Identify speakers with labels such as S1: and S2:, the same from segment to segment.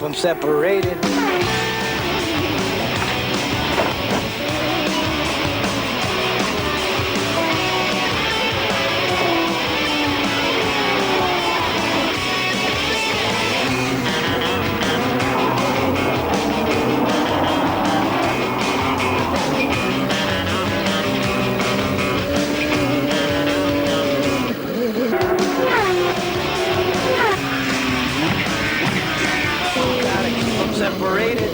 S1: them separated. Separated.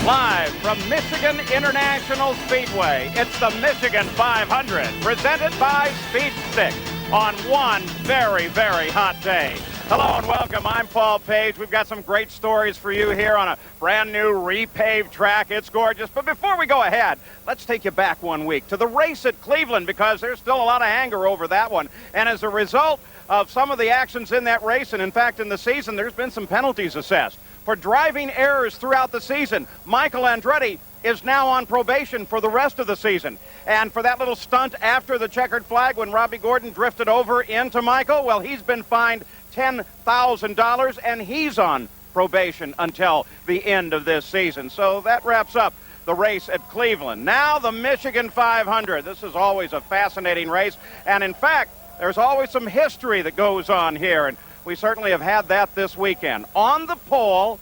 S2: Live from Michigan International Speedway, it's the Michigan 500, presented by Speed Stick on one very, very hot day. Hello and welcome. I'm Paul Page. We've got some great stories for you here on a brand new repaved track. It's gorgeous. But before we go ahead, let's take you back 1 week to the race at Cleveland, because there's still a lot of anger over that one. And as a result of some of the actions in that race, and in fact in the season, there's been some penalties assessed for driving errors throughout the season. Michael Andretti is now on probation for the rest of the season. And for that little stunt after the checkered flag when Robbie Gordon drifted over into Michael, well, he's been fined $10,000, and he's on probation until the end of this season. So that wraps up the race at Cleveland. Now the Michigan 500. This is always a fascinating race, and in fact, there's always some history that goes on here, and we certainly have had that this weekend. On the pole,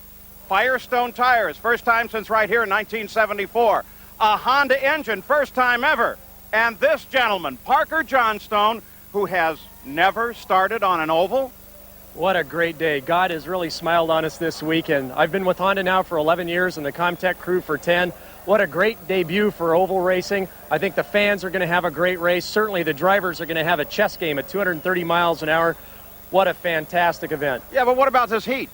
S2: Firestone tires, first time since right here in 1974. A Honda engine, first time ever. And this gentleman, Parker Johnstone, who has never started on an oval.
S3: What a great day. God has really smiled on us this weekend. I've been with Honda now for 11 years and the Comtech crew for 10. What a great debut for oval racing. I think the fans are going to have a great race. Certainly the drivers are going to have a chess game at 230 miles an hour. What a fantastic event.
S2: Yeah, but what about this heat?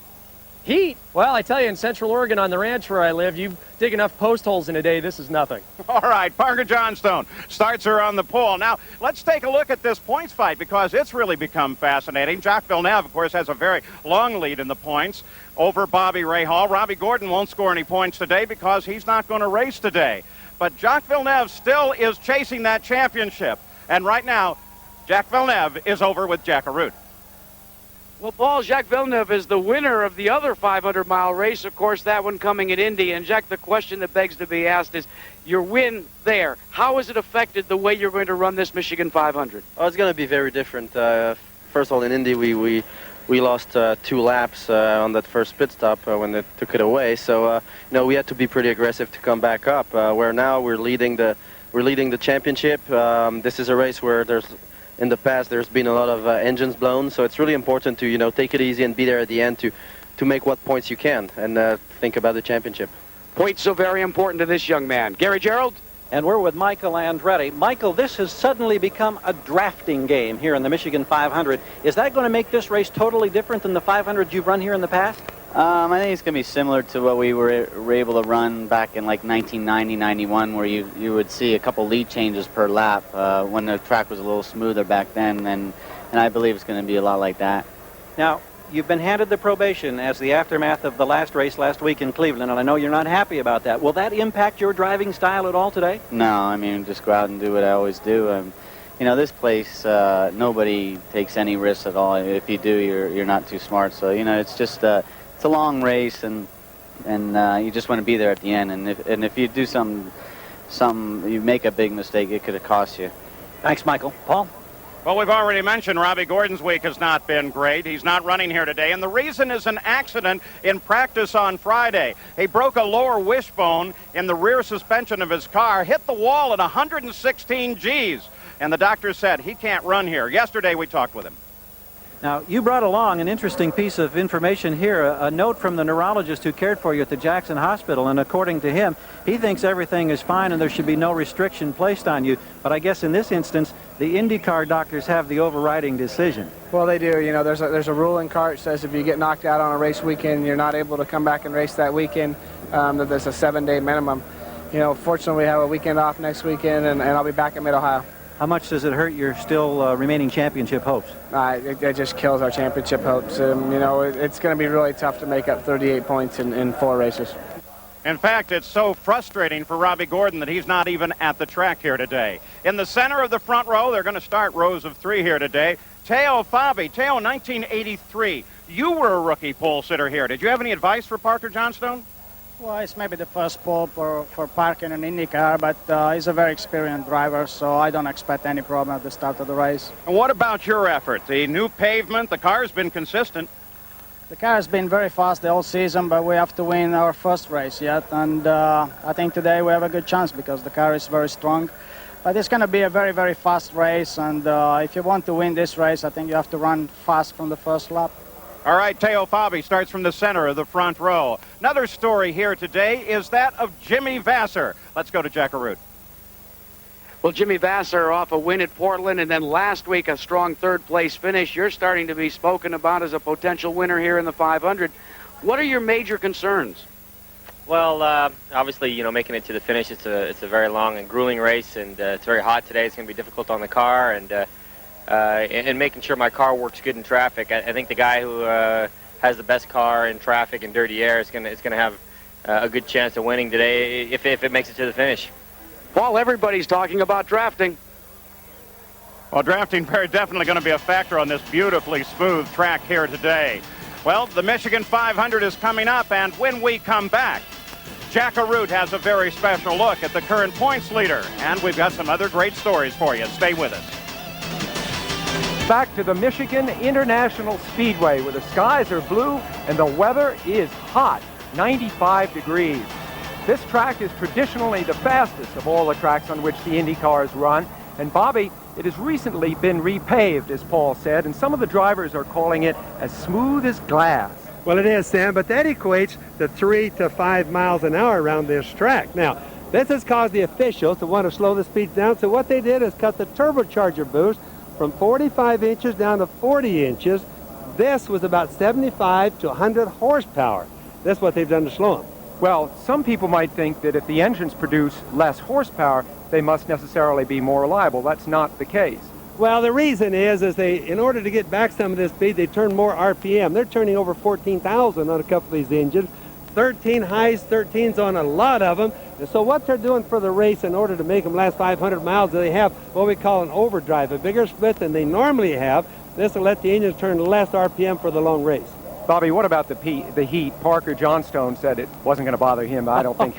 S3: Heat? Well, I tell you, in Central Oregon on the ranch where I live, you dig enough post holes in a day, this is nothing.
S2: All right, Parker Johnstone starts her on the pole. Now, let's take a look at this points fight, because it's really become fascinating. Jacques Villeneuve, of course, has a very long lead in the points over Bobby Rahal. Robbie Gordon won't score any points today because he's not going to race today. But Jacques Villeneuve still is chasing that championship. And right now, Jacques Villeneuve is over with Jack Arute.
S4: Well, Paul, Jacques Villeneuve is the winner of the other 500-mile race, of course, that one coming at Indy. And, Jack, the question that begs to be asked is, your win there, how has it affected the way you're going to run this Michigan 500?
S5: Oh, it's going to be very different. First of all, in Indy, we lost 2 laps on that first pit stop when they took it away. So, we had to be pretty aggressive to come back up. Where now we're leading the championship. This is a race where in the past, there's been a lot of engines blown, so it's really important to, take it easy and be there at the end to make what points you can and think about the championship.
S4: Points so very important to this young man. Gary Gerald?
S6: And we're with Michael Andretti. Michael, this has suddenly become a drafting game here in the Michigan 500. Is that going to make this race totally different than the 500 you've run here in the past?
S7: I think it's going to be similar to what we were able to run back in like 1990, 91, where you would see a couple lead changes per lap when the track was a little smoother back then, and I believe it's going to be a lot like that.
S6: Now, you've been handed the probation as the aftermath of the last race last week in Cleveland, and I know you're not happy about that. Will that impact your driving style at all today?
S7: No, I mean, just go out and do what I always do. This place, nobody takes any risks at all. If you do, you're not too smart. So, it's just... it's a long race, and you just want to be there at the end. And if you do something, you make a big mistake, it could have cost you.
S6: Thanks, Michael. Paul?
S2: Well, we've already mentioned Robbie Gordon's week has not been great. He's not running here today, and the reason is an accident in practice on Friday. He broke a lower wishbone in the rear suspension of his car, hit the wall at 116 Gs, and the doctor said he can't run here. Yesterday we talked with him.
S6: Now, you brought along an interesting piece of information here, a note from the neurologist who cared for you at the Jackson Hospital, and according to him, he thinks everything is fine and there should be no restriction placed on you. But I guess in this instance, the IndyCar doctors have the overriding decision.
S8: Well, they do. There's a rule in CART that says if you get knocked out on a race weekend, you're not able to come back and race that weekend. That there's a 7-day minimum. Fortunately, we have a weekend off next weekend, and I'll be back in Mid-Ohio.
S6: How much does it hurt your still remaining championship hopes?
S8: It just kills our championship hopes. It's going to be really tough to make up 38 points in 4 races.
S2: In fact, it's so frustrating for Robbie Gordon that he's not even at the track here today. In the center of the front row, they're going to start rows of 3 here today. Teo Fabi, Teo, 1983. You were a rookie pole sitter here. Did you have any advice for Parker Johnstone?
S1: Well, it's maybe the first pole for Parker in an IndyCar, but he's a very experienced driver, so I don't expect any problem at the start of the race.
S2: And what about your effort? The new pavement, the car's been consistent.
S1: The car has been very fast the whole season, but we have to win our first race yet, and I think today we have a good chance because the car is very strong. But it's going to be a very, very fast race, and if you want to win this race, I think you have to run fast from the first lap.
S2: All right, Teo Fabi starts from the center of the front row. Another story here today is that of Jimmy Vasser. Let's go to Jack Arute.
S4: Well, Jimmy Vasser off a win at Portland, and then last week a strong third-place finish. You're starting to be spoken about as a potential winner here in the 500. What are your major concerns?
S9: Well, obviously, you know, making it to the finish, it's a very long and grueling race, and it's very hot today. It's going to be difficult on the car, and making sure my car works good in traffic. I think the guy who has the best car in traffic and dirty air is going to have a good chance of winning today if it makes it to the finish.
S4: Paul, everybody's talking about drafting.
S2: Well, drafting very definitely going to be a factor on this beautifully smooth track here today. Well, the Michigan 500 is coming up, and when we come back, Jack Arute has a very special look at the current points leader, and we've got some other great stories for you. Stay with us.
S3: Back to the Michigan International Speedway, where the skies are blue and the weather is hot, 95 degrees. This track is traditionally the fastest of all the tracks on which the Indy cars run. And Bobby, it has recently been repaved, as Paul said, and some of the drivers are calling it as smooth as glass.
S10: Well, it is, Sam, but that equates to 3 to 5 miles an hour around this track. Now, this has caused the officials to want to slow the speeds down, so what they did is cut the turbocharger boost from 45 inches down to 40 inches. This was about 75 to 100 horsepower. That's what they've done to slow them.
S3: Well, some people might think that if the engines produce less horsepower, they must necessarily be more reliable. That's not the case.
S10: Well, the reason is they, in order to get back some of this speed, they turn more RPM. They're turning over 14,000 on a couple of these engines, 13 highs, 13s on a lot of them. And so what they're doing for the race in order to make them last 500 miles, they have what we call an overdrive, a bigger split than they normally have. This will let the engines turn less RPM for the long race.
S3: Bobby, what about the heat? Parker Johnstone said it wasn't going to bother him. I don't think.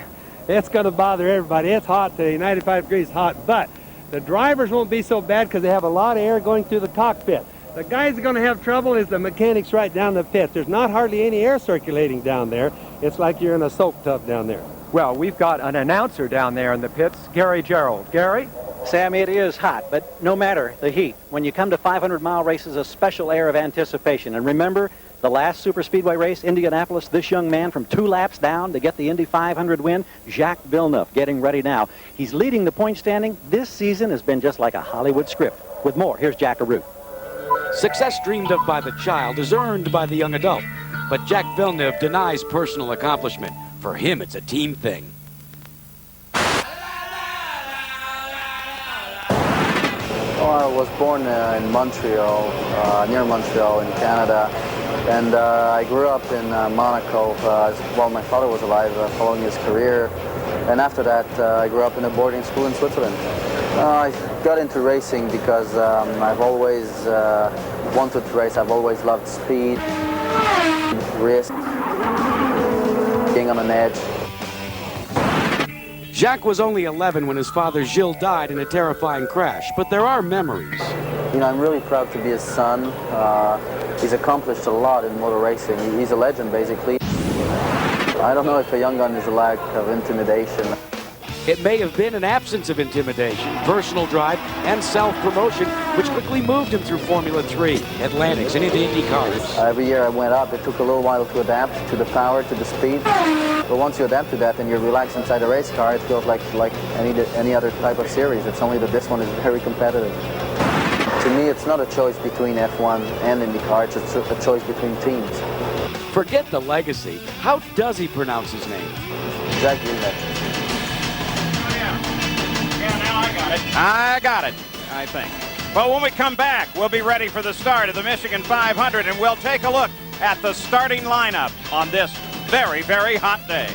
S10: It's going to bother everybody. It's hot today, 95 degrees hot, but the drivers won't be so bad because they have a lot of air going through the cockpit. The guys that are going to have trouble is the mechanics right down the pit. There's not hardly any air circulating down there. It's like you're in a soak tub down there.
S3: Well, we've got an announcer down there in the pits, Gary Gerald. Gary?
S6: Sam, it is hot, but no matter the heat, when you come to 500-mile races, a special air of anticipation. And remember, the last super speedway race, Indianapolis, this young man from 2 laps down to get the Indy 500 win, Jacques Villeneuve, getting ready now. He's leading the point standing. This season has been just like a Hollywood script. With more, here's Jack Arute.
S11: Success dreamed of by the child is earned by the young adult. But Jacques Villeneuve denies personal accomplishment. For him, it's a team thing.
S5: Well, I was born in Montreal, near Montreal in Canada, and I grew up in Monaco while my father was alive, following his career. And after that, I grew up in a boarding school in Switzerland. I got into racing because I've always wanted to race. I've always loved speed, risk, being on an edge.
S11: Jacques was only 11 when his father Gilles died in a terrifying crash, but there are memories.
S5: You know, I'm really proud to be his son. He's accomplished a lot in motor racing. He's a legend, basically. I don't know if a young gun is a lack of intimidation.
S11: It may have been an absence of intimidation, personal drive, and self-promotion, which quickly moved him through Formula 3, Atlantics, and into Indy cars.
S5: Every year I went up, it took a little while to adapt to the power, to the speed. But once you adapt to that and you're relaxed inside a race car, it feels like any other type of series. It's only that this one is very competitive. To me, it's not a choice between F1 and IndyCar, it's a choice between teams.
S11: Forget the legacy. How does he pronounce his name?
S5: Jacques Villeneuve.
S2: I got it, I think. But when we come back, we'll be ready for the start of the Michigan 500, and we'll take a look at the starting lineup on this very, very hot day.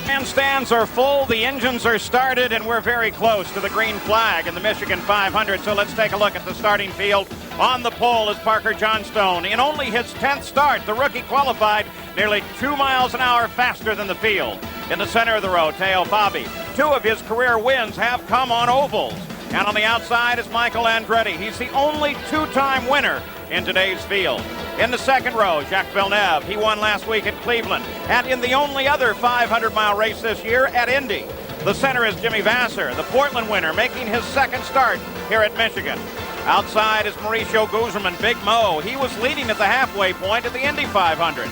S2: Grandstands are full, the engines are started, and we're very close to the green flag in the Michigan 500. So let's take a look at the starting field. On the pole is Parker Johnstone. In only his 10th start, the rookie qualified nearly 2 miles an hour faster than the field. In the center of the row, Teo Fabi. 2 of his career wins have come on ovals. And on the outside is Michael Andretti. He's the only 2-time winner in today's field. In the second row, Jacques Villeneuve. He won last week at Cleveland. And in the only other 500-mile race this year at Indy. The center is Jimmy Vasser, the Portland winner, making his second start here at Michigan. Outside is Mauricio Guzman, Big Mo. He was leading at the halfway point at the Indy 500.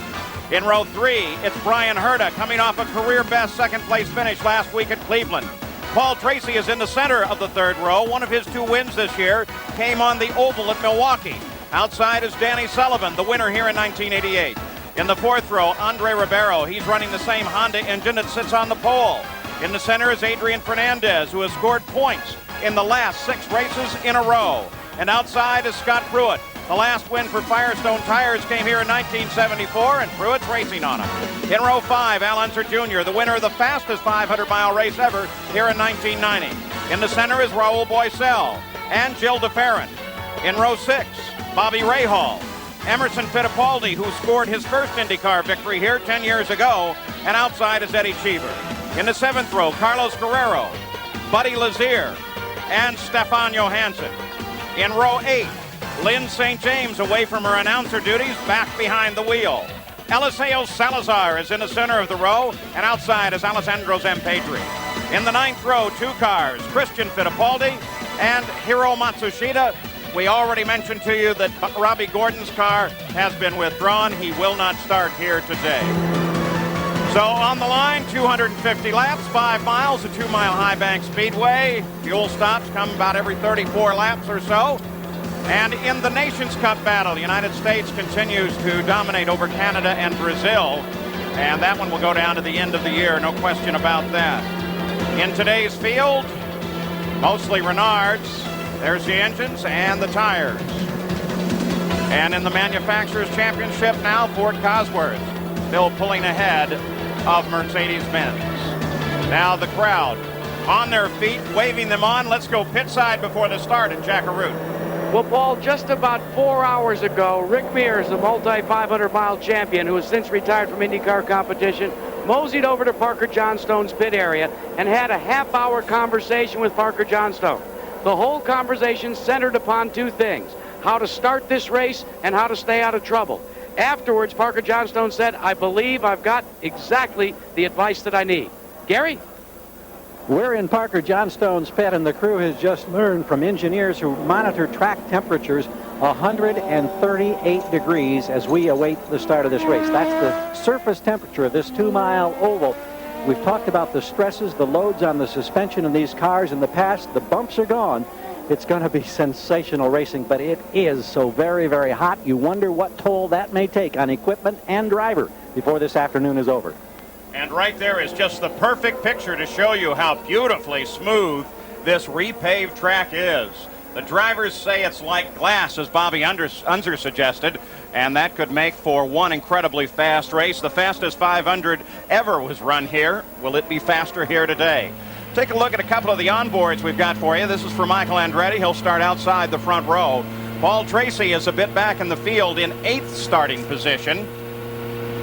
S2: In row 3, it's Brian Herta coming off a career-best second-place finish last week at Cleveland. Paul Tracy is in the center of the third row. One of his 2 wins this year came on the oval at Milwaukee. Outside is Danny Sullivan, the winner here in 1988. In the fourth row, Andre Ribeiro. He's running the same Honda engine that sits on the pole. In the center is Adrian Fernandez, who has scored points in the last 6 races in a row. And outside is Scott Pruitt. The last win for Firestone Tires came here in 1974, and Pruitt's racing on him. In row 5, Al Unser Jr., the winner of the fastest 500-mile race ever here in 1990. In the center is Raul Boisel and Jill DeFerrin. In row 6, Bobby Rahal, Emerson Fittipaldi, who scored his first IndyCar victory here 10 years ago, and outside is Eddie Cheever. In the 7th row, Carlos Guerrero, Buddy Lazier, and Stefan Johansson. In row 8, Lynn St. James, away from her announcer duties, back behind the wheel. Eliseo Salazar is in the center of the row, and outside is Alessandro Zampedri. In the 9th row, 2 cars, Christian Fittipaldi and Hiro Matsushita. We already mentioned to you that Robbie Gordon's car has been withdrawn. He will not start here today. So on the line, 250 laps, 5 miles, a 2-mile high bank speedway. Fuel stops come about every 34 laps or so. And in the Nations Cup battle, the United States continues to dominate over Canada and Brazil. And that one will go down to the end of the year, no question about that. In today's field, mostly Renards. There's the engines and the tires. And in the Manufacturers' Championship now, Ford Cosworth still pulling ahead of Mercedes-Benz. Now the crowd on their feet, waving them on. Let's go pit side before the start at Jackaroo.
S4: Well, Paul, just about 4 hours ago, Rick Mears, the multi-500-mile champion who has since retired from IndyCar competition, moseyed over to Parker Johnstone's pit area and had a half-hour conversation with Parker Johnstone. The whole conversation centered upon 2 things: how to start this race and how to stay out of trouble. Afterwards, Parker Johnstone said, "I believe I've got exactly the advice that I need." Gary?
S6: We're in Parker Johnstone's pit, and the crew has just learned from engineers who monitor track temperatures 138 degrees as we await the start of this race. That's the surface temperature of this 2-mile oval. We've talked about the stresses, the loads on the suspension of these cars in the past. The bumps are gone. It's going to be sensational racing, but it is so very, very hot. You wonder what toll that may take on equipment and driver before this afternoon is over.
S2: And right there is just the perfect picture to show you how beautifully smooth this repaved track is. The drivers say it's like glass, as Bobby Unser suggested, and that could make for one incredibly fast race. The fastest 500 ever was run here. Will it be faster here today? Take a look at a couple of the onboards we've got for you. This is for Michael Andretti. He'll start outside the front row. Paul Tracy is a bit back in the field in 8th starting position.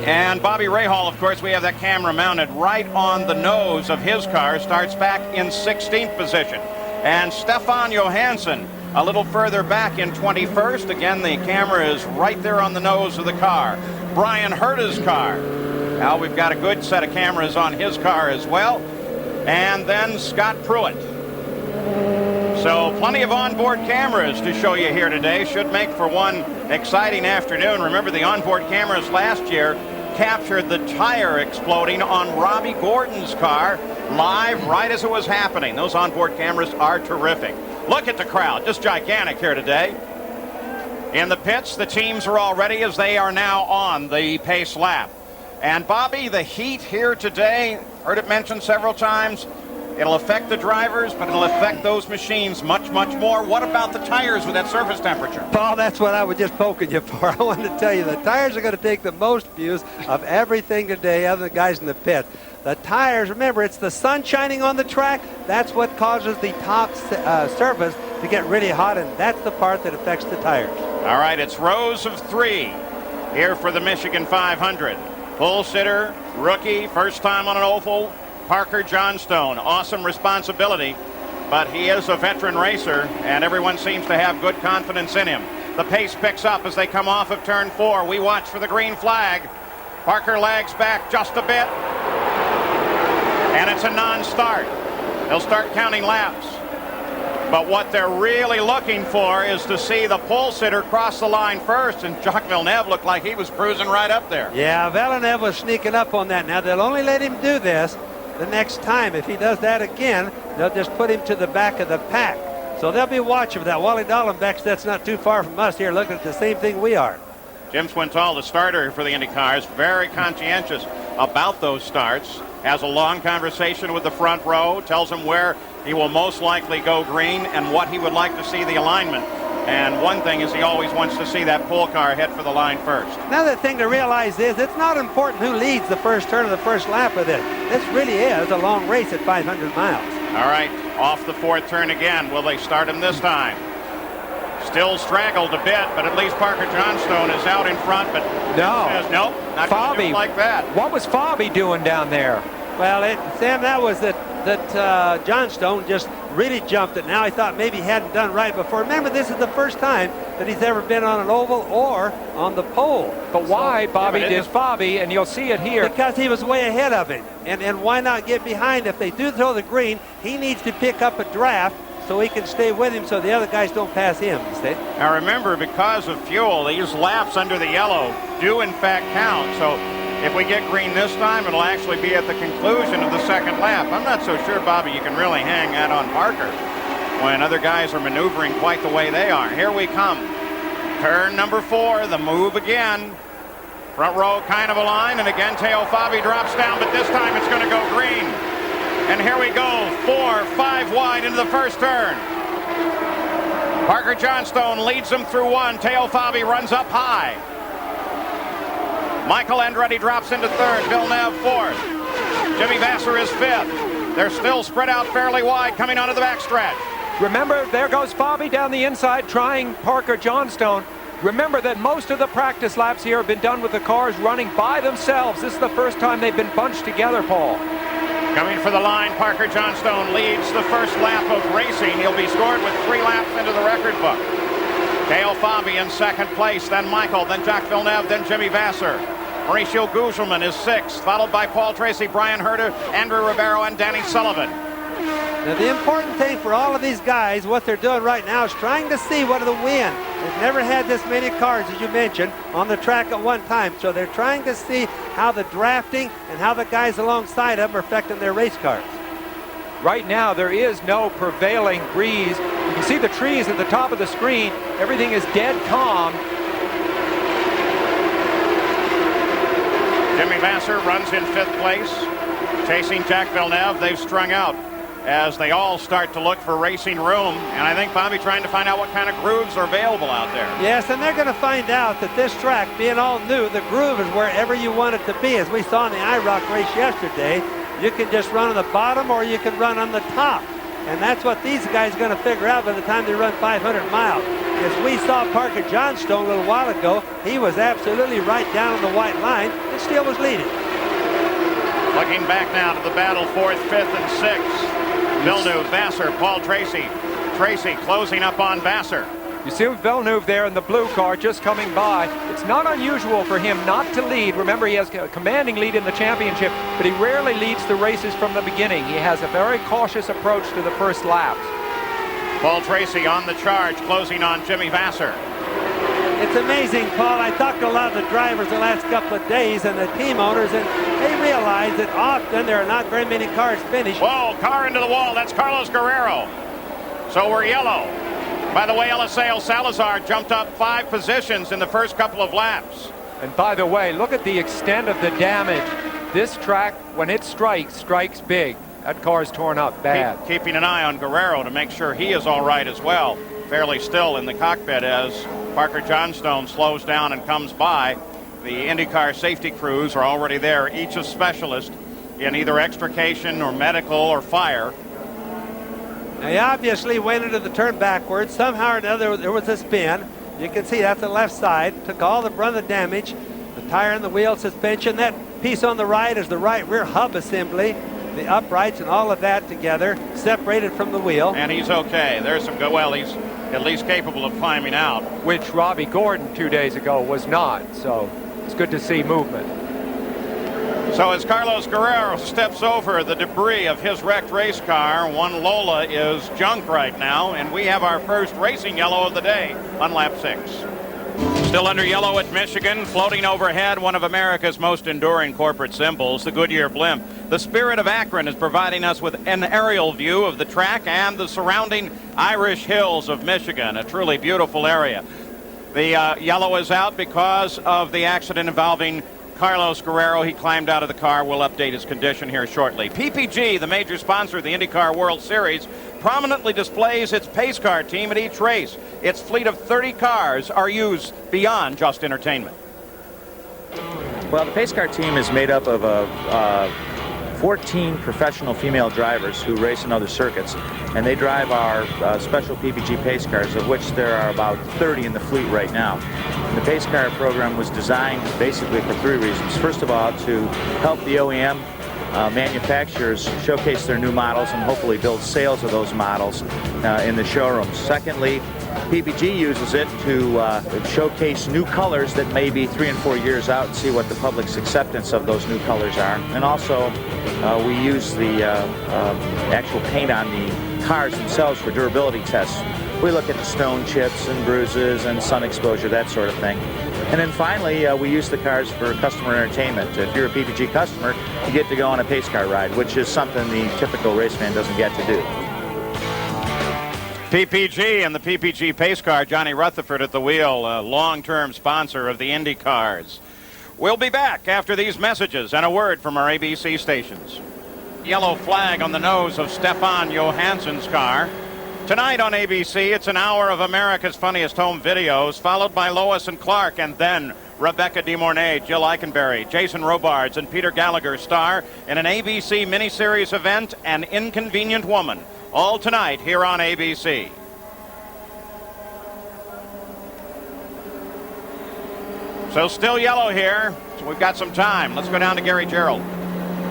S2: And Bobby Rahal, of course, we have that camera mounted right on the nose of his car, starts back in 16th position. And Stefan Johansson a little further back in 21st. Again, the camera is right there on the nose of the car. Brian Herta's car. Now we've got a good set of cameras on his car as well. And then Scott Pruitt. So plenty of onboard cameras to show you here today. Should make for one exciting afternoon. Remember, the onboard cameras last year captured the tire exploding on Robbie Gordon's car live right as it was happening. Those onboard cameras are terrific. Look at the crowd, just gigantic here today. In the pits, the teams are all ready as they are now on the pace lap. And Bobby, the heat here today, heard it mentioned several times, It'll affect the drivers, but it'll affect those machines much, much more. What about the tires with that surface temperature?
S10: Paul, that's what I was just poking you for. I wanted to tell you the tires are going to take the most views of everything today other than the guys in the pit. The tires, remember, it's the sun shining on the track. That's what causes the top surface to get really hot, and that's the part that affects the tires.
S2: All right, it's rows of 3 here for the Michigan 500. Full sitter, rookie, first time on an oval, Parker Johnstone. Awesome responsibility, but he is a veteran racer, and everyone seems to have good confidence in him. The pace picks up as they come off of turn 4. We watch for the green flag. Parker lags back just a bit, and it's a non-start. They'll start counting laps. But what they're really looking for is to see the pole sitter cross the line first, and Jacques Villeneuve looked like he was cruising right up there.
S10: Yeah, Villeneuve was sneaking up on that. Now, they'll only let him do this the next time. If he does that again, they'll just put him to the back of the pack. So they'll be watching for that. Wally Dallenbeck's, that's not too far from us here, looking at the same thing we are.
S2: Jim Swintal, the starter for the Indy cars, very conscientious about those starts. Has a long conversation with the front row, tells them where he will most likely go green and what he would like to see the alignment. And one thing is he always wants to see that pole car head for the line first.
S10: Another thing to realize is it's not important who leads the first turn of the first lap of this. This really is a long race at 500 miles.
S2: All right, off the 4th turn again. Will they start him this time? Still straggled a bit, but at least Parker Johnstone is out in front. But
S12: no,
S2: says, nope, not gonna do it like that.
S12: What was Fabi doing down there?
S10: Well, Sam, that was that Johnstone just really jumped it. Now I thought maybe he hadn't done right before. Remember, this is the first time that he's ever been on an oval or on the pole.
S12: But why Bobby did Fabi, and you'll see it here.
S10: Because he was way ahead of him. And why not get behind? If they do throw the green, he needs to pick up a draft so he can stay with him so the other guys don't pass him.
S2: Now remember, because of fuel, these laps under the yellow do in fact count. So if we get green this time, it'll actually be at the conclusion of the second lap. I'm not so sure, Bobby, you can really hang that on Parker when other guys are maneuvering quite the way they are. Here we come. Turn number 4, the move again. Front row kind of a line, and again Teo Fabi drops down, but this time it's going to go green. And here we go, 4, 5 wide into the first turn. Parker Johnstone leads them through 1. Teo Fabi runs up high. Michael Andretti drops into 3rd. Villeneuve 4th. Jimmy Vasser is 5th. They're still spread out fairly wide coming onto the backstretch.
S12: Remember, there goes Fabi down the inside trying Parker Johnstone. Remember that most of the practice laps here have been done with the cars running by themselves. This is the first time they've been bunched together, Paul.
S2: Coming for the line, Parker Johnstone leads the first lap of racing. He'll be scored with 3 laps into the record book. Teo Fabi in 2nd place, then Michael, then Jacques Villeneuve, then Jimmy Vasser. Mauricio Gugelmin is 6th, followed by Paul Tracy, Brian Herter, Andrew Ribeiro, and Danny Sullivan.
S10: Now, the important thing for all of these guys, what they're doing right now is trying to see what will win. They've never had this many cars, as you mentioned, on the track at one time. So they're trying to see how the drafting and how the guys alongside them are affecting their race cars.
S12: Right now, there is no prevailing breeze. You can see the trees at the top of the screen. Everything is dead calm.
S2: Jimmy Vasser runs in 5th place, chasing Jacques Villeneuve. They've strung out as they all start to look for racing room. And I think Bobby trying to find out what kind of grooves are available out there.
S10: Yes, and they're going to find out that this track, being all new, the groove is wherever you want it to be. As we saw in the IROC race yesterday, you can just run on the bottom or you can run on the top. And that's what these guys are going to figure out by the time they run 500 miles. As we saw Parker Johnstone a little while ago, he was absolutely right down on the white line and still was leading.
S2: Looking back now to the battle, 4th, 5th, and 6th. Villeneuve, Vasser, Paul Tracy. Tracy closing up on Vasser.
S12: You see Villeneuve there in the blue car just coming by. It's not unusual for him not to lead. Remember, he has a commanding lead in the championship, but he rarely leads the races from the beginning. He has a very cautious approach to the first laps.
S2: Paul Tracy on the charge, closing on Jimmy Vasser.
S10: It's amazing, Paul. I talked to a lot of the drivers the last couple of days and the team owners, and they realize that often there are not very many cars finished.
S2: Whoa, car into the wall. That's Carlos Guerrero. So we're yellow. By the way, Eliseo Salazar jumped up 5 positions in the first couple of laps.
S12: And by the way, look at the extent of the damage. This track, when it strikes big. That car's torn up bad.
S2: Keeping an eye on Guerrero to make sure he is all right as well. Fairly still in the cockpit as Parker Johnstone slows down and comes by. The IndyCar safety crews are already there, each a specialist in either extrication or medical or fire.
S10: Now, he obviously went into the turn backwards. Somehow or another, there was a spin. You can see that's the left side. Took all the brunt of the damage. The tire and the wheel suspension. That piece on the right is the right rear hub assembly. The uprights and all of that together, separated from the wheel.
S2: And he's okay. There's some well, he's at least capable of climbing out.
S12: Which Robbie Gordon 2 days ago was not. So it's good to see movement.
S2: So as Carlos Guerrero steps over the debris of his wrecked race car, one Lola is junk right now, and we have our first racing yellow of the day on lap 6. Still under yellow at Michigan, floating overhead, one of America's most enduring corporate symbols, the Goodyear blimp. The Spirit of Akron is providing us with an aerial view of the track and the surrounding Irish hills of Michigan, a truly beautiful area. The yellow is out because of the accident involving Carlos Guerrero. He climbed out of the car. We'll update his condition here shortly. PPG, the major sponsor of the IndyCar World Series, prominently displays its pace car team at each race. Its fleet of 30 cars are used beyond just entertainment.
S13: Well, the pace car team is made up of 14 professional female drivers who race in other circuits, and they drive our special PPG pace cars, of which there are about 30 in the fleet right now. And the pace car program was designed basically for 3 reasons. First of all, to help the OEM manufacturers showcase their new models and hopefully build sales of those models in the showrooms. Secondly, PPG uses it to showcase new colors that may be 3 and 4 years out and see what the public's acceptance of those new colors are. And also, we use the actual paint on the cars themselves for durability tests. We look at the stone chips and bruises and sun exposure, that sort of thing. And then finally, we use the cars for customer entertainment. If you're a PPG customer, you get to go on a pace car ride, which is something the typical race fan doesn't get to do.
S2: PPG and the PPG pace car, Johnny Rutherford at the wheel, a long-term sponsor of the Indy cars. We'll be back after these messages and a word from our ABC stations. Yellow flag on the nose of Stefan Johansson's car. Tonight on ABC, it's an hour of America's Funniest Home Videos, followed by Lois and Clark, and then Rebecca De Mornay, Jill Eikenberry, Jason Robards, and Peter Gallagher star in an ABC miniseries event, An Inconvenient Woman. All tonight here on ABC. So still yellow here, so we've got some time. Let's go down to Gary Gerald.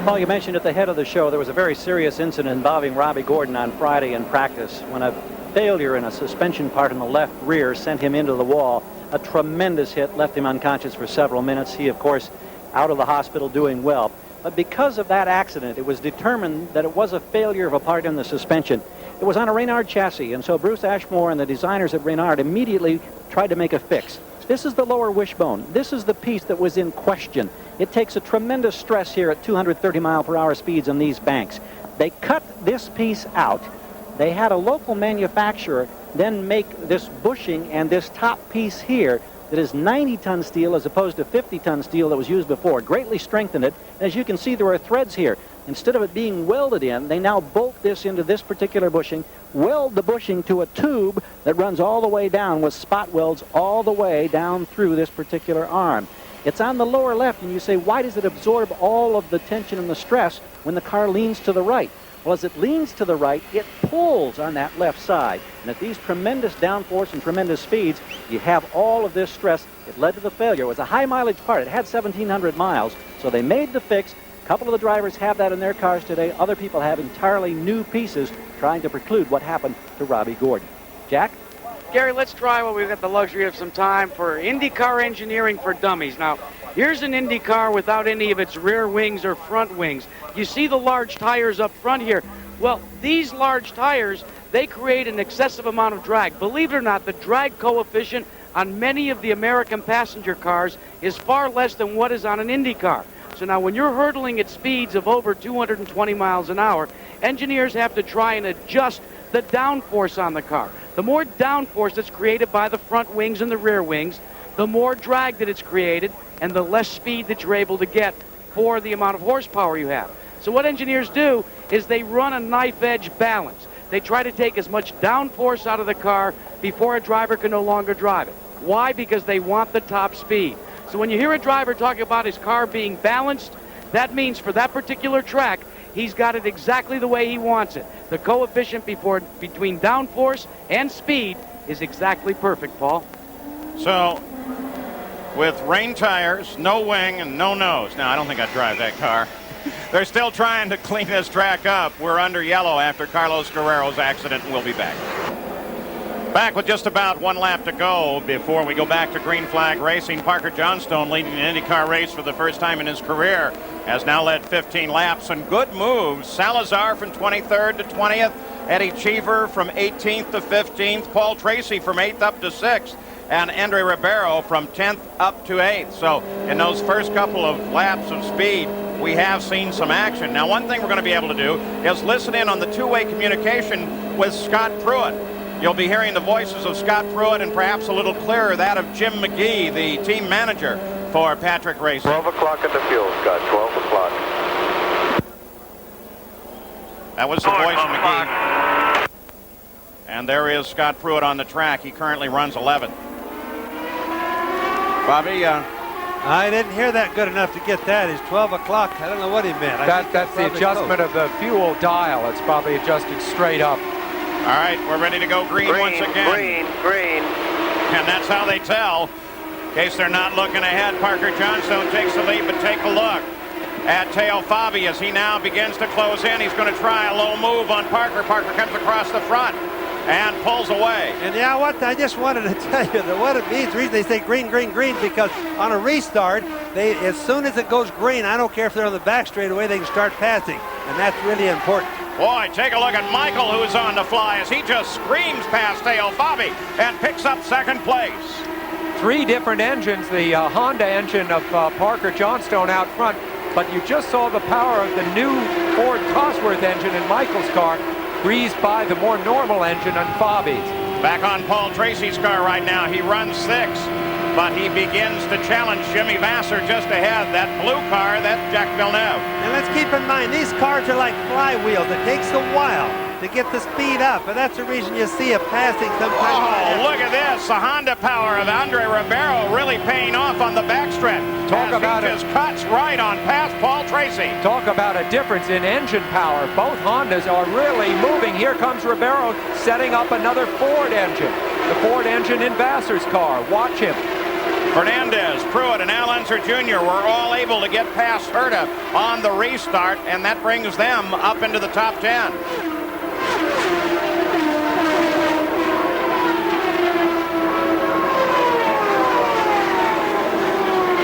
S6: Paul, you mentioned at the head of the show there was a very serious incident involving Robbie Gordon on Friday in practice when a failure in a suspension part in the left rear sent him into the wall. A tremendous hit left him unconscious for several minutes. He, of course, out of the hospital doing well. But because of that accident, it was determined that it was a failure of a part in the suspension. It was on a Reynard chassis, and so Bruce Ashmore and the designers at Reynard immediately tried to make a fix. This is the lower wishbone. This is the piece that was in question. It takes a tremendous stress here at 230 mile per hour speeds on these banks. They cut this piece out. They had a local manufacturer then make this bushing and this top piece here that is 90-ton steel as opposed to 50-ton steel that was used before. Greatly strengthened it. As you can see, there are threads here. Instead of it being welded in, they now bolt this into this particular bushing, weld the bushing to a tube that runs all the way down with spot welds all the way down through this particular arm. It's on the lower left, and you say, why does it absorb all of the tension and the stress when the car leans to the right? Well, as it leans to the right, it pulls on that left side. And at these tremendous downforce and tremendous speeds, you have all of this stress. It led to the failure. It was a high-mileage part. It had 1,700 miles, so they made the fix. A couple of the drivers have that in their cars today. Other people have entirely new pieces trying to preclude what happened to Robbie Gordon. Jack?
S4: Gary, let's try while we've got the luxury of some time for IndyCar engineering for dummies. Now, here's an Indy car without any of its rear wings or front wings. You see the large tires up front here. Well, these large tires, they create an excessive amount of drag. Believe it or not, the drag coefficient on many of the American passenger cars is far less than what is on an Indy car. So now when you're hurtling at speeds of over 220 miles an hour, engineers have to try and adjust the downforce on the car. The more downforce that's created by the front wings and the rear wings, the more drag that it's created and the less speed that you're able to get for the amount of horsepower you have. So what engineers do is they run a knife edge balance. They try to take as much downforce out of the car before a driver can no longer drive it. Why? Because they want the top speed. So when you hear a driver talking about his car being balanced, that means for that particular track, he's got it exactly the way he wants it. The coefficient between downforce and speed is exactly perfect, Paul.
S2: So, with rain tires, no wing, and no nose. Now, I don't think I'd drive that car. They're still trying to clean this track up. We're under yellow after Carlos Guerrero's accident, and we'll be back. Back with just about one lap to go before we go back to green flag racing. Parker Johnstone, leading an IndyCar race for the first time in his career, has now led 15 laps, and good moves. Salazar from 23rd to 20th, Eddie Cheever from 18th to 15th, Paul Tracy from 8th up to 6th, and Andre Ribeiro from 10th up to 8th. So in those first couple of laps of speed, we have seen some action. Now, one thing we're going to be able to do is listen in on the two-way communication with Scott Pruitt. You'll be hearing the voices of Scott Pruitt and perhaps a little clearer that of Jim McGee, the team manager for Patrick Racing.
S14: 12 o'clock in the fuel, Scott, 12 o'clock.
S2: That was the voice of McGee. And there is Scott Pruitt on the track. He currently runs 11th. Bobby,
S10: I didn't hear that good enough to get that. It's 12 o'clock. I don't know what he meant.
S12: That's the adjustment of the fuel dial. It's probably adjusted straight up.
S2: All right, we're ready to go green once again.
S14: Green.
S2: And that's how they tell. In case they're not looking ahead, Parker Johnstone takes the lead, but take a look at Teo Fabi as he now begins to close in. He's going to try a low move on Parker. Parker comes across the front and pulls away.
S10: And yeah, what I just wanted to tell you that what it means, the reason they say green, green, green, because on a restart, they as soon as it goes green, I don't care if they're on the back straightaway, they can start passing, and that's really important.
S2: Boy, take a look at Michael, who's on the fly as he just screams past Teo Fabi and picks up second place.
S12: 3 different engines, the Honda engine of Parker Johnstone out front, but you just saw the power of the new Ford Cosworth engine in Michael's car, breezed by the more normal engine on Fabi's.
S2: Back on Paul Tracy's car right now, he runs 6th, but he begins to challenge Jimmy Vasser just ahead. That blue car, that's Jack Villeneuve.
S10: And let's keep in mind, these cars are like flywheels. It takes a while to get the speed up, and that's the reason you see a passing sometimes.
S2: Oh, look at this. The Honda power of Andre Ribeiro really paying off on the backstretch.
S12: Talk about
S2: it. Just cuts right on past Paul Tracy.
S12: Talk about a difference in engine power. Both Hondas are really moving. Here comes Ribeiro setting up another Ford engine. The Ford engine in Vasser's car. Watch him.
S2: Fernandez, Pruitt, and Al Unser Jr. were all able to get past Herta on the restart, and that brings them up into the top 10.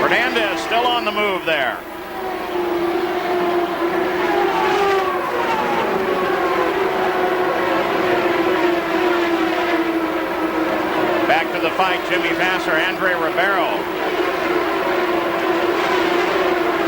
S2: Fernandez still on the move there. Back to the fight, Jimmy Vasser, Andre Ribeiro.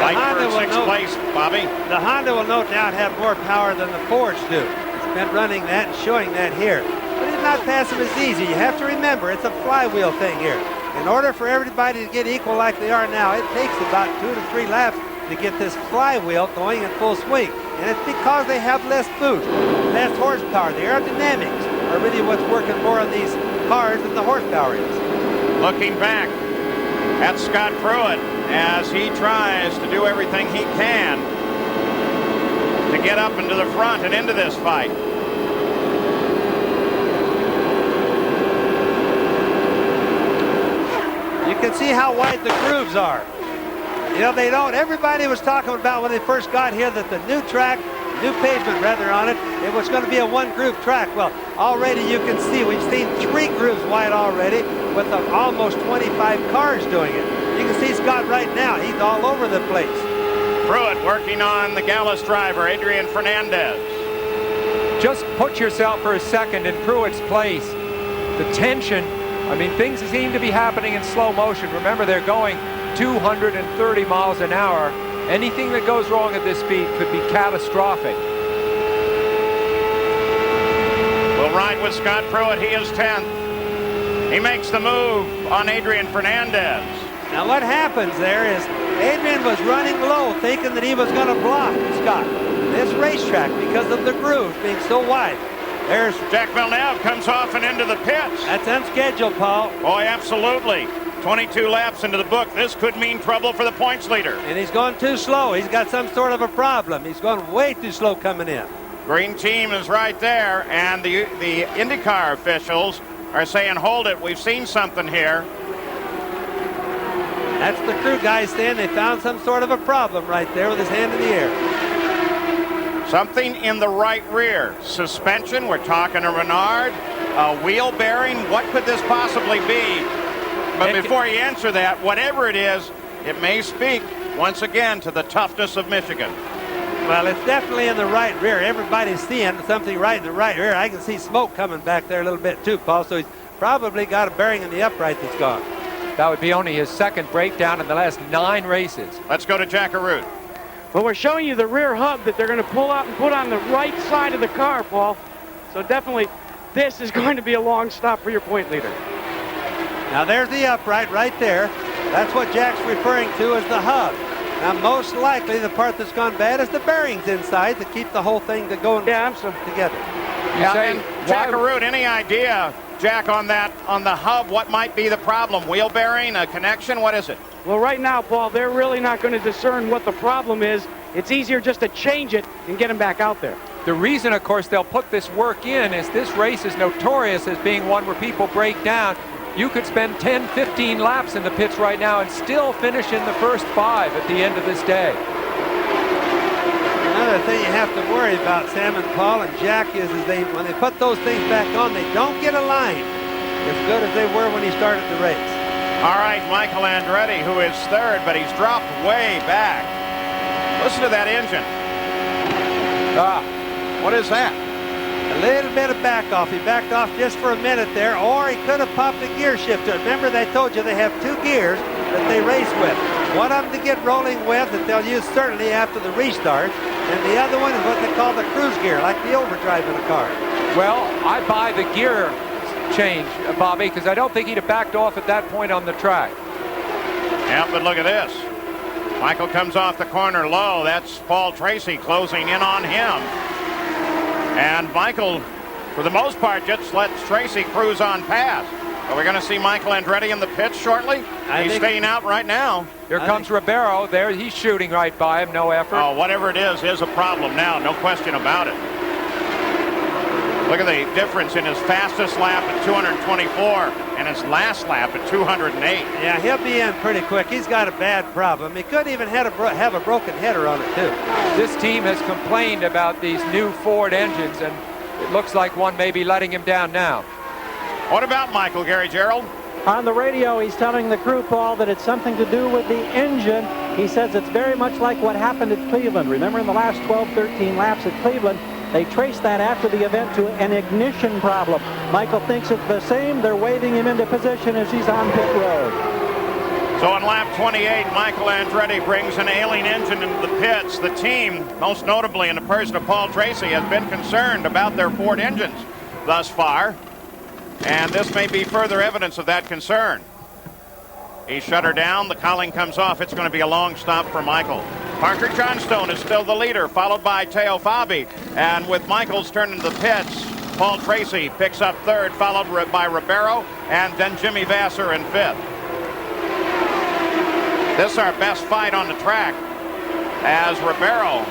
S2: Fight for 6th place, Bobby.
S10: The Honda will no doubt have more power than the Fords do. It's been running that and showing that here. But it's not passing as easy. You have to remember, it's a flywheel thing here. In order for everybody to get equal like they are now, it takes about 2 to 3 laps to get this flywheel going in full swing. And it's because they have less boost, less horsepower. The aerodynamics are really what's working more on these cars than the horsepower is.
S2: Looking back at Scott Pruitt as he tries to do everything he can to get up into the front and into this fight.
S10: You can see how wide the grooves are. You know, they don't, everybody was talking about when they first got here that the new track, new pavement rather on it, it was going to be a 1-groove track. Well, already you can see we've seen 3 grooves wide already with almost 25 cars doing it. You can see Scott right now, he's all over the place.
S2: Pruitt working on the Gallus driver, Adrian Fernandez.
S12: Just put yourself for a second in Pruitt's place. The tension, I mean, things seem to be happening in slow motion. Remember, they're going 230 miles an hour. Anything that goes wrong at this speed could be catastrophic.
S2: We'll ride with Scott Pruitt. He is 10th. He makes the move on Adrian Fernandez.
S10: Now what happens there is Adrian was running low, thinking that he was going to block Scott. this racetrack because of the grooves being so wide. There's
S2: Jack Villeneuve comes off and into the pits.
S10: That's unscheduled, Paul.
S2: Boy, absolutely. 22 laps into the book. This could mean trouble for the points leader.
S10: And he's going too slow. He's got some sort of a problem. He's going way too slow coming in.
S2: Green team is right there, and the IndyCar officials are saying, hold it, we've seen something here.
S10: That's the crew guys saying they found some sort of a problem right there with his hand in the air.
S2: Something in the right rear. Suspension, we're talking to Renard. Wheel bearing, what could this possibly be? But before you answer that, whatever it is, it may speak once again to the toughness of Michigan.
S10: Well, it's definitely in the right rear. Everybody's seeing something right in the right rear. I can see smoke coming back there a little bit too, Paul, so he's probably got a bearing in the upright that's gone.
S12: That would be only his second breakdown in the last 9 races.
S2: Let's go to Jack Arute.
S4: Well, we're showing you the rear hub that they're going to pull out and put on the right side of the car, Paul. So definitely this is going to be a long stop for your point leader.
S10: Now there's the upright right there. That's what Jack's referring to as the hub. Now most likely the part that's gone bad is the bearings inside to keep the whole thing together.
S2: Yeah, and Jack Arute, any idea, Jack, on the hub, what might be the problem? Wheel bearing, a connection, what is it?
S4: Well, right now, Paul, they're really not going to discern what the problem is. It's easier just to change it and get them back out there.
S12: The reason, of course, they'll put this work in is this race is notorious as being one where people break down. You could spend 10, 15 laps in the pits right now and still finish in the first 5 at the end of this day.
S10: Another thing you have to worry about, Sam and Paul and Jack, is when they put those things back on, they don't get aligned as good as they were when he started the race.
S2: All right, Michael Andretti, who is third, but he's dropped way back. Listen to that engine. What is that?
S10: A little bit of back off. He backed off just for a minute there, or he could have popped a gear shifter. Remember, they told you they have 2 gears that they race with. One of them to get rolling with that they'll use certainly after the restart, and the other one is what they call the cruise gear, like the overdrive in a car.
S12: Well, I buy the gear change, Bobby, because I don't think he'd have backed off at that point on the track.
S2: Yeah, but look at this. Michael comes off the corner low. That's Paul Tracy closing in on him. And Michael, for the most part, just lets Tracy cruise on past. Are we going to see Michael Andretti in the pits shortly? He's staying out right now.
S12: Here comes Ribeiro there. He's shooting right by him. No effort.
S2: Oh, whatever it is a problem now. No question about it. Look at the difference in his fastest lap at 224 and his last lap at 208.
S10: Yeah, he'll be in pretty quick. He's got a bad problem. He could even have a broken header on it, too.
S12: This team has complained about these new Ford engines, and it looks like one may be letting him down now.
S2: What about Michael, Gary Gerald?
S6: On the radio, he's telling the crew, Paul, that it's something to do with the engine. He says it's very much like what happened at Cleveland. Remember in the last 12, 13 laps at Cleveland, they traced that after the event to an ignition problem. Michael thinks it's the same. They're waving him into position as he's on pit road.
S2: So on lap 28, Michael Andretti brings an ailing engine into the pits. The team, most notably in the person of Paul Tracy, has been concerned about their Ford engines thus far. And this may be further evidence of that concern. He shut her down. The cowling comes off. It's going to be a long stop for Michael. Parker Johnstone is still the leader, followed by Teo Fabi. And with Michael's turn into the pits, Paul Tracy picks up third, followed by Ribeiro, and then Jimmy Vasser in fifth. This is our best fight on the track, as Ribeiro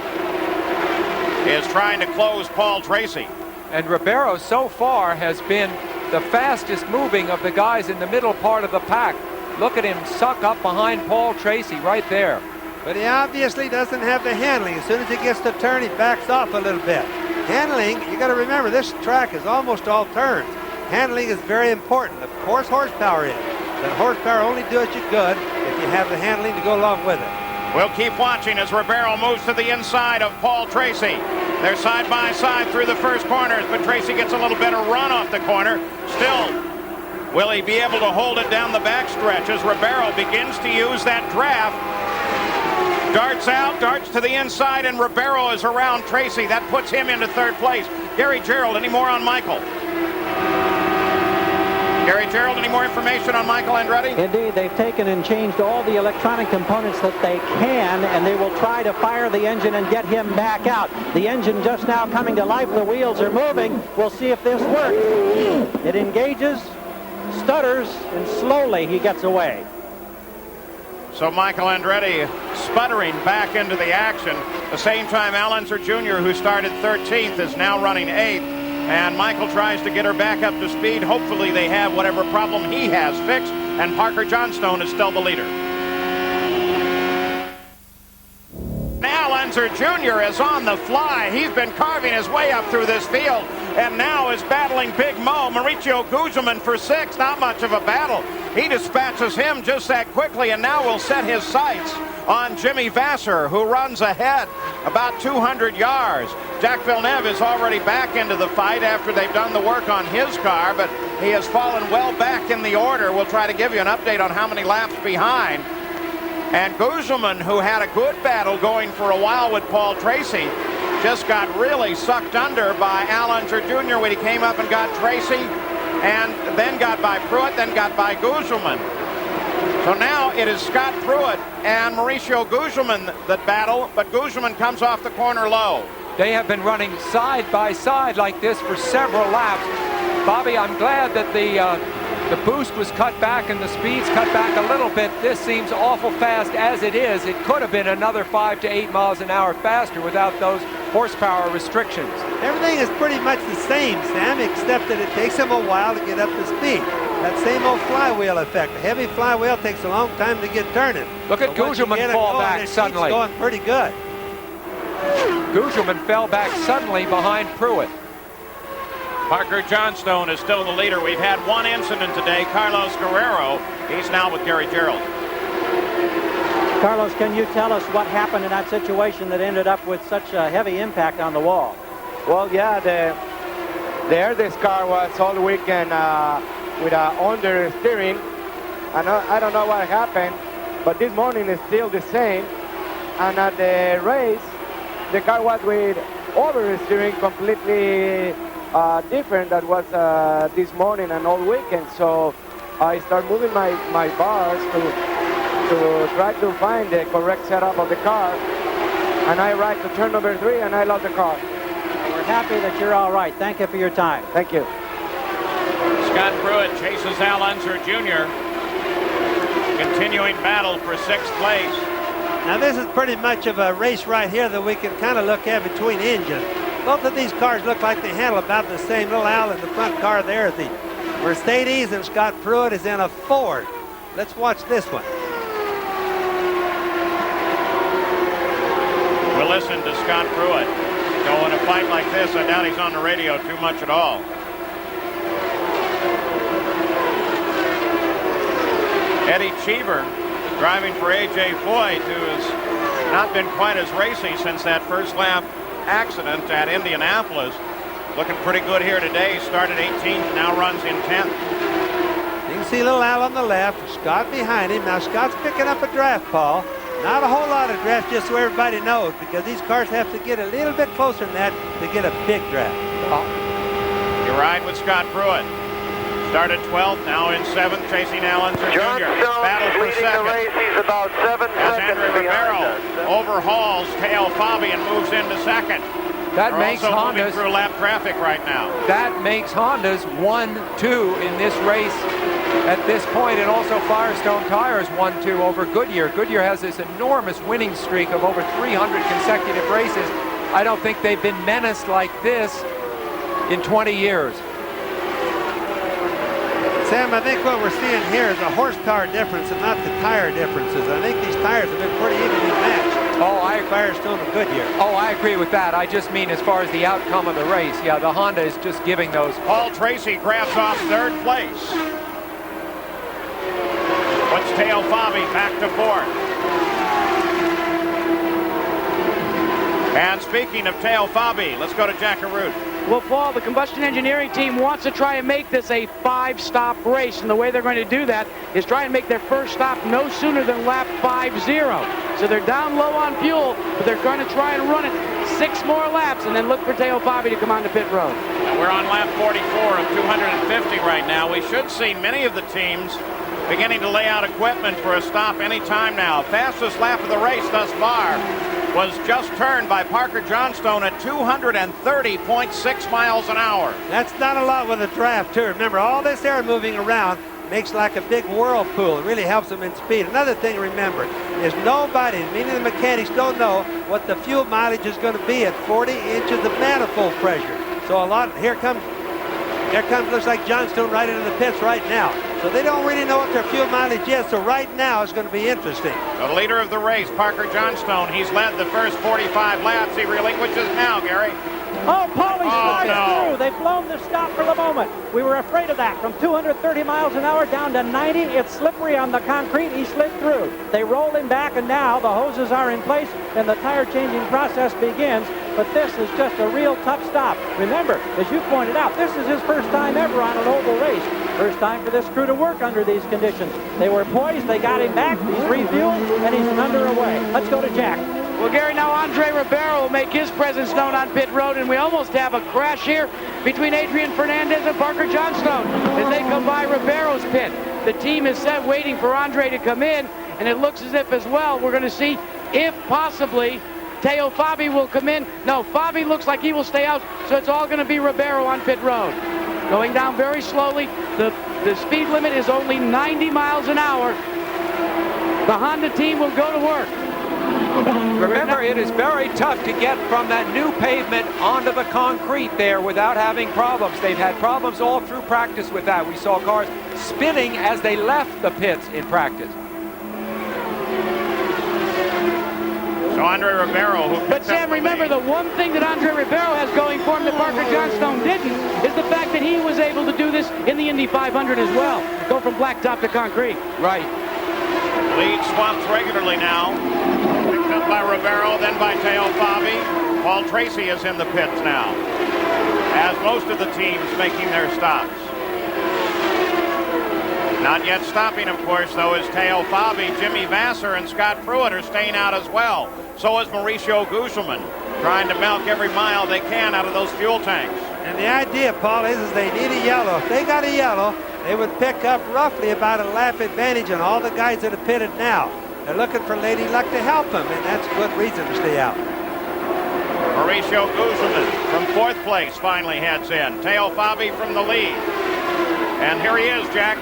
S2: is trying to close Paul Tracy.
S12: And Ribeiro so far has been the fastest moving of the guys in the middle part of the pack. Look at him suck up behind Paul Tracy right there.
S10: But he obviously doesn't have the handling. As soon as he gets to turn, he backs off a little bit. Handling, you got to remember, this track is almost all turns. Handling is very important. Of course, horsepower is. But horsepower only does you good if you have the handling to go along with it.
S2: We'll keep watching as Ribeiro moves to the inside of Paul Tracy. They're side by side through the first corners, but Tracy gets a little better run off the corner. Still, will he be able to hold it down the backstretch as Ribeiro begins to use that draft? Darts out, darts to the inside, and Ribeiro is around Tracy. That puts him into third place. Gary Gerald, any more on Michael? Gary Gerald, any more information on Michael Andretti?
S6: Indeed, they've taken and changed all the electronic components that they can, and they will try to fire the engine and get him back out. The engine just now coming to life. The wheels are moving. We'll see if this works. It engages, stutters, and slowly he gets away.
S2: So Michael Andretti sputtering back into the action. The same time Al Unser Jr., who started 13th, is now running 8th. And Michael tries to get her back up to speed. Hopefully they have whatever problem he has fixed. And Parker Johnstone is still the leader. Al Unser Jr. is on the fly. He's been carving his way up through this field. And now is battling Big Mo, Mauricio Guzman, for 6th. Not much of a battle. He dispatches him just that quickly, and now will set his sights on Jimmy Vasser, who runs ahead about 200 yards. Jacques Villeneuve is already back into the fight after they've done the work on his car, but he has fallen well back in the order. We'll try to give you an update on how many laps behind. And Guzman, who had a good battle going for a while with Paul Tracy, just got really sucked under by Al Unser Jr. when he came up and got Tracy, and then got by Pruitt, then got by Guzman. So now it is Scott Pruitt and Mauricio Guzman that battle, but Guzman comes off the corner low.
S12: They have been running side by side like this for several laps. Bobby, I'm glad that the boost was cut back and the speeds cut back a little bit. This seems awful fast as it is. It could have been another 5 to 8 miles an hour faster without those horsepower restrictions.
S10: Everything is pretty much the same, Sam, except that it takes them a while to get up to speed. That same old flywheel effect. A heavy flywheel takes a long time to get turning.
S12: Look at Guzman fall back suddenly.
S10: It's going pretty good.
S12: Guzman fell back suddenly behind Pruitt.
S2: Parker Johnstone is still the leader. We've had one incident today. Carlos Guerrero, he's now with Gary Gerald.
S6: Carlos, can you tell us what happened in that situation that ended up with such a heavy impact on the wall?
S15: Well, yeah, the Airdis car was all weekend with understeering. I don't know what happened, but this morning is still the same. And at the race, the car was with oversteering, completely different than was this morning and all weekend. So I start moving my bars to try to find the correct setup of the car. And I ride to turn number 3 and I lost the car.
S6: We're happy that you're all right. Thank you for your time.
S15: Thank you.
S2: Scott Pruitt chases Al Unser Jr. Continuing battle for 6th place.
S10: Now this is pretty much of a race right here that we can kind of look at between engines. Both of these cars look like they handle about the same. Little Al in the front car there is the Mercedes, and Scott Pruitt is in a Ford. Let's watch this one.
S2: We'll listen to Scott Pruitt. So in a fight like this, I doubt he's on the radio too much at all. Eddie Cheever driving for A.J. Foyt, who has not been quite as racy since that first lap accident at Indianapolis. Looking pretty good here today. Started 18th, now runs in 10th.
S10: You can see little Al on the left, Scott behind him. Now Scott's picking up a draft, Paul. Not a whole lot of draft, just so everybody knows, because these cars have to get a little bit closer than that to get a big draft.
S2: You ride with Scott Pruitt. Started 12th, now in 7th, chasing Al Unser Jr. Battle for second.
S14: The race. He's about 7
S2: As
S14: seconds
S2: Andrew Ribeiro
S14: behind us.
S2: overhauls Teo Fabi and moves into second.
S12: That
S2: They're
S12: makes
S2: also moving
S12: Honda's
S2: through lap traffic right now.
S12: That makes Honda's 1-2 in this race at this point, and also Firestone Tires 1-2 over Goodyear. Goodyear has this enormous winning streak of over 300 consecutive races. I don't think they've been menaced like this in 20 years.
S10: Sam, I think what we're seeing here is a horsepower difference and not the tire differences. I think these tires have been pretty evenly matched. Firestone and Goodyear.
S12: Oh, I agree with that. I just mean as far as the outcome of the race. Yeah, the Honda is just giving those.
S2: Paul Tracy grabs off 3rd place. Puts Teo Fabi back to 4th. And speaking of Teo Fabi, let's go to Jack Arute.
S4: Well, Paul, the combustion engineering team wants to try and make this a 5-stop race, and the way they're going to do that is try and make their first stop no sooner than lap 50. So they're down low on fuel, but they're going to try and run it 6 more laps and then look for Teo Fabi to come on to pit road.
S2: We're on lap 44 of 250 right now. We should see many of the teams beginning to lay out equipment for a stop any time now. Fastest lap of the race thus far was just turned by Parker Johnstone at 230.6 miles an hour.
S10: That's not a lot with a draft, too. Remember, all this air moving around makes like a big whirlpool. It really helps them in speed. Another thing to remember is nobody, meaning the mechanics, don't know what the fuel mileage is going to be at 40 inches of manifold pressure. So here comes, looks like Johnstone right into the pits right now. So they don't really know what their fuel mileage is, so right now it's going to be interesting.
S2: The leader of the race, Parker Johnstone, he's led the first 45 laps. He relinquishes now, Gary.
S6: Oh, Paul, he slides
S2: no.
S6: through. They've blown the stop for the moment. We were afraid of that. From 230 miles an hour down to 90, it's slippery on the concrete. He slid through. They roll him back, and now the hoses are in place, and the tire changing process begins. But this is just a real tough stop. Remember, as you pointed out, this is his first time ever on an oval race. First time for this crew to work under these conditions. They were poised, they got him back, he's refueled, and he's underway. Let's go to Jack.
S4: Well, Gary, now Andre Ribeiro will make his presence known on pit road, and we almost have a crash here between Adrian Fernandez and Parker Johnstone as they come by Ribeiro's pit. The team is set waiting for Andre to come in, and it looks as if as well we're going to see if possibly Teo Fabi will come in. No, Fabi looks like he will stay out, so it's all going to be Ribeiro on pit road. Going down very slowly. The speed limit is only 90 miles an hour. The Honda team will go to work.
S12: Remember, it is very tough to get from that new pavement onto the concrete there without having problems. They've had problems all through practice with that. We saw cars spinning as they left the pits in practice.
S2: So Andre Ribeiro,
S4: But Sam, remember, the one thing that Andre Ribeiro has going for him that Parker Johnstone didn't is the fact that he was able to do this in the Indy 500 as well. Go from blacktop to concrete.
S12: Right.
S2: Lead swaps regularly now. Picked up by Ribeiro, then by Teo Fabi. Paul Tracy is in the pits now, as most of the teams making their stops. Not yet stopping, of course, though, is Teo Fabi. Jimmy Vasser and Scott Pruitt are staying out as well. So is Mauricio Gugelmin, trying to milk every mile they can out of those fuel tanks.
S10: And the idea, Paul, is they need a yellow. If they got a yellow, they would pick up roughly about a lap advantage on all the guys that are pitted now. They're looking for Lady Luck to help them, and that's a good reason to stay out.
S2: Mauricio Gugelmin from fourth place finally heads in. Teo Fabi from the lead. And here he is, Jack.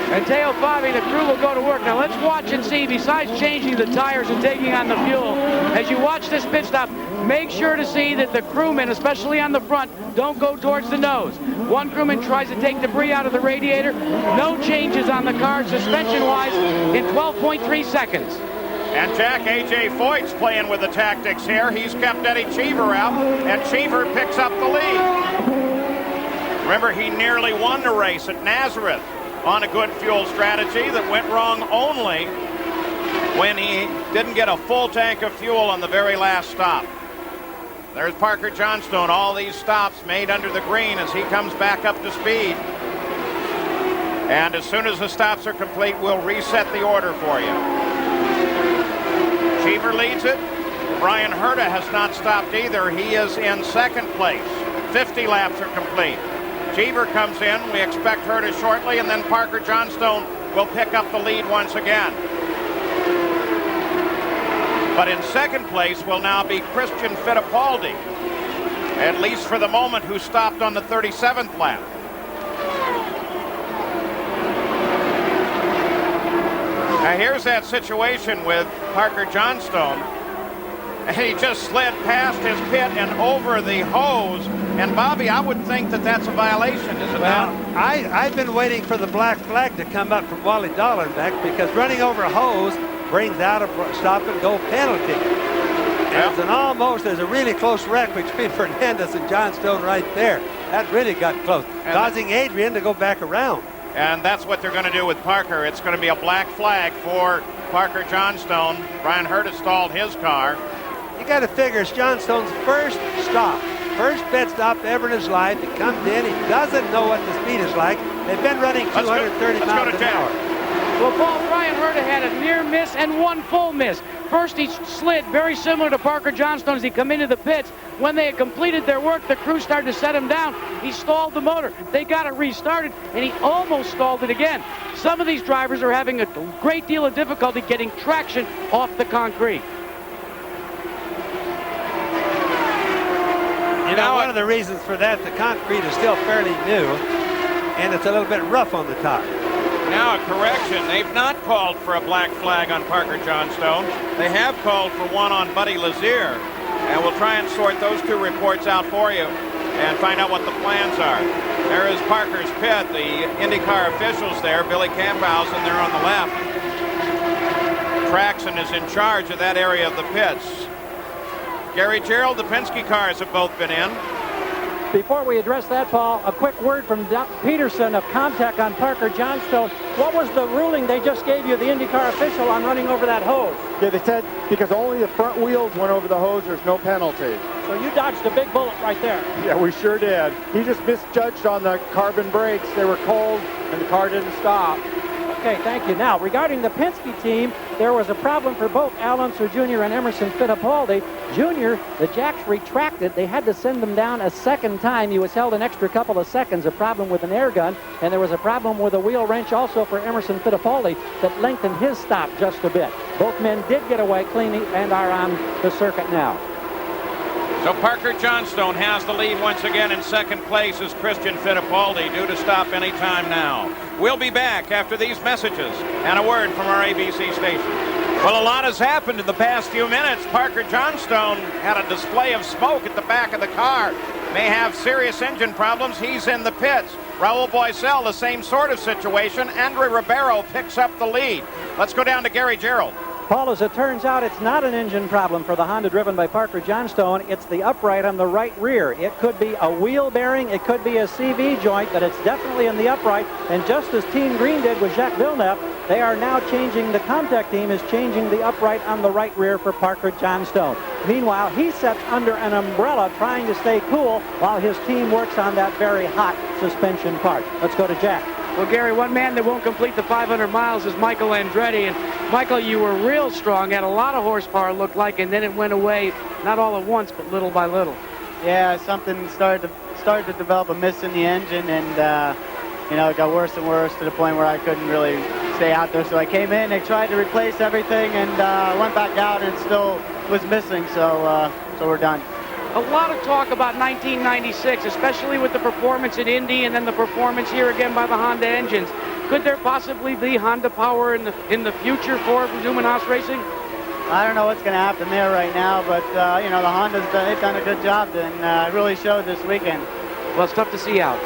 S4: And Teo Fabi, the crew will go to work. Now let's watch and see, besides changing the tires and taking on the fuel, as you watch this pit stop, make sure to see that the crewmen, especially on the front, don't go towards the nose. One crewman tries to take debris out of the radiator. No changes on the car suspension-wise in 12.3 seconds.
S2: And Jack, A.J. Foyt's playing with the tactics here. He's kept Eddie Cheever out, and Cheever picks up the lead. Remember, he nearly won the race at Nazareth on a good fuel strategy that went wrong only when he didn't get a full tank of fuel on the very last stop. There's Parker Johnstone, all these stops made under the green as he comes back up to speed. And as soon as the stops are complete, we'll reset the order for you. Cheever leads it. Brian Herta has not stopped either. He is in second place. 50 laps are complete. Cheever comes in. We expect Herta shortly, and then Parker Johnstone will pick up the lead once again. But in second place will now be Christian Fittipaldi, at least for the moment, who stopped on the 37th lap. Now here's that situation with Parker Johnstone. And he just slid past his pit and over the hose. And Bobby, I would think that that's a violation, is it not?
S10: I've been waiting for the black flag to come up from Wally Dallenbeck, because running over a hose brings out a stop-and-go penalty. And there's a really close wreck between Fernandez and Johnstone right there. That really got close, causing Adrian to go back around.
S2: And that's what they're going to do with Parker. It's going to be a black flag for Parker Johnstone. Brian Herta stalled his car.
S10: You got to figure it's Johnstone's first stop. First pit stop ever in his life. He comes in. He doesn't know what the speed is like. They've been running 230 miles an hour.
S4: Well, Paul, Brian Herta had a near miss and one full miss. First, he slid very similar to Parker Johnstone as he come into the pits. When they had completed their work, the crew started to set him down. He stalled the motor. They got it restarted, and he almost stalled it again. Some of these drivers are having a great deal of difficulty getting traction off the concrete.
S10: You know, one of the reasons for that, the concrete is still fairly new, and it's a little bit rough on the top.
S2: Now a correction. They've not called for a black flag on Parker Johnstone. They have called for one on Buddy Lazier. And we'll try and sort those two reports out for you and find out what the plans are. There is Parker's pit. The IndyCar officials there, Billy Camphausen there on the left. Traxon is in charge of that area of the pits. Gary Gerald, the Penske cars have both been in.
S6: Before we address that, Paul, a quick word from Doc Peterson of Comtech on Parker Johnstone. What was the ruling they just gave you, the IndyCar official, on running over that hose?
S15: Yeah, they said because only the front wheels went over the hose, there's no penalty.
S6: So you dodged a big bullet right there.
S15: Yeah, we sure did. He just misjudged on the carbon brakes. They were cold, and the car didn't stop.
S6: Okay, thank you. Now, regarding the Penske team, there was a problem for both Al Unser Jr. and Emerson Fittipaldi. Jr., the jacks retracted. They had to send them down a second time. He was held an extra couple of seconds, a problem with an air gun, and there was a problem with a wheel wrench also for Emerson Fittipaldi that lengthened his stop just a bit. Both men did get away cleanly and are on the circuit now.
S2: So Parker Johnstone has the lead once again. In second place is Christian Fittipaldi, due to stop any time now. We'll be back after these messages and a word from our ABC station. Well, a lot has happened in the past few minutes. Parker Johnstone had a display of smoke at the back of the car. May have serious engine problems. He's in the pits. Raul Boisel, the same sort of situation. Andre Ribeiro picks up the lead. Let's go down to Gary Gerald.
S6: Paul, as it turns out, it's not an engine problem for the Honda driven by Parker Johnstone. It's the upright on the right rear. It could be a wheel bearing, it could be a CV joint, but it's definitely in the upright. And just as Team Green did with Jacques Villeneuve, they are now changing, the Comtech team is changing the upright on the right rear for Parker Johnstone. Meanwhile, he sits under an umbrella trying to stay cool while his team works on that very hot suspension part. Let's go to Jack.
S4: Well, Gary, one man that won't complete the 500 miles is Michael Andretti. And Michael, you were real strong, had a lot of horsepower, looked like, and then it went away, not all at once, but little by little.
S7: Yeah, something started to develop a miss in the engine, and it got worse and worse to the point where I couldn't really stay out there. So I came in, they tried to replace everything, and went back out, and it still was missing. So we're done.
S4: A lot of talk about 1996, especially with the performance in Indy and then the performance here again by the Honda engines. Could there possibly be Honda power in the future for Newman Haas Racing?
S7: I don't know what's going to happen there right now, but the Hondas, they've done a good job, and it really showed this weekend.
S4: Well, it's tough to see out.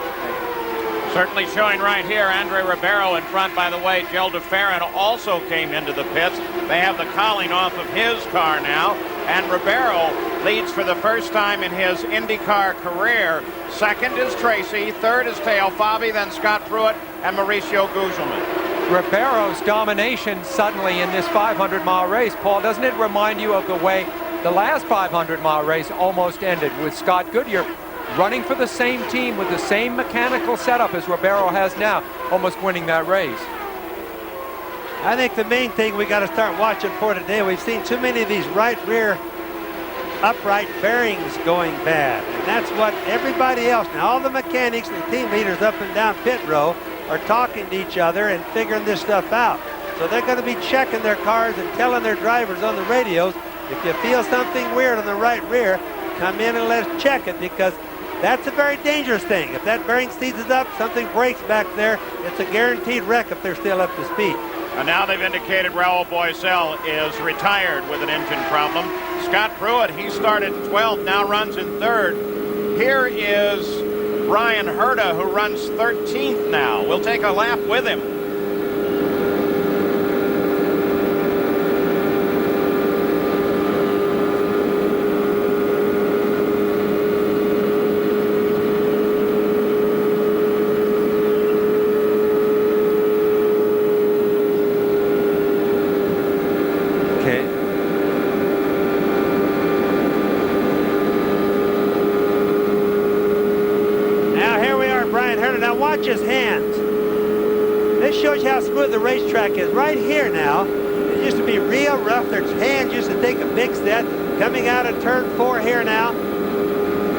S2: Certainly showing right here, Andre Ribeiro in front. By the way, Joe DeFerrin also came into the pits. They have the cowling off of his car now, and Ribeiro leads for the first time in his IndyCar career. Second is Tracy, third is Teo Fabi, then Scott Pruitt and Mauricio Gugelmin.
S12: Ribeiro's domination suddenly in this 500-mile race, Paul, doesn't it remind you of the way the last 500-mile race almost ended with Scott Goodyear running for the same team with the same mechanical setup as Ribeiro has now, almost winning that race?
S10: I think the main thing we got to start watching for today, we've seen too many of these right rear upright bearings going bad. And that's what everybody else, now all the mechanics and the team leaders up and down pit row are talking to each other and figuring this stuff out. So they're going to be checking their cars and telling their drivers on the radios, if you feel something weird on the right rear, come in and let's check it, because that's a very dangerous thing. If that bearing seizes up, something breaks back there, it's a guaranteed wreck if they're still up to speed.
S2: And now they've indicated Raul Boisel is retired with an engine problem. Scott Pruitt, he started 12th, now runs in third. Here is Brian Herta, who runs 13th now. We'll take a lap with him.
S10: His hands. This shows you how smooth the racetrack is. Right here now, used to be real rough. Their hands used to take a big step. Coming out of turn 4 here now.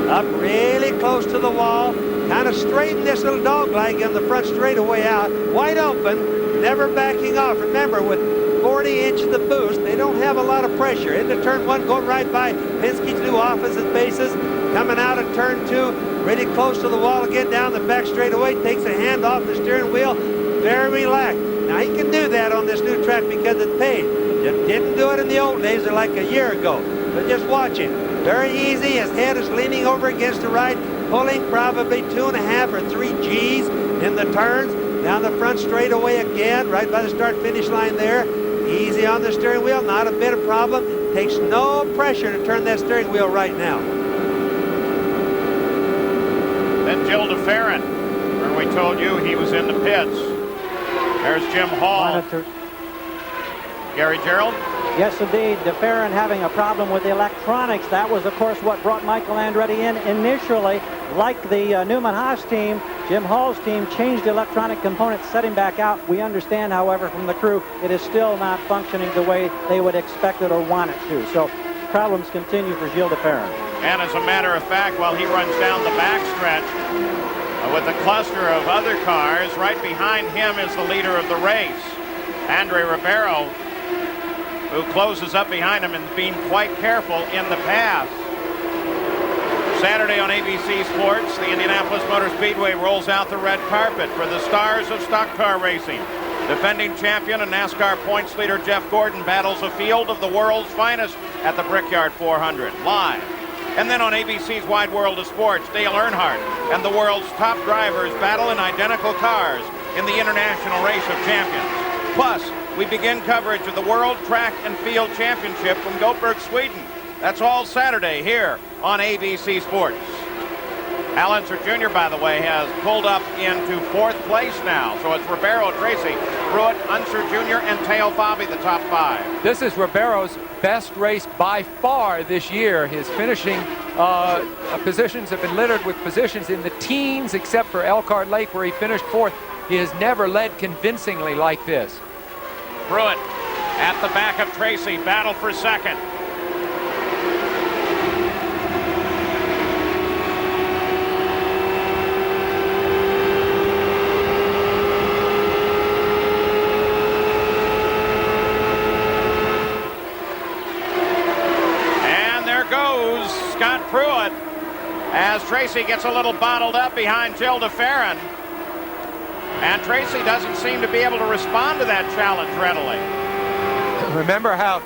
S10: Up really close to the wall. Kind of straighten this little dog leg in the front straightaway out. Wide open, never backing off. Remember, with 40 inches of boost, they don't have a lot of pressure. Into turn 1, going right by Penske's new office bases. Coming out of turn 2, really close to the wall again, down the back straightaway. Takes a hand off the steering wheel. Very relaxed. Now, he can do that on this new track because it's paid. Just didn't do it in the old days or like a year ago. But just watch him. Very easy. His head is leaning over against the right, pulling probably 2.5 or 3 G's in the turns. Down the front straightaway again, right by the start-finish line there. Easy on the steering wheel, not a bit of problem. Takes no pressure to turn that steering wheel right now.
S2: Then Jill DeFerrin, where we told you he was in the pits. There's Jim Hall. Gary Gerald?
S6: Yes, indeed. DeFerrin having a problem with the electronics. That was, of course, what brought Michael Andretti in initially. Like the Newman Haas team, Jim Hall's team changed the electronic components, set him back out. We understand, however, from the crew, it is still not functioning the way they would expect it or want it to. So problems continue for Gilles DeFerrin.
S2: And as a matter of fact, while he runs down the backstretch with a cluster of other cars, right behind him is the leader of the race, Andre Ribeiro, who closes up behind him and being quite careful in the pass. Saturday on ABC Sports, the Indianapolis Motor Speedway rolls out the red carpet for the stars of stock car racing. Defending champion and NASCAR points leader Jeff Gordon battles a field of the world's finest at the Brickyard 400 live. And then on ABC's Wide World of Sports, Dale Earnhardt and the world's top drivers battle in identical cars in the International Race of Champions. Plus, we begin coverage of the World Track and Field Championship from Gothenburg, Sweden. That's all Saturday here on ABC Sports. Al Unser Jr., by the way, has pulled up into 4th place now. So it's Ribeiro, Tracy, Pruitt, Unser Jr., and Teo Fabi, the top 5.
S12: This is Ribeiro's best race by far this year. His finishing positions have been littered with positions in the teens, except for Elkhart Lake, where he finished 4th. He has never led convincingly like this.
S2: Pruitt at the back of Tracy, battle for 2nd. Scott Pruitt as Tracy gets a little bottled up behind Jill DeFerrin. And Tracy doesn't seem to be able to respond to that challenge readily.
S12: Remember how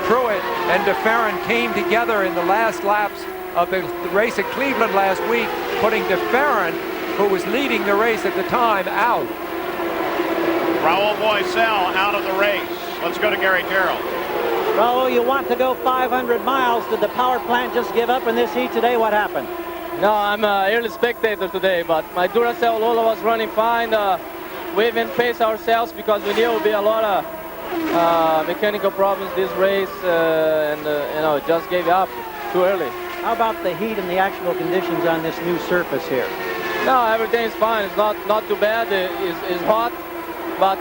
S12: Pruitt and DeFerrin came together in the last laps of the race at Cleveland last week, putting DeFerrin, who was leading the race at the time, out.
S2: Raul Boisel out of the race. Let's go to Gary Gerald.
S6: Raul, you want to go 500 miles. Did the power plant just give up in this heat today? What happened?
S16: No, I'm an early spectator today, but my Duracell Lola was running fine. We even paced ourselves because we knew it would be a lot of mechanical problems this race, and you know, just gave up too early.
S6: How about the heat and the actual conditions on this new surface here?
S16: No, everything's fine. It's not too bad. It's hot, but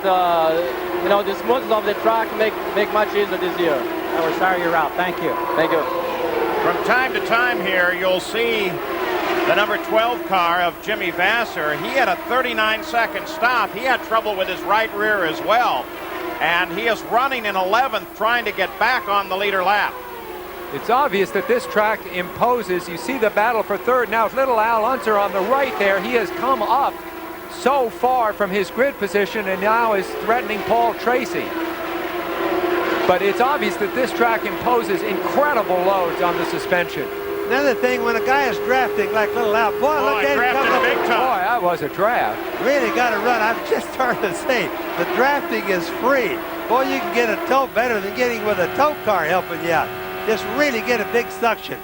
S16: you know, the smoothness of the track make much easier this year.
S6: We're sorry you're out. Thank you.
S16: Thank you.
S2: From time to time here, you'll see the number 12 car of Jimmy Vasser. He had a 39-second stop. He had trouble with his right rear as well. And he is running in 11th, trying to get back on the leader lap.
S12: It's obvious that this track imposes. You see the battle for 3rd. Now it's little Al Unser on the right there. He has come up so far from his grid position and now is threatening Paul Tracy. But it's obvious that this track imposes incredible loads on the suspension.
S10: Another thing, when a guy is drafting like little Al, boy, look at him coming up.
S2: Big time.
S12: Boy, that was a draft.
S10: Really got to run. I'm just starting to say, the drafting is free. Boy, you can get a tow better than getting with a tow car helping you out. Just really get a big suction.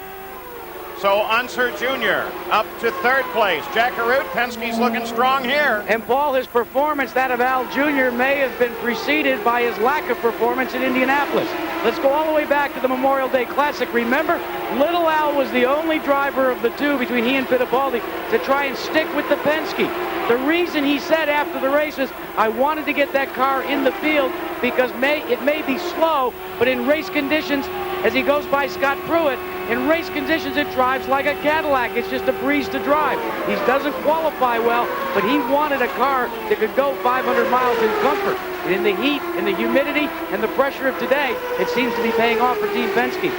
S2: So Unser Jr. up to third place. Jack Arute, Penske's looking strong here.
S4: And Paul, his performance, that of Al Jr., may have been preceded by his lack of performance in Indianapolis. Let's go all the way back to the Memorial Day Classic. Remember, Little Al was the only driver of the two between he and Fittipaldi to try and stick with the Penske. The reason he said after the race is, I wanted to get that car in the field because it may be slow, but in race conditions, as he goes by Scott Pruitt, in race conditions it drives like a Cadillac. It's just a breeze to drive. He doesn't qualify well, but he wanted a car that could go 500 miles in comfort. And in the heat, in the humidity, and the pressure of today, it seems to be paying off for Team Penske.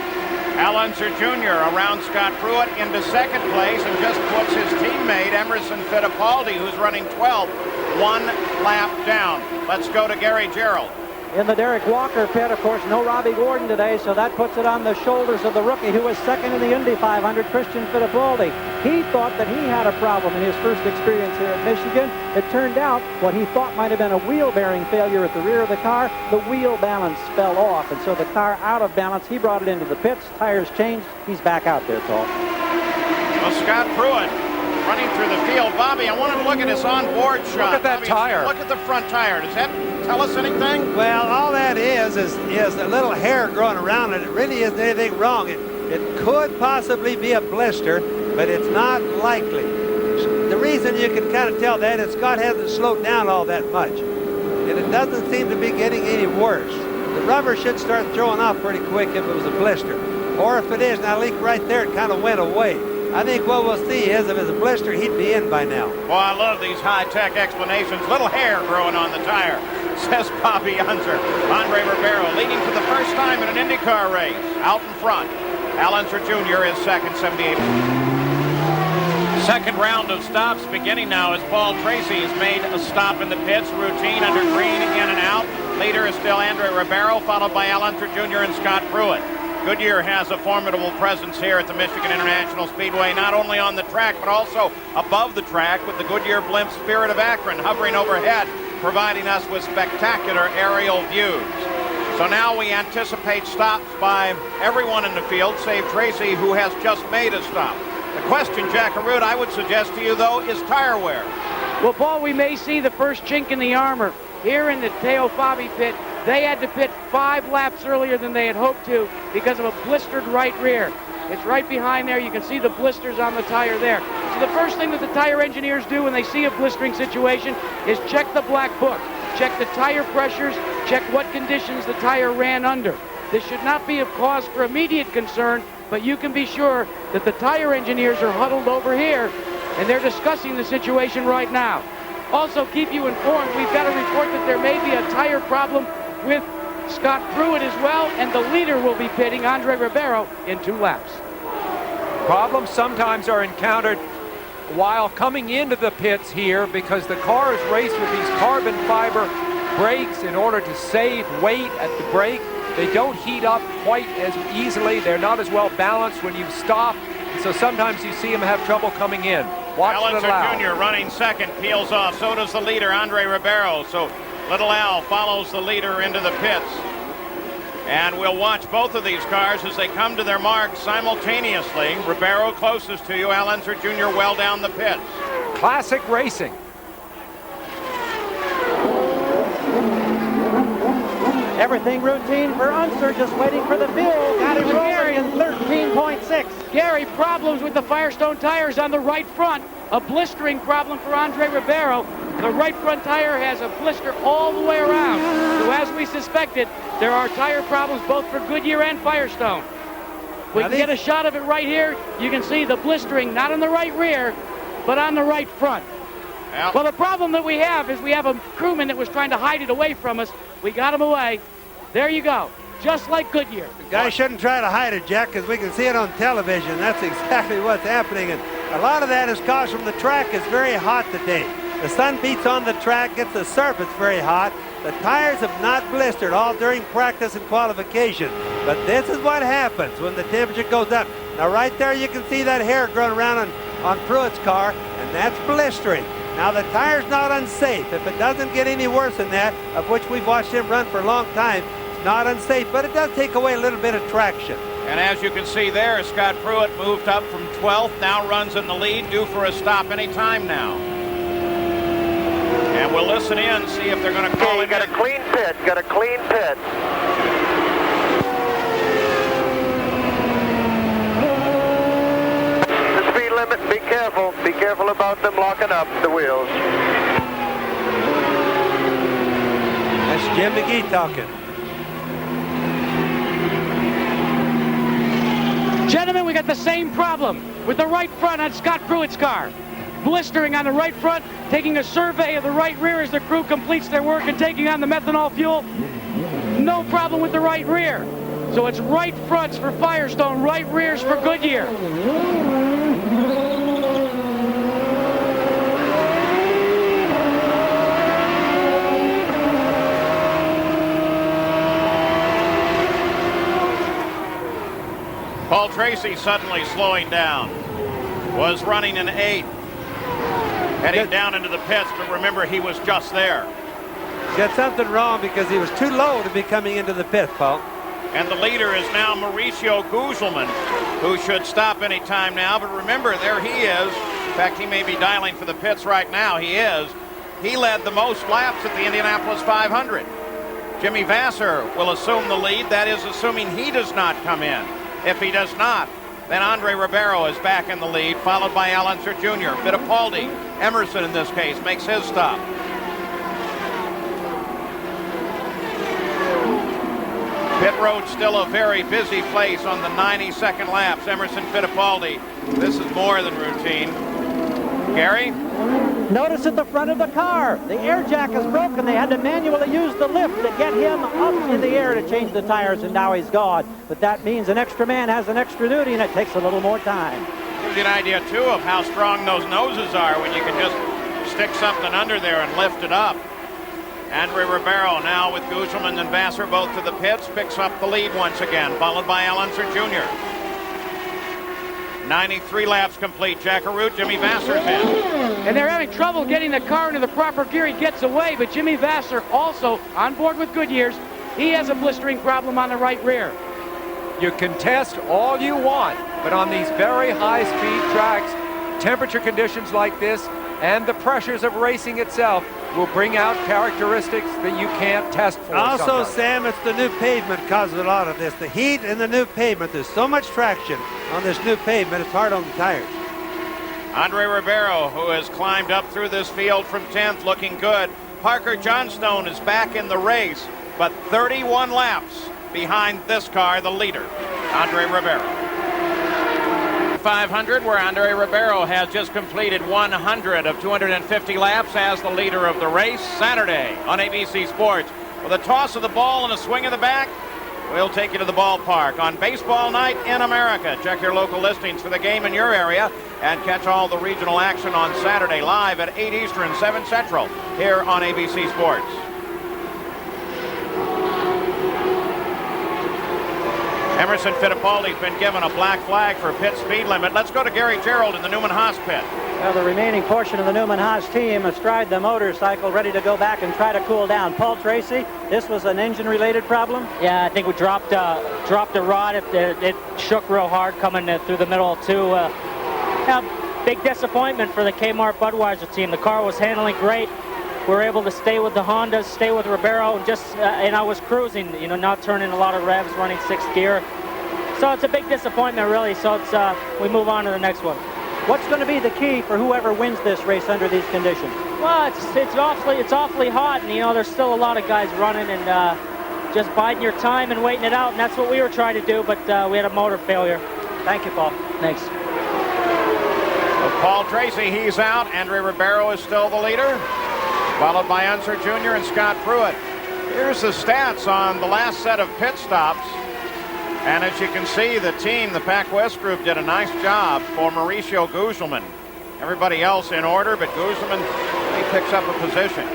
S2: Al Unser Jr. around Scott Pruitt into second place and just puts his teammate Emerson Fittipaldi, who's running 12th, 1 lap down. Let's go to Gary Gerald.
S6: In the Derek Walker pit, of course, no Robbie Gordon today, so that puts it on the shoulders of the rookie who was second in the Indy 500, Christian Fittipaldi. He thought that he had a problem in his first experience here at Michigan. It turned out what he thought might have been a wheel bearing failure at the rear of the car, the wheel balance fell off, and so the car out of balance. He brought it into the pits, tires changed, he's back out there, Paul.
S2: Well, Scott Pruitt running through the field. Bobby, I wanted to look at his onboard shot.
S12: Look at that tire.
S2: Look at the front tire. Does that tell us anything?
S10: Well, all that is a little hair growing around it. It really isn't anything wrong. It could possibly be a blister, but it's not likely. The reason you can kind of tell that is Scott hasn't slowed down all that much, and it doesn't seem to be getting any worse. The rubber should start throwing off pretty quick if it was a blister, or if it is, now leak right there, it kind of went away. I think what we'll see is if it's a blister, he'd be in by now.
S2: Well, I love these high-tech explanations. Little hair growing on the tire, says Bobby Unser. Andre Ribeiro leading for the first time in an IndyCar race. Out in front. Al Unser Jr. is second, 78. Second round of stops beginning now as Paul Tracy has made a stop in the pits. Routine under green, in and out. Leader is still Andre Ribeiro, followed by Al Unser Jr. and Scott Pruitt. Goodyear has a formidable presence here at the Michigan International Speedway, not only on the track, but also above the track with the Goodyear blimp Spirit of Akron hovering overhead, providing us with spectacular aerial views. So now we anticipate stops by everyone in the field, save Tracy, who has just made a stop. The question, Jack Arute, I would suggest to you, though, is tire wear.
S4: Well, Paul, we may see the first chink in the armor here in the Teo Fabi pit. They had to pit 5 laps earlier than they had hoped to because of a blistered right rear. It's right behind there. You can see the blisters on the tire there. So the first thing that the tire engineers do when they see a blistering situation is check the black book, check the tire pressures, check what conditions the tire ran under. This should not be a cause for immediate concern, but you can be sure that the tire engineers are huddled over here and they're discussing the situation right now. Also, keep you informed, we've got a report that there may be a tire problem with Scott Pruitt as well, and the leader will be pitting, Andre Ribeiro, in 2 laps.
S12: Problems sometimes are encountered while coming into the pits here because the car is raced with these carbon fiber brakes in order to save weight at the brake. They don't heat up quite as easily. They're not as well balanced when you stop. So sometimes you see them have trouble coming in. Watch
S2: Al Unser
S12: Little Al.
S2: Jr. running second, peels off. So does the leader, Andre Ribeiro. So Little Al follows the leader into the pits. And we'll watch both of these cars as they come to their marks simultaneously. Ribeiro closest to you, Al Unser Jr. well down the pits.
S12: Classic racing.
S6: Everything routine for Unser, just waiting for the field. Got him rolling in 13.6.
S4: Gary, problems with the Firestone tires on the right front. A blistering problem for Andre Ribeiro. The right front tire has a blister all the way around. So as we suspected, there are tire problems both for Goodyear and Firestone. We can get a shot of it right here. You can see the blistering, not on the right rear, but on the right front. Well, the problem that we have is we have a crewman that was trying to hide it away from us. We got him away. There you go. Just like Goodyear.
S10: The guy shouldn't try to hide it, Jack, because we can see it on television. That's exactly what's happening. And a lot of that is caused from the track. It's very hot today. The sun beats on the track, gets the surface very hot. The tires have not blistered all during practice and qualification. But this is what happens when the temperature goes up. Now right there you can see that hair growing around on Pruitt's car, and that's blistering. Now the tire's not unsafe. If it doesn't get any worse than that, of which we've watched him run for a long time, it's not unsafe, but it does take away a little bit of traction.
S2: And as you can see there, Scott Pruitt moved up from 12th, now runs in the lead, due for a stop any time now. And we'll listen in, see if they're going to call him in.
S14: Got a clean pit. The speed limit, be careful about them locking up the wheels.
S10: That's Jim McGee talking.
S4: Gentlemen, we got the same problem with the right front on Scott Pruitt's car. Blistering on the right front, taking a survey of the right rear as the crew completes their work and taking on the methanol fuel. No problem with the right rear. So it's right fronts for Firestone, right rears for Goodyear.
S2: Paul Tracy suddenly slowing down. Was running in 8th. Heading down into the pits, but remember, he was just there.
S10: Got something wrong because he was too low to be coming into the pit, Paul.
S2: And the leader is now Mauricio Gugelmin, who should stop any time now. But remember, there he is. In fact, he may be dialing for the pits right now. He is. He led the most laps at the Indianapolis 500. Jimmy Vasser will assume the lead. That is assuming he does not come in. If he does not, then Andre Ribeiro is back in the lead, followed by Al Unser Jr. Fittipaldi, Emerson in this case, makes his stop. Pit road still a very busy place on the 92nd laps. Emerson Fittipaldi. This is more than routine. Gary?
S6: Notice at the front of the car, the air jack is broken. They had to manually use the lift to get him up in the air to change the tires, and now he's gone. But that means an extra man has an extra duty, and it takes a little more time.
S2: Gives you an idea, too, of how strong those noses are when you can just stick something under there and lift it up. Andre Ribeiro now with Gugelmin and Vasser both to the pits, picks up the lead once again, followed by Al Unser Jr. 93 laps complete. Jack Arute, Jimmy Vasser's in.
S4: And they're having trouble getting the car into the proper gear. He gets away, but Jimmy Vasser also on board with Goodyear's. He has a blistering problem on the right rear.
S12: You can test all you want, but on these very high-speed tracks, temperature conditions like this and the pressures of racing itself will bring out characteristics that you can't test for.
S10: Also,
S12: sometimes.
S10: Sam, it's the new pavement causes a lot of this. The heat and the new pavement. There's so much traction on this new pavement, it's hard on the tires.
S2: Andre Ribeiro, who has climbed up through this field from 10th, looking good. Parker Johnstone is back in the race, but 31 laps behind this car, the leader, Andre Ribeiro. 500, where Andre Ribeiro has just completed 100 of 250 laps as the leader of the race. Saturday on ABC Sports. With a toss of the ball and a swing of the bat, we'll take you to the ballpark on Baseball Night in America. Check your local listings for the game in your area and catch all the regional action on Saturday live at 8 Eastern, 7 Central here on ABC Sports. Emerson Fittipaldi's been given a black flag for pit speed limit. Let's go to Gary Gerald in the Newman Haas pit.
S6: Well, the remaining portion of the Newman Haas team astride the motorcycle, ready to go back and try to cool down. Paul Tracy, this was an engine-related problem?
S17: Yeah, I think we dropped a rod. It shook real hard coming through the middle, too. Big disappointment for the Kmart Budweiser team. The car was handling great. We were able to stay with the Hondas, stay with Ribeiro, and I was cruising, not turning a lot of revs, running 6th gear. So it's a big disappointment, really. So we move on to the next one.
S6: What's going to be the key for whoever wins this race under these conditions?
S17: Well, it's awfully hot, and there's still a lot of guys running and just biding your time and waiting it out, and that's what we were trying to do, but we had a motor failure.
S6: Thank you, Paul.
S17: Thanks.
S2: Paul Tracy, he's out. Andre Ribeiro is still the leader, followed by Unser Jr. and Scott Pruitt. Here's the stats on the last set of pit stops. And as you can see, the team, the Pac West group, did a nice job for Mauricio Gugelmin. Everybody else in order, but Gugelmin, he picks up a position.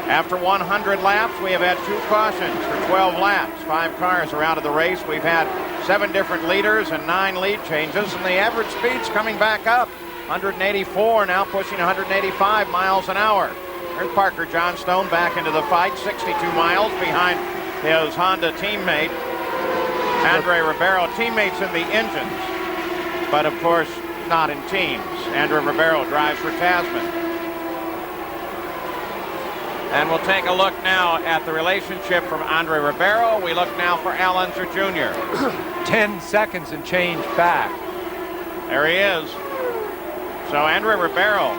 S2: After 100 laps, we have had 2 cautions for 12 laps. 5 cars are out of the race. We've had 7 different leaders and 9 lead changes, and the average speed's coming back up. 184, now pushing 185 miles an hour. There's Parker Johnstone back into the fight, 62 miles behind his Honda teammate. Andre Ribeiro, teammates in the engines, but of course not in teams. Andre Ribeiro drives for Tasman. And we'll take a look now at the relationship from Andre Ribeiro. We look now for Al Unser Jr.
S12: 10 seconds and change back.
S2: There he is. So Andre Ribeiro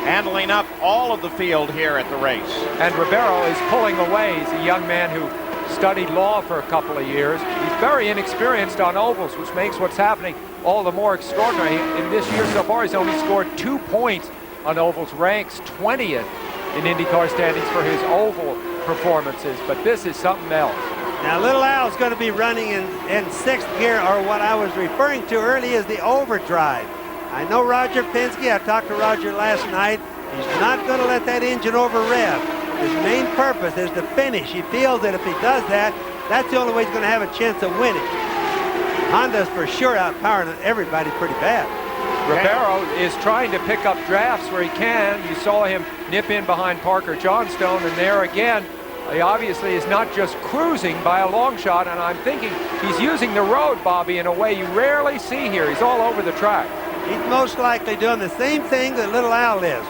S2: handling up all of the field here at the race.
S12: And Ribeiro is pulling away. He's a young man who studied law for a couple of years. He's very inexperienced on ovals, which makes what's happening all the more extraordinary. In this year so far, he's only scored 2 points on ovals, ranks 20th in IndyCar standings for his oval performances, but this is something else.
S10: Now, Little Al's going to be running in sixth gear, or what I was referring to earlier is the overdrive. I know Roger Penske, I talked to Roger last night, he's not going to let that engine over rev. His main purpose is to finish. He feels that if he does that, that's the only way he's going to have a chance of winning. Honda's for sure outpowering everybody pretty bad.
S12: Ribeiro is trying to pick up drafts where he can. You saw him nip in behind Parker Johnstone, and there again, he obviously is not just cruising by a long shot, and I'm thinking he's using the road, Bobby, in a way you rarely see here. He's all over the track.
S10: He's most likely doing the same thing that Little Al is,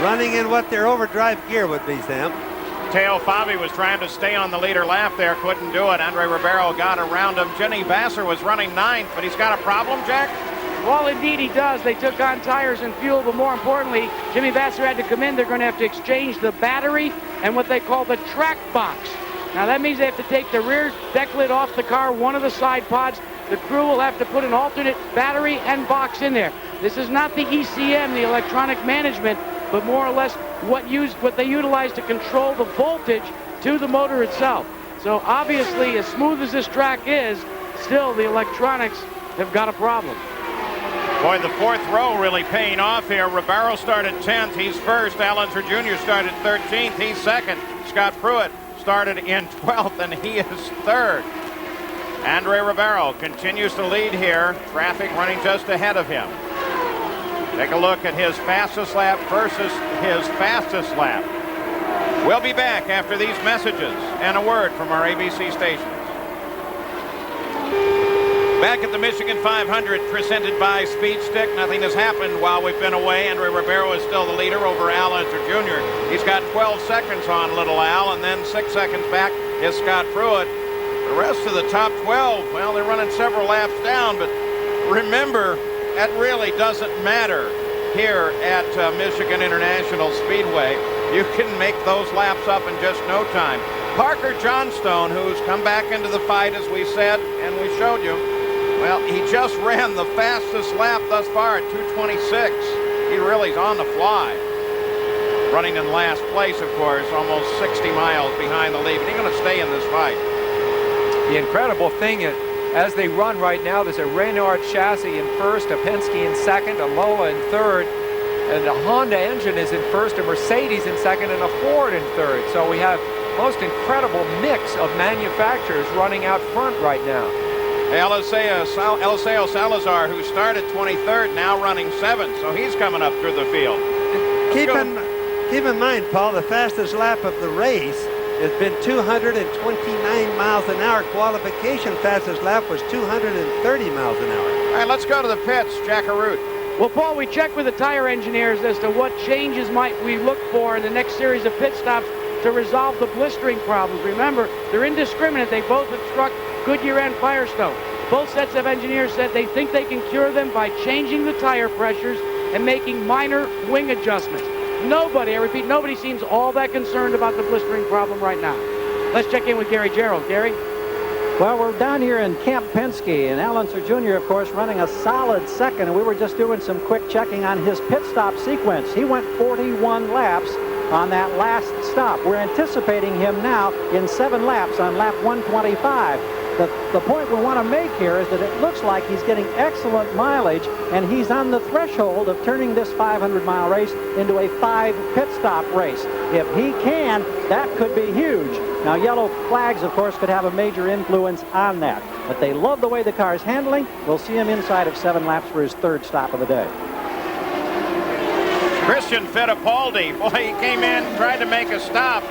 S10: running in what their overdrive gear would be, Sam.
S2: Teo Fabi was trying to stay on the leader lap there, couldn't do it. Andre Ribeiro got around him. Jenny Vassar was running 9th, but he's got a problem, Jack?
S4: Well, indeed he does. They took on tires and fuel, but more importantly, Jimmy Vassar had to come in. They're going to have to exchange the battery and what they call the track box. Now that means they have to take the rear deck lid off the car, one of the side pods. The crew will have to put an alternate battery and box in there. This is not the ECM, the electronic management, but more or less what they utilize to control the voltage to the motor itself. So obviously, as smooth as this track is, still the electronics have got a problem.
S2: Boy, the fourth row really paying off here. Ribeiro started 10th. He's first. Al Unser Jr. started 13th. He's second. Scott Pruitt started in 12th, and he is third. Andre Ribeiro continues to lead here. Traffic running just ahead of him. Take a look at his fastest lap versus his fastest lap. We'll be back after these messages and a word from our ABC stations. Back at the Michigan 500, presented by Speed Stick. Nothing has happened while we've been away. Andre Ribeiro is still the leader over Al Unser Jr. He's got 12 seconds on Little Al, and then 6 seconds back is Scott Pruitt. The rest of the top 12, well, they're running several laps down, but remember, that really doesn't matter here at Michigan International Speedway. You can make those laps up in just no time. Parker Johnstone, who's come back into the fight, as we said, and we showed you, well, he just ran the fastest lap thus far at 2:26. He really is on the fly. Running in last place, of course, almost 60 miles behind the lead. But he's going to stay in this fight.
S12: The incredible thing is, as they run right now, there's a Reynard chassis in first, a Penske in second, a Lola in third, and a Honda engine is in first, a Mercedes in second, and a Ford in third. So we have most incredible mix of manufacturers running out front right now.
S2: Eliseo Salazar, who started 23rd, now running 7th, so he's coming up through the field.
S10: Keep in mind, Paul, the fastest lap of the race has been 229 miles an hour. Qualification fastest lap was 230 miles an hour.
S2: All right, let's go to the pits. Jack Arute.
S4: Well, Paul, we checked with the tire engineers as to what changes might we look for in the next series of pit stops to resolve the blistering problems. Remember, they're indiscriminate. They both have struck Goodyear and Firestone. Both sets of engineers said they think they can cure them by changing the tire pressures and making minor wing adjustments. Nobody, I repeat, nobody seems all that concerned about the blistering problem right now. Let's check in with Gary Gerald. Gary?
S6: Well, we're down here in Camp Penske, and Al Unser Jr., of course, running a solid second, and we were just doing some quick checking on his pit stop sequence. He went 41 laps on that last stop. We're anticipating him now in 7 laps on lap 125. The point we want to make here is that it looks like he's getting excellent mileage, and he's on the threshold of turning this 500-mile race into a 5 pit stop race. If he can, that could be huge. Now, yellow flags, of course, could have a major influence on that. But they love the way the car's handling. We'll see him inside of 7 laps for his 3rd stop of the day.
S2: Christian Fittipaldi, boy, he came in, tried to make a stop,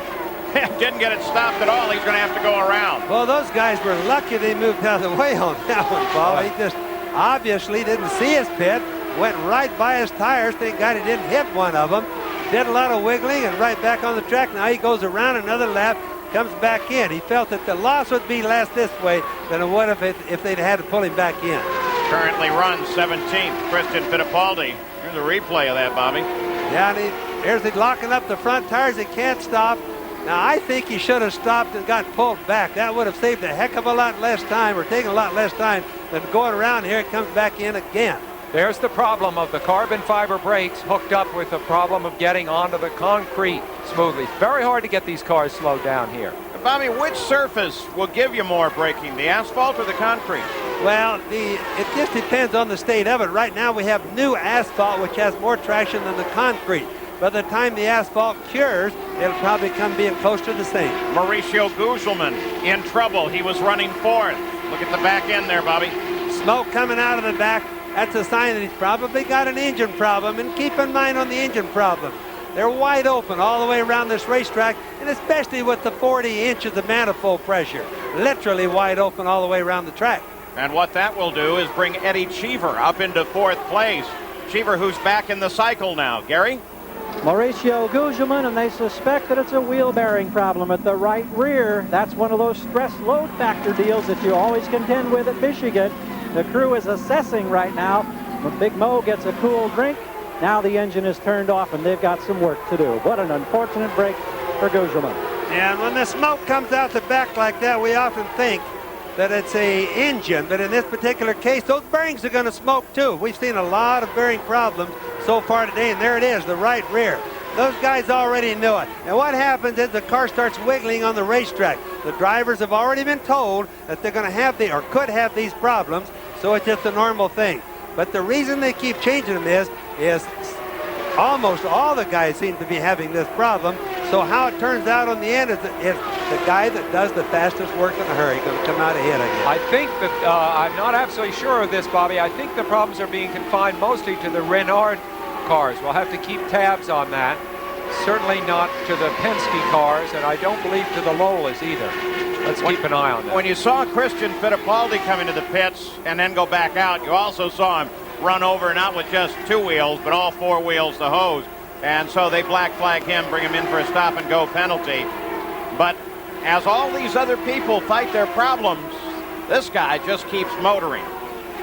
S2: Didn't get it stopped at all. He's going to have to go around.
S10: Well, those guys were lucky they moved out of the way on that one, Paul. He just obviously didn't see his pit, went right by his tires. Thank God he didn't hit one of them. Did a lot of wiggling and right back on the track. Now he goes around another lap, comes back in. He felt that the loss would be less this way than it would have if they'd had to pull him back in.
S2: Currently runs 17th, Christian Fittipaldi. Here's a replay of that, Bobby.
S10: Yeah, and there's he locking up the front tires. He can't stop. Now, I think he should have stopped and got pulled back. That would have saved a heck of a lot less time, or taken a lot less time than going around here. It comes back in again.
S12: There's the problem of the carbon fiber brakes hooked up with the problem of getting onto the concrete smoothly. It's very hard to get these cars slowed down here.
S2: Bobby, which surface will give you more braking, the asphalt or the concrete?
S10: Well, it just depends on the state of it. Right now we have new asphalt, which has more traction than the concrete. By the time the asphalt cures, it'll probably come being close to the same.
S2: Mauricio Gugelman in trouble. He was running fourth. Look at the back end there, Bobby.
S10: Smoke coming out of the back. That's a sign that he's probably got an engine problem. And keep in mind on the engine problem, they're wide open all the way around this racetrack, and especially with the 40 inches of manifold pressure. Literally wide open all the way around the track.
S2: And what that will do is bring Eddie Cheever up into fourth place. Cheever, who's back in the cycle now. Gary?
S6: Mauricio Gugelman, and they suspect that it's a wheel bearing problem at the right rear. That's one of those stress load factor deals that you always contend with at Michigan. The crew is assessing right now. When Big Mo gets a cool drink, now the engine is turned off and they've got some work to do. What an unfortunate break for Gugelman.
S10: And when the smoke comes out the back like that, we often think that it's a engine, but in this particular case, those bearings are going to smoke too. We've seen a lot of bearing problems so far today, and there it is, the right rear. Those guys already knew it. And what happens is the car starts wiggling on the racetrack. The drivers have already been told that they're going to have or could have these problems, so it's just a normal thing. But the reason they keep changing them is almost all the guys seem to be having this problem. So how it turns out on the end is the guy that does the fastest work in a hurry going to come out ahead again.
S12: I think that, I'm not absolutely sure of this, Bobby. I think the problems are being confined mostly to the Renard cars. We'll have to keep tabs on that. Certainly not to the Penske cars, and I don't believe to the Lolas either. Let's keep an eye on that.
S2: When you saw Christian Fittipaldi come into the pits and then go back out, you also saw him run over, not with just two wheels, but all four wheels, the hose. And so they black flag him, bring him in for a stop and go penalty. But as all these other people fight their problems, this guy just keeps motoring.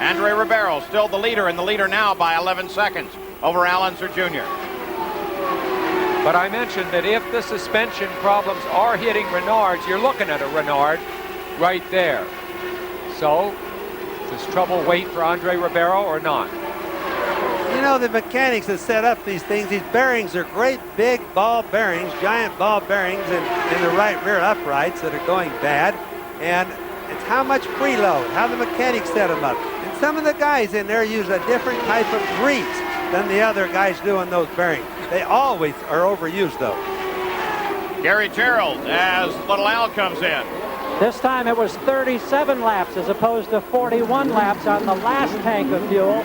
S2: Andre Ribeiro still the leader, and the leader now by 11 seconds over Al Unser Jr.
S12: But I mentioned that if the suspension problems are hitting Renards, you're looking at a Renard right there. So, does trouble wait for Andre Ribeiro or not?
S10: You know, the mechanics that set up these things, these bearings are great big ball bearings, giant ball bearings in the right rear uprights that are going bad. And it's how much preload, how the mechanics set them up. And some of the guys in there use a different type of grease than the other guys do on those bearings. They always are overused, though.
S2: Gary Gerald as Little Al comes in.
S6: This time it was 37 laps as opposed to 41 laps on the last tank of fuel.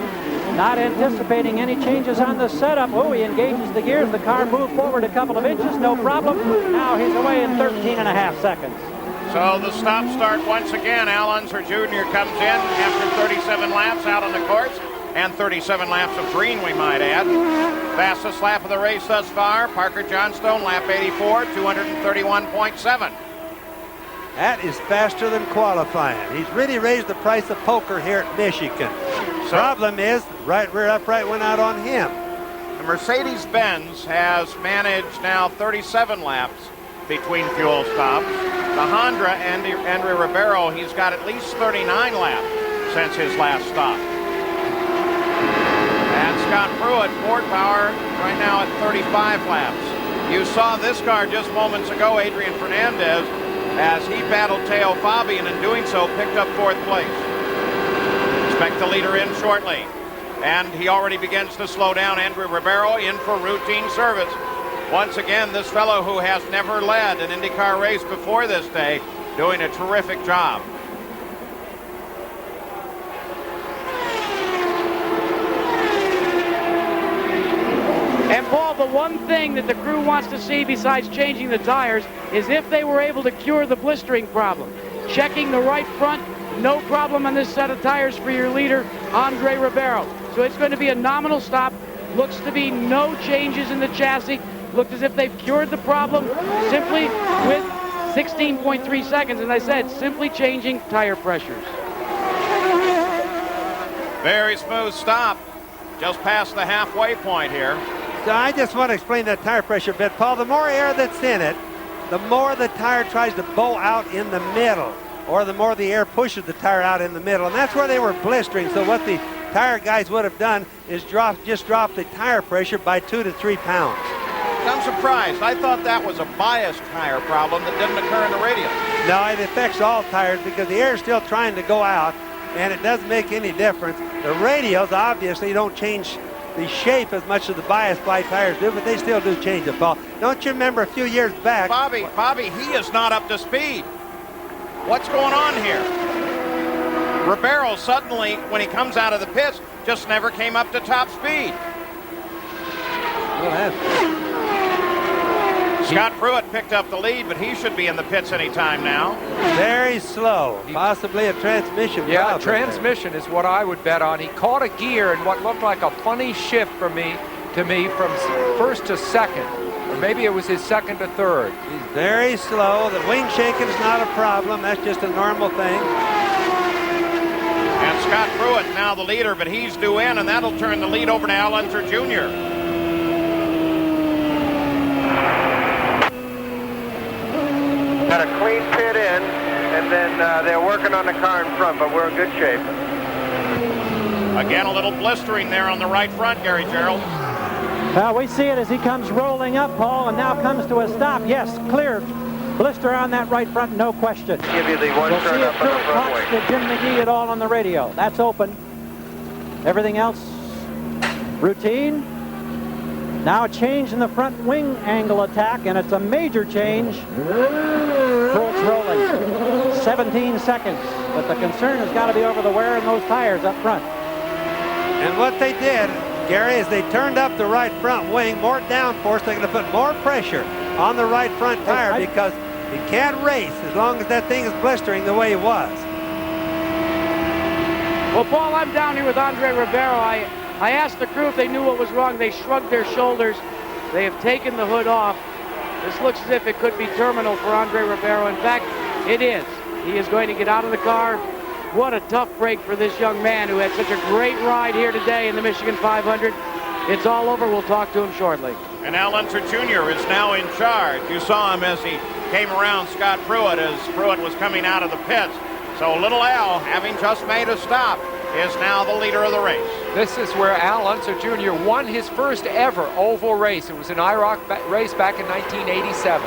S6: Not anticipating any changes on the setup. Oh, he engages the gears. The car moved forward a couple of inches, no problem. Now he's away in 13.5 seconds.
S2: So the stop-start once again. Al Unser Jr. comes in after 37 laps out on the course. And 37 laps of green, we might add. Fastest lap of the race thus far, Parker Johnstone, lap 84, 231.7.
S10: That is faster than qualifying. He's really raised the price of poker here at Michigan. Problem is, right rear upright went out on him.
S2: The Mercedes-Benz has managed now 37 laps between fuel stops. The Honda, Andre Ribeiro, he's got at least 39 laps since his last stop. And Scott Pruitt, Ford Power, right now at 35 laps. You saw this car just moments ago, Adrian Fernandez, as he battled Teo Fabi, and in doing so picked up fourth place. Expect the leader in shortly. And he already begins to slow down. Andre Ribeiro in for routine service. Once again, this fellow who has never led an IndyCar race before this day, doing a terrific job.
S4: And Paul, the one thing that the crew wants to see besides changing the tires is if they were able to cure the blistering problem. Checking the right front, no problem on this set of tires for your leader, Andre Ribeiro. So it's going to be a nominal stop. Looks to be no changes in the chassis. Looks as if they've cured the problem simply with 16.3 seconds. And I said, simply changing tire pressures.
S2: Very smooth stop. Just past the halfway point here.
S10: So I just want to explain that tire pressure a bit, Paul. The more air that's in it, the more the tire tries to bow out in the middle, or the more the air pushes the tire out in the middle, and that's where they were blistering. So what the tire guys would have done is just drop the tire pressure by 2 to 3 pounds.
S2: I'm surprised. I thought that was a biased tire problem that didn't occur in the radial.
S10: No, it affects all tires because the air is still trying to go out, and it doesn't make any difference. The radials obviously don't change the shape as much as the biased fly tires do, but they still do change it, Paul. Don't you remember a few years back?
S2: Bobby, he is not up to speed. What's going on here? Ribeiro suddenly, when he comes out of the pits, just never came up to top speed. Scott Pruitt picked up the lead, but he should be in the pits any time now.
S10: Very slow, possibly a transmission.
S12: Yeah, transmission is what I would bet on. He caught a gear in what looked like a funny shift to me from first to second, or maybe it was his second to third.
S10: He's very slow. The wing shaking is not a problem. That's just a normal thing.
S2: And Scott Pruitt now the leader, but he's due in, and that'll turn the lead over to Al Unser Jr.
S14: Got a clean pit in, and then they're working on the car in front, but we're in good shape.
S2: Again, a little blistering there on the right front, Gary Gerald.
S6: Well, we see it as he comes rolling up, Paul, and now comes to a stop. Yes, clear blister on that right front, no question.
S14: Give you the one
S6: we'll
S14: turn
S6: see
S14: up
S6: if
S14: on the
S6: Pruitt
S14: front
S6: talks
S14: wing.
S6: to Jim McGee at all on the radio. That's open. Everything else, routine. Now a change in the front wing angle attack, and it's a major change. Pruitt's rolling. 17 seconds. But the concern has got to be over the wear in those tires up front.
S10: And what they did, Gary, is they turned up the right front wing, more downforce. They're going to put more pressure on the right front tire because he can't race as long as that thing is blistering the way it was.
S4: Well, Paul, I'm down here with Andre Ribeiro. I asked the crew if they knew what was wrong. They shrugged their shoulders. They have taken the hood off. This looks as if it could be terminal for Andre Ribeiro. In fact, it is. He is going to get out of the car. What a tough break for this young man who had such a great ride here today in the Michigan 500. It's all over. We'll talk to him shortly.
S2: And Al Unser Jr. is now in charge. You saw him as he came around Scott Pruitt as Pruitt was coming out of the pits. So little Al, having just made a stop, is now the leader of the race.
S12: This is where Al Unser Jr. won his first ever oval race. It was an IROC race back in 1987.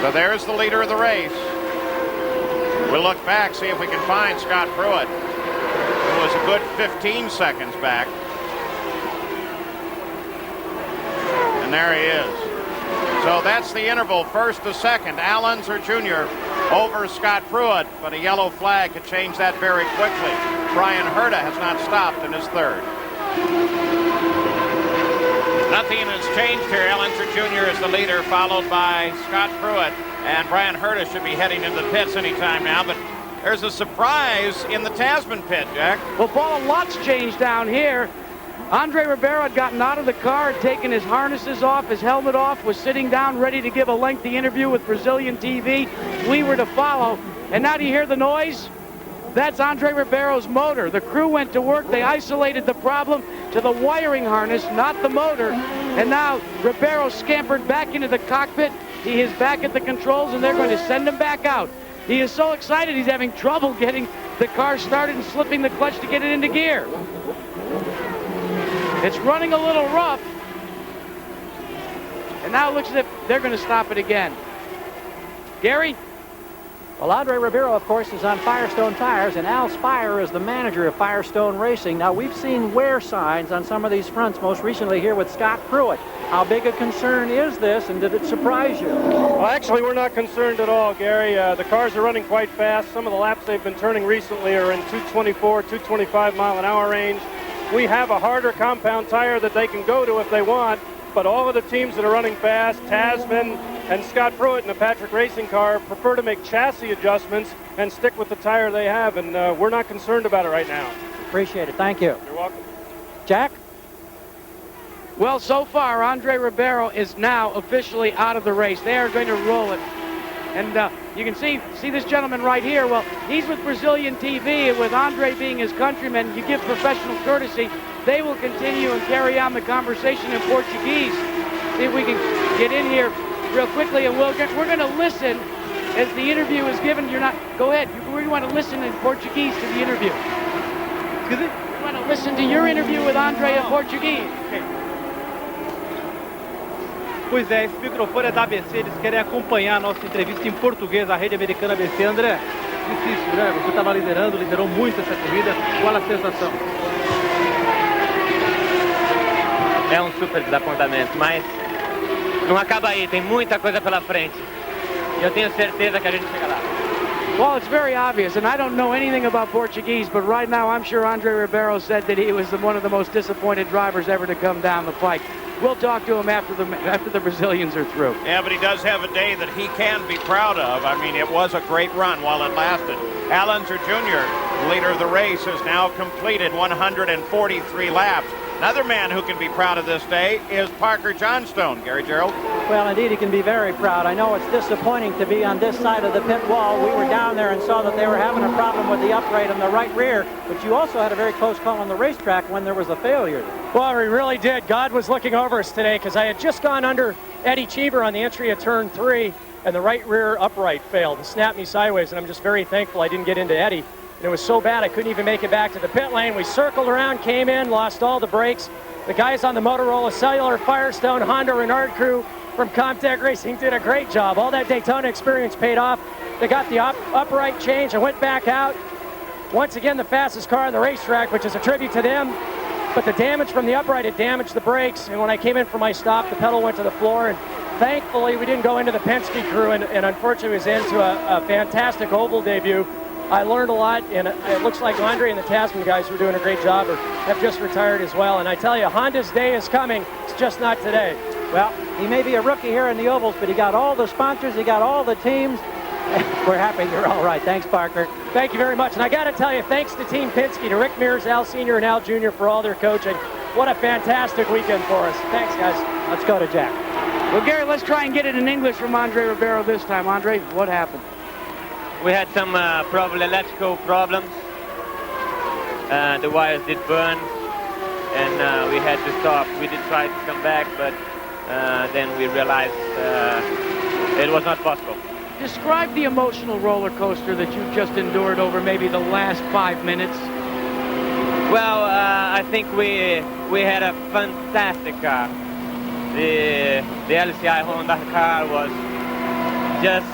S2: So there's the leader of the race. We'll look back, see if we can find Scott Pruitt, who was a good 15 seconds back. And there he is. So that's the interval, first to second. Al Unser Jr. over Scott Pruitt, but a yellow flag could change that very quickly. Brian Herta has not stopped in his third. Nothing has changed here. Al Unser Jr. is the leader, followed by Scott Pruitt, and Brian Herta should be heading into the pits anytime now, but there's a surprise in the Tasman pit, Jack.
S4: Well, Paul, a lot's changed down here. Andre Ribeiro had gotten out of the car, had taken his harnesses off, his helmet off, was sitting down ready to give a lengthy interview with Brazilian TV. We were to follow. And now do you hear the noise? That's Andre Ribeiro's motor. The crew went to work. They isolated the problem to the wiring harness, not the motor. And now Ribeiro scampered back into the cockpit. He is back at the controls, and they're going to send him back out. He is so excited he's having trouble getting the car started and slipping the clutch to get it into gear. It's running a little rough. And now it looks as if they're going to stop it again. Gary?
S6: Well, Andre Ribeiro, of course, is on Firestone tires, and Al Spire is the manager of Firestone Racing. Now, we've seen wear signs on some of these fronts, most recently here with Scott Pruitt. How big a concern is this, and did it surprise you?
S3: Well, actually, we're not concerned at all, Gary. The cars are running quite fast. Some of the laps they've been turning recently are in 224, 225 mile an hour range.
S18: We have a harder compound tire that they can go to if they want, but all of the teams that are running fast, Tasman and Scott Pruitt in the Patrick Racing car, prefer to make chassis adjustments and stick with the tire they have, and we're not concerned about it right now.
S6: Appreciate it. Thank you.
S18: You're welcome.
S6: Jack?
S4: Well, so far, Andre Ribeiro is now officially out of the race. They are going to roll it. And you can see this gentleman right here. Well, he's with Brazilian TV, and with Andre being his countryman, you give professional courtesy. They will continue and carry on the conversation in Portuguese. See if we can get in here real quickly, and we're going to listen as the interview is given. Go ahead. We want to listen in Portuguese to the interview. Excuse me? We want to listen to your interview with Andre in Portuguese.
S19: Okay. Pois é, esse microfone é da ABC, eles querem acompanhar a nossa entrevista em português, a rede americana ABC. André, difícil, né? Você estava liderou muito essa corrida. Qual a sensação?
S9: É um super desapontamento, mas não acaba aí, tem muita coisa pela frente. E eu tenho certeza que a gente chega lá.
S4: Well, it's very obvious, and I don't know anything about Portuguese, but right now I'm sure Andre Ribeiro said that he was one of the most disappointed drivers ever to come down the pike. We'll talk to him after the Brazilians are through.
S2: Yeah, but he does have a day that he can be proud of. I mean, it was a great run while it lasted. Al Unser Jr., leader of the race, has now completed 143 laps. Another man who can be proud of this day is Parker Johnstone. Gary Gerald?
S6: Well, indeed, he can be very proud. I know it's disappointing to be on this side of the pit wall. We were down there and saw that they were having a problem with the upright and the right rear, but you also had a very close call on the racetrack when there was a failure.
S3: Well, we really did. God was looking over us today because I had just gone under Eddie Cheever on the entry of turn 3, and the right rear upright failed and snapped me sideways, and I'm just very thankful I didn't get into Eddie. And it was so bad I couldn't even make it back to the pit lane. We circled around, came in, lost all the brakes. The guys on the Motorola Cellular, Firestone, Honda Renard crew from Comtech Racing did a great job. All that Daytona experience paid off. They got the upright change. I went back out. Once again, the fastest car on the racetrack, which is a tribute to them. But the damage from the upright had damaged the brakes. And when I came in for my stop, the pedal went to the floor. And thankfully, we didn't go into the Penske crew. And unfortunately, was into a fantastic oval debut. I learned a lot, and it looks like Andre and the Tasman guys were doing a great job or have just retired as well. And I tell you, Honda's day is coming. It's just not today.
S6: Well, he may be a rookie here in the ovals, but he got all the sponsors, he got all the teams. We're happy you're all right. Thanks, Parker.
S3: Thank you very much. And I got to tell you, thanks to Team Penske, to Rick Mears, Al Sr., and Al Jr. for all their coaching. What a fantastic weekend for us. Thanks, guys.
S6: Let's go to Jack.
S4: Well, Gary, let's try and get it in English from Andre Ribeiro this time. Andre, what happened?
S9: We had some electrical problems. The wires did burn, and we had to stop. We did try to come back, but then we realized it was not possible.
S4: Describe the emotional roller coaster that you just endured over maybe the last 5 minutes.
S9: Well, I think we had a fantastic car. The LCI Honda car was just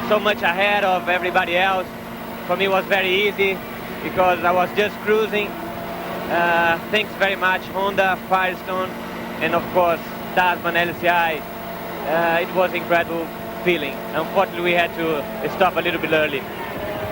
S9: so much ahead of everybody else. For me, it was very easy because I was just cruising. Thanks very much, Honda, Firestone, and of course, Tasman, LCI. It was incredible feeling. Unfortunately, we had to stop a little bit early.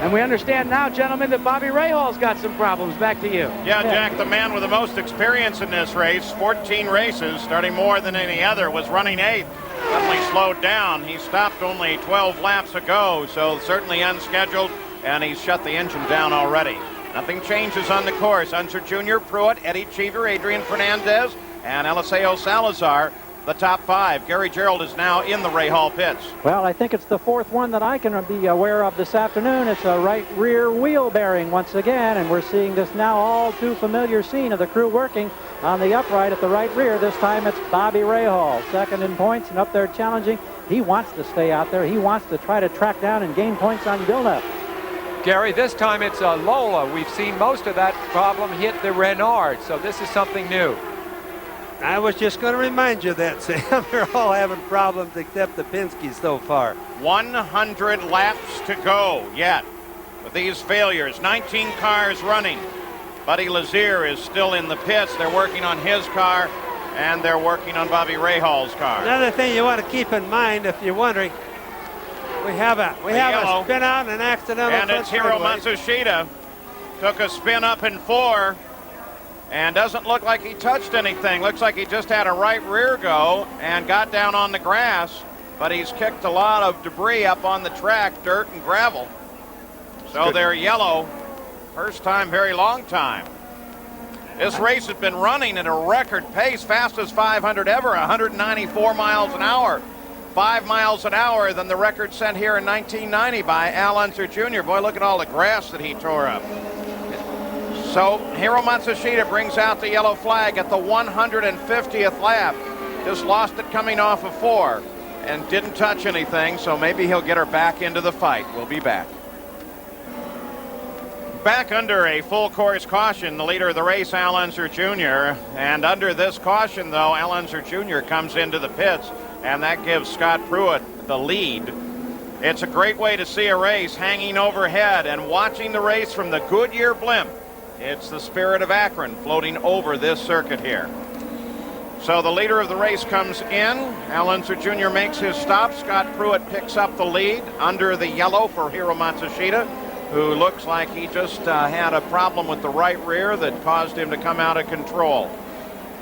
S4: And we understand now, gentlemen, that Bobby Rahall's got some problems. Back to you.
S2: Yeah, Jack, the man with the most experience in this race, 14 races, starting more than any other, was running 8th. Suddenly slowed down. He stopped only 12 laps ago, so certainly unscheduled, and he's shut the engine down already. Nothing changes on the course. Unser Jr., Pruitt, Eddie Cheever, Adrian Fernandez, and Eliseo Salazar, the top 5. Gary Gerald is now in the Rahal pits.
S6: Well, I think it's the 4th one that I can be aware of this afternoon. It's a right rear wheel bearing once again, and we're seeing this now all too familiar scene of the crew working on the upright at the right rear. This time it's Bobby Rahal, second in points and up there challenging. He wants to stay out there. He wants to try to track down and gain points on Villeneuve.
S12: Gary, this time it's a Lola. We've seen most of that problem hit the Renard, so this is something new.
S10: I was just going to remind you that, Sam. They're all having problems except the Penske so far.
S2: 100 laps to go yet with these failures. 19 cars running. Buddy Lazier is still in the pits. They're working on his car, and they're working on Bobby Rahal's car.
S10: Another thing you want to keep in mind, if you're wondering, we have a spin out and an accidental.
S2: And it's Hiro Matsushita. Took a spin up in 4. And doesn't look like he touched anything. Looks like he just had a right rear go and got down on the grass. But he's kicked a lot of debris up on the track, dirt and gravel. So they're yellow. First time, very long time. This race has been running at a record pace, fastest 500 ever, 194 miles an hour. 5 miles an hour than the record set here in 1990 by Al Unser Jr. Boy, look at all the grass that he tore up. So Hiro Matsushita brings out the yellow flag at the 150th lap. Just lost it coming off of 4 and didn't touch anything, so maybe he'll get her back into the fight. We'll be back. Back under a full course caution, the leader of the race, Al Unser Jr. And under this caution, though, Al Unser Jr. comes into the pits, and that gives Scott Pruitt the lead. It's a great way to see a race hanging overhead and watching the race from the Goodyear blimp. It's the Spirit of Akron floating over this circuit here. So the leader of the race comes in. Al Unser Jr. makes his stop. Scott Pruitt picks up the lead under the yellow for Hiro Matsushita, who looks like he just had a problem with the right rear that caused him to come out of control.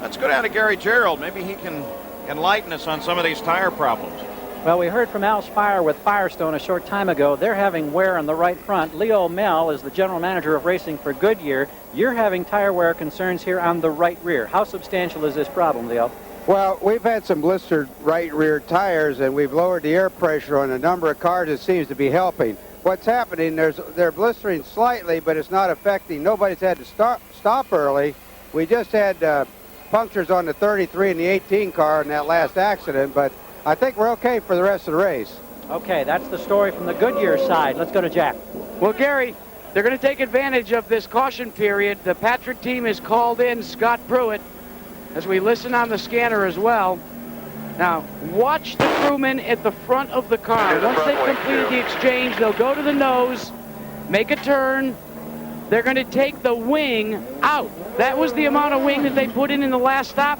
S2: Let's go down to Gary Gerald. Maybe he can enlighten us on some of these tire problems.
S6: Well, we heard from Al Spire with Firestone a short time ago. They're having wear on the right front. Leo Mel is the general manager of racing for Goodyear. You're having tire wear concerns here on the right rear. How substantial is this problem, Leo?
S20: Well, we've had some blistered right rear tires, and we've lowered the air pressure on a number of cars. It seems to be helping. What's happening, they're blistering slightly, but it's not affecting. Nobody's had to stop early. We just had punctures on the 33 and the 18 car in that last accident, but I think we're okay for the rest of the race.
S6: Okay, that's the story from the Goodyear side. Let's go to Jack.
S4: Well, Gary, they're going to take advantage of this caution period. The Patrick team has called in Scott Pruitt as we listen on the scanner as well. Now, watch the crewmen at the front of the car. Once they've completed the exchange, they'll go to the nose, make a turn. They're going to take the wing out. That was the amount of wing that they put in the last stop,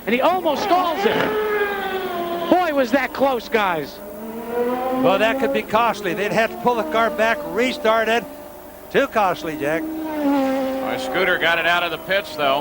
S4: and he almost stalls it. Boy, was that close, guys.
S10: Well, that could be costly. They'd have to pull the car back, restart it. Too costly, Jack.
S2: My Scooter got it out of the pits, though.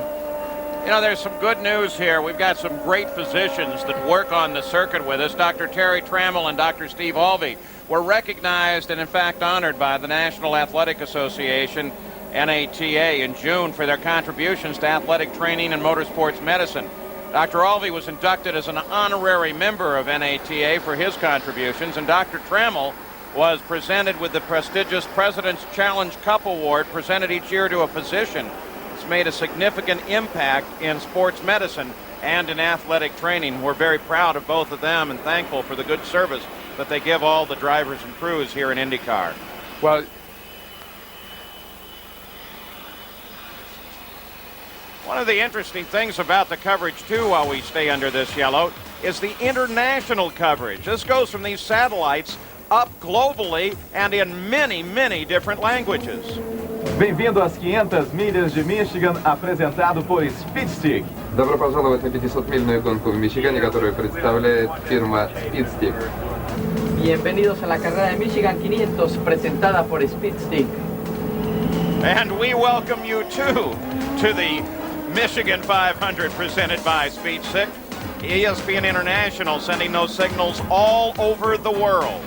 S2: You know, there's some good news here. We've got some great physicians that work on the circuit with us. Dr. Terry Trammell and Dr. Steve Alvey were recognized and, in fact, honored by the National Athletic Association, NATA, in June for their contributions to athletic training and motorsports medicine. Dr. Alvey was inducted as an honorary member of NATA for his contributions, and Dr. Trammell was presented with the prestigious President's Challenge Cup Award presented each year to a physician. It's made a significant impact in sports medicine and in athletic training. We're very proud of both of them and thankful for the good service that they give all the drivers and crews here in IndyCar.
S12: Well,
S2: one of the interesting things about the coverage, too, while we stay under this yellow, is the international coverage. This goes from these satellites up globally and in many, many different languages.
S21: Bem-vindo às 500 milhas de Michigan, apresentado por Speedstick.
S22: Добро пожаловать на 500-мильную гонку в Мичигане, которую представляет фирма Speedstick.
S23: Bienvenidos a la carrera de Michigan 500, presentada por Speedstick.
S2: And we welcome you, too, to the Michigan 500 presented by Speedstick. ESPN International sending those signals all over the world.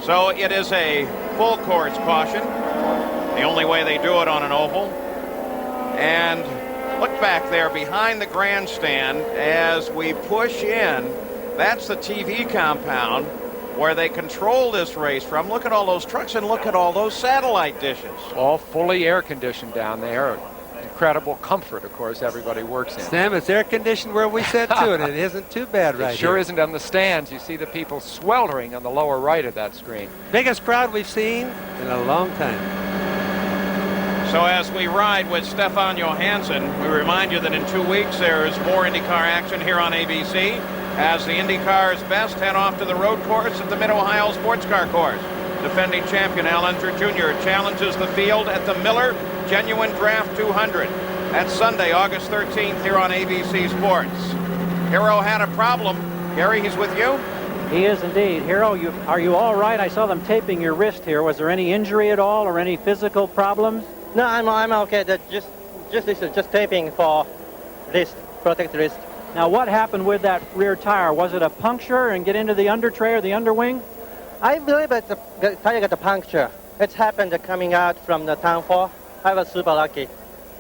S2: So it is a full course caution, the only way they do it on an oval. And look back there behind the grandstand as we push in. That's the TV compound where they control this race from. Look at all those trucks and look at all those satellite dishes.
S12: All fully air conditioned down there. Incredible comfort, of course, everybody works in.
S10: Sam, it's air conditioned where we sit too, and it isn't too bad right
S12: It sure
S10: here.
S12: isn't on the stands. You see the people sweltering on the lower right of that screen.
S10: Biggest crowd we've seen in a long time.
S2: So as we ride with Stefan Johansson, we remind you that in 2 weeks there is more IndyCar action here on ABC as the IndyCar's best head off to the road course at the Mid-Ohio Sports Car Course. Defending champion Al Unser Jr. challenges the field at the Miller Genuine Draft 200. That's Sunday, August 13th here on ABC Sports. Hiro had a problem. Gary, he's with you?
S6: He is indeed. Hiro, are you all right? I saw them taping your wrist here. Was there any injury at all or any physical problems?
S1: No, I'm okay. That just taping for wrist, protect the wrist.
S6: Now, what happened with that rear tire? Was it a puncture and get into the under tray or the underwing?
S1: I believe it's the tire got a puncture. It happened coming out from the downfall. I was super lucky.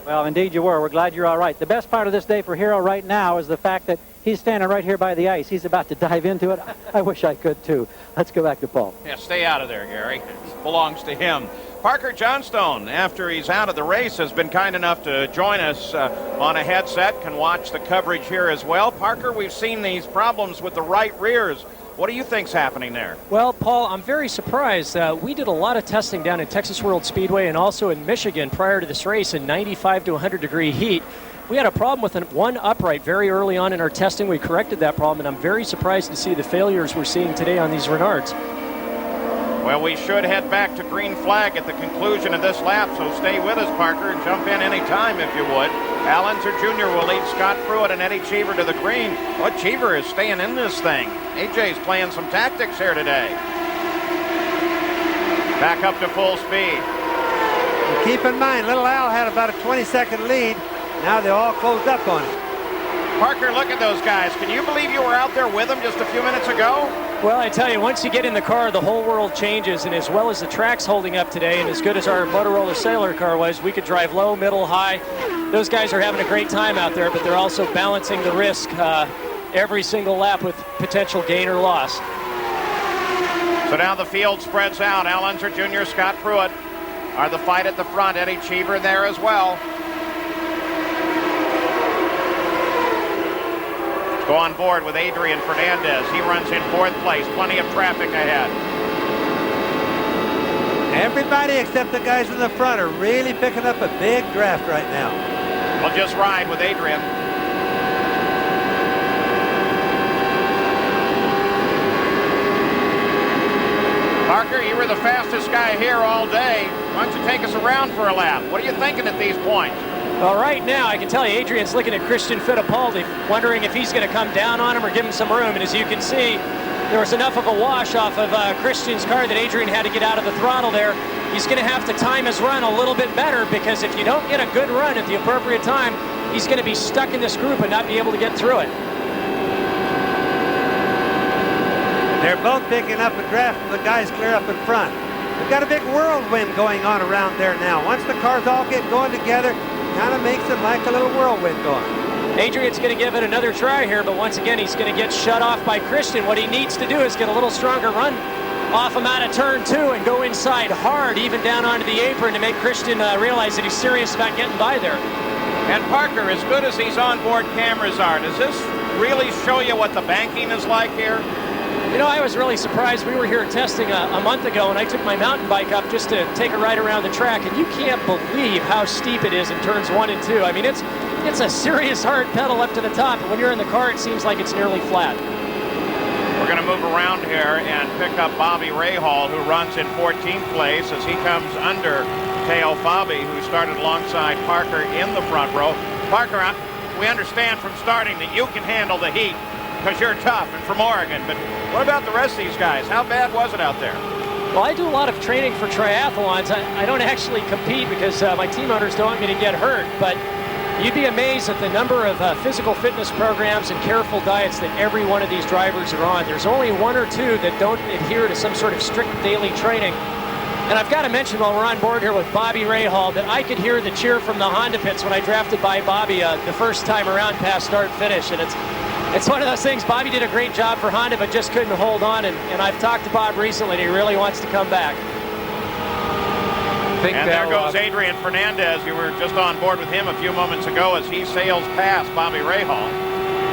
S6: Well, indeed you were. We're glad you're all right. The best part of this day for Hero right now is the fact that he's standing right here by the ice. He's about to dive into it. I wish I could, too. Let's go back to Paul.
S2: Yeah, stay out of there, Gary. It belongs to him. Parker Johnstone, after he's out of the race, has been kind enough to join us on a headset, can watch the coverage here as well. Parker, we've seen these problems with the right rears. What do you think's happening there?
S3: Well, Paul, I'm very surprised. We did a lot of testing down in Texas World Speedway and also in Michigan prior to this race in 95 to 100 degree heat. We had a problem with one upright very early on in our testing. We corrected that problem, and I'm very surprised to see the failures we're seeing today on these Renards.
S2: Well, we should head back to green flag at the conclusion of this lap, so stay with us, Parker, and jump in any time if you would. Al Unser Jr. will lead Scott Pruitt and Eddie Cheever to the green. Well, Cheever is staying in this thing. AJ's playing some tactics here today. Back up to full speed.
S10: And keep in mind, little Al had about a 20-second lead. Now they're all closed up on him.
S2: Parker, look at those guys. Can you believe you were out there with them just a few minutes ago?
S3: Well, I tell you, once you get in the car, the whole world changes, and as well as the track's holding up today, and as good as our Motorola Sailor car was, we could drive low, middle, high. Those guys are having a great time out there, but they're also balancing the risk every single lap with potential gain or loss.
S2: So now the field spreads out. Al Unser Jr., Scott Pruitt are the fight at the front. Eddie Cheever there as well. Go on board with Adrian Fernandez. He runs in fourth place. Plenty of traffic ahead.
S10: Everybody except the guys in the front are really picking up a big draft right now.
S2: We'll just ride with Adrian. Parker, you were the fastest guy here all day. Why don't you take us around for a lap? What are you thinking at these points?
S3: Well, right now, I can tell you, Adrian's looking at Christian Fittipaldi, wondering if he's going to come down on him or give him some room. And as you can see, there was enough of a wash off of Christian's car that Adrian had to get out of the throttle there. He's going to have to time his run a little bit better, because if you don't get a good run at the appropriate time, he's going to be stuck in this group and not be able to get through it.
S10: They're both picking up a draft from the guys clear up in front. We've got a big whirlwind going on around there now. Once the cars all get going together, kind of makes it like a little whirlwind going.
S3: Adrian's going to give it another try here, but once again, he's going to get shut off by Christian. What he needs to do is get a little stronger run off him out of turn 2 and go inside hard, even down onto the apron, to make Christian realize that he's serious about getting by there.
S2: And Parker, as good as these onboard cameras are, does this really show you what the banking is like here?
S3: You know, I was really surprised. We were here testing a month ago, and I took my mountain bike up just to take a ride around the track, and you can't believe how steep it is in turns 1 and 2. I mean, it's a serious hard pedal up to the top, and when you're in the car, it seems like it's nearly flat.
S2: We're going to move around here and pick up Bobby Rahal, who runs in 14th place as he comes under Teo Fabi, who started alongside Parker in the front row. Parker, we understand from starting that you can handle the heat because you're tough and from Oregon, but what about the rest of these guys? How bad was it out there?
S3: Well, I do a lot of training for triathlons. I don't actually compete because my team owners don't want me to get hurt, but you'd be amazed at the number of physical fitness programs and careful diets that every one of these drivers are on. There's only 1 or 2 that don't adhere to some sort of strict daily training. And I've got to mention, while we're on board here with Bobby Rahal, that I could hear the cheer from the Honda pits when I drafted by Bobby the first time around past start-finish. And it's one of those things. Bobby did a great job for Honda, but just couldn't hold on. And I've talked to Bob recently, and he really wants to come back.
S2: And there goes Adrian Fernandez. You were just on board with him a few moments ago as he sails past Bobby Rahal.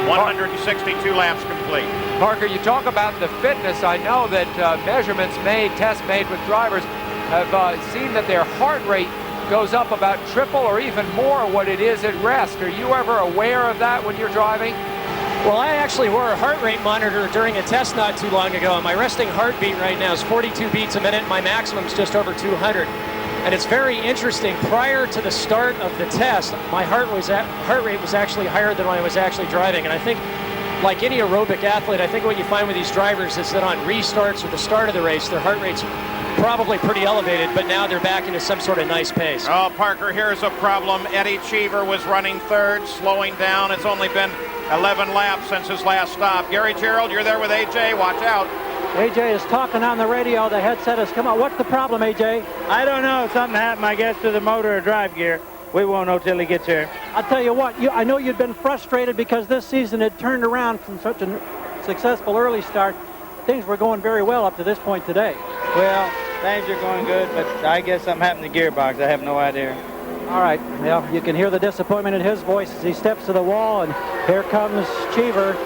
S2: 162 laps complete.
S12: Parker, you talk about the fitness. I know that measurements made, tests made with drivers have seen that their heart rate goes up about triple or even more what it is at rest. Are you ever aware of that when you're driving?
S3: Well, I actually wore a heart rate monitor during a test not too long ago, and my resting heartbeat right now is 42 beats a minute. My maximum is just over 200. And it's very interesting. Prior to the start of the test, my heart rate was actually higher than when I was actually driving. And I think, like any aerobic athlete, I think what you find with these drivers is that on restarts or the start of the race, their heart rates probably pretty elevated, but now they're back into some sort of nice pace.
S2: Oh, Parker, here's a problem. Eddie Cheever was running third, slowing down. It's only been 11 laps since his last stop. Gary Gerald, you're there with AJ. Watch out.
S6: AJ is talking on the radio. The headset has come out. What's the problem, AJ?
S5: I don't know. Something happened, I guess, to the motor or drive gear. We won't know till he gets here.
S6: I'll tell you what, I know you've been frustrated because this season had turned around from such a successful early start. Things were going very well up to this point today.
S5: Well, things are going good, but I guess something happened to the gearbox. I have no idea.
S6: All right, well, you can hear the disappointment in his voice as he steps to the wall, and here comes Cheever.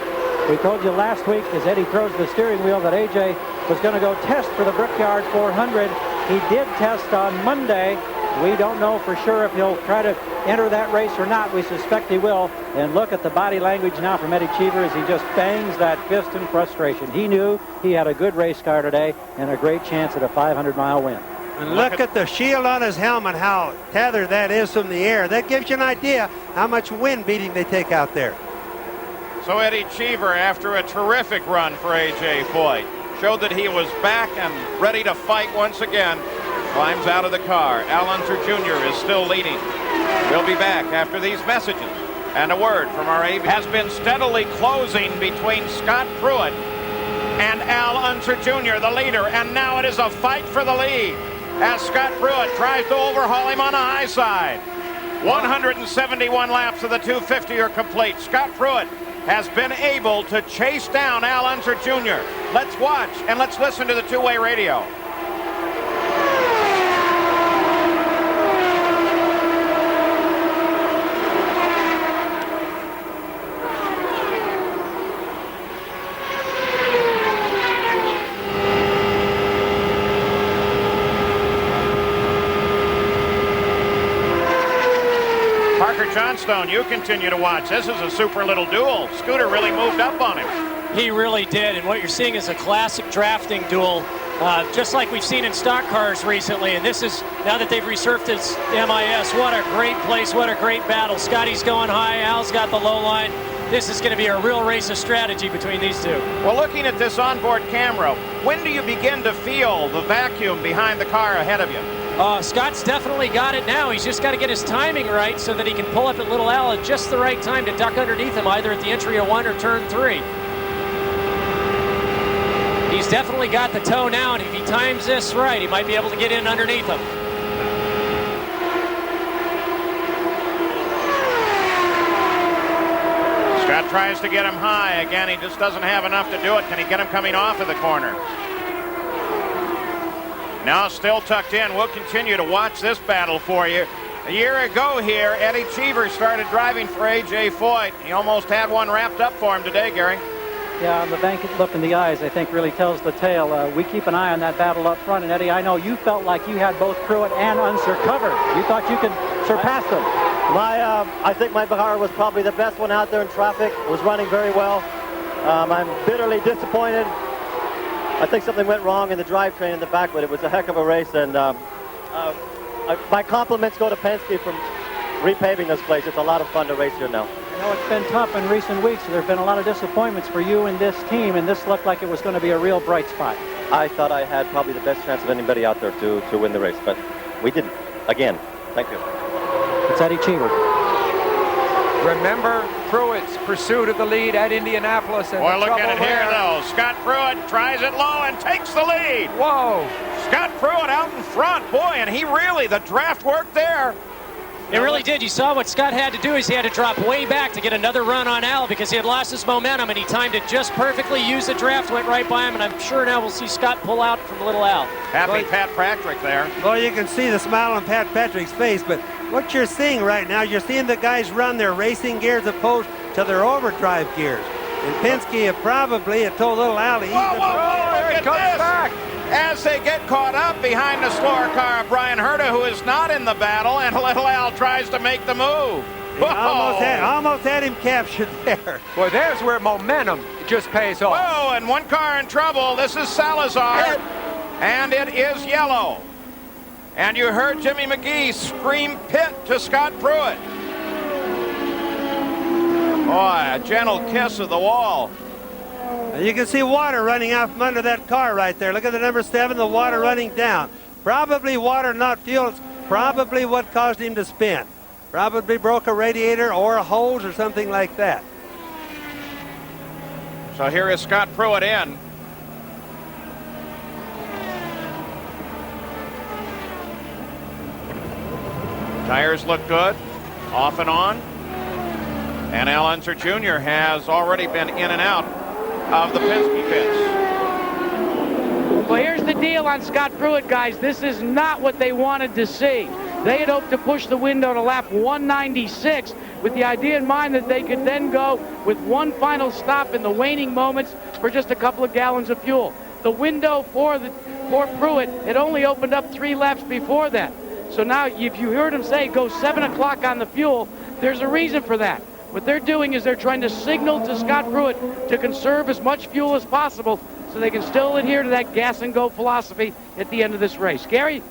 S6: We told you last week as Eddie throws the steering wheel that AJ was going to go test for the Brickyard 400. He did test on Monday. We don't know for sure if he'll try to enter that race or not. We suspect he will. And look at the body language now from Eddie Cheever as he just bangs that fist in frustration. He knew he had a good race car today and a great chance at a 500-mile win.
S10: And look at the shield on his helmet, how tethered that is from the air. That gives you an idea how much wind beating they take out there.
S2: So Eddie Cheever, after a terrific run for A.J. Foyt, showed that he was back and ready to fight once again. Climbs out of the car. Al Unser Jr. is still leading. We'll be back after these messages. And a word from our AV has been steadily closing between Scott Pruitt and Al Unser Jr., the leader. And now it is a fight for the lead as Scott Pruitt tries to overhaul him on the high side. 171 laps of the 250 are complete. Scott Pruitt has been able to chase down Al Unser Jr. Let's watch and let's listen to the two-way radio. Johnstone, you continue to watch. This is a super little duel. Scooter really moved up on him.
S3: He really did, and what you're seeing is a classic drafting duel, just like we've seen in stock cars recently. And this is, now that they've resurfaced MIS, what a great place, what a great battle. Scotty's going high, Al's got the low line. This is going to be a real race of strategy between these two.
S2: Well, looking at this onboard camera, when do you begin to feel the vacuum behind the car ahead of you?
S3: Scott's definitely got it now. He's just got to get his timing right so that he can pull up at Little Al at just the right time to duck underneath him, either at the entry of 1 or turn 3. He's definitely got the toe now, and if he times this right, he might be able to get in underneath him.
S2: Scott tries to get him high. Again, he just doesn't have enough to do it. Can he get him coming off of the corner? Now still tucked in. We'll continue to watch this battle for you. A year ago here, Eddie Cheever started driving for A.J. Foyt. He almost had one wrapped up for him today, Gary.
S6: Yeah, the vacant look in the eyes, I think, really tells the tale. We keep an eye on that battle up front. And, Eddie, I know you felt like you had both Pruitt and Unser covered. You thought you could surpass them.
S1: I think my car was probably the best one out there in traffic. It was running very well. I'm bitterly disappointed. I think something went wrong in the drivetrain in the back, but it was a heck of a race. And my compliments go to Penske for repaving this place. It's a lot of fun to race here now.
S6: You know, it's been tough in recent weeks. There have been a lot of disappointments for you and this team, and this looked like it was going to be a real bright spot.
S1: I thought I had probably the best chance of anybody out there to win the race, but we didn't. Again, thank you.
S6: It's Eddie Cheever.
S12: Remember Pruitt's pursuit of the lead at Indianapolis. And
S2: boy, look at it here, though. Scott Pruitt tries it low and takes the lead.
S12: Whoa.
S2: Scott Pruitt out in front. Boy, and he really, the draft worked there.
S3: It really did. You saw what Scott had to do is he had to drop way back to get another run on Al because he had lost his momentum, and he timed it just perfectly. Used the draft, went right by him, and I'm sure now we'll see Scott pull out from Little Al.
S2: Happy Pat Patrick there.
S10: Well, you can see the smile on Pat Patrick's face, but what you're seeing right now, you're seeing the guys run their racing gears opposed to their overdrive gears. And Penske have probably told Little Al to eat
S2: Whoa, look at this. Back. As they get caught up behind the slower car of Brian Herta, who is not in the battle, and Little Al tries to make the move.
S10: Almost had him captured there.
S12: Well, there's where momentum just pays off.
S2: Whoa, and one car in trouble. This is Salazar, and it is yellow. And you heard Jimmy McGee scream pit to Scott Pruitt. Boy, a gentle kiss of the wall.
S10: And you can see water running out from under that car right there. Look at the number 7, the water running down. Probably water, not fuel. It's probably what caused him to spin. Probably broke a radiator or a hose or something like that.
S2: So here is Scott Pruitt in. Tires look good, off and on. And Al Unser Jr. has already been in and out of the Penske pits.
S4: Well, here's the deal on Scott Pruitt, guys. This is not what they wanted to see. They had hoped to push the window to lap 196 with the idea in mind that they could then go with one final stop in the waning moments for just a couple of gallons of fuel. The window for Pruitt had only opened up 3 laps before that. So now, if you heard him say go 7 o'clock on the fuel, there's a reason for that. What they're doing is they're trying to signal to Scott Pruitt to conserve as much fuel as possible so they can still adhere to that gas and go philosophy at the end of this race. Gary?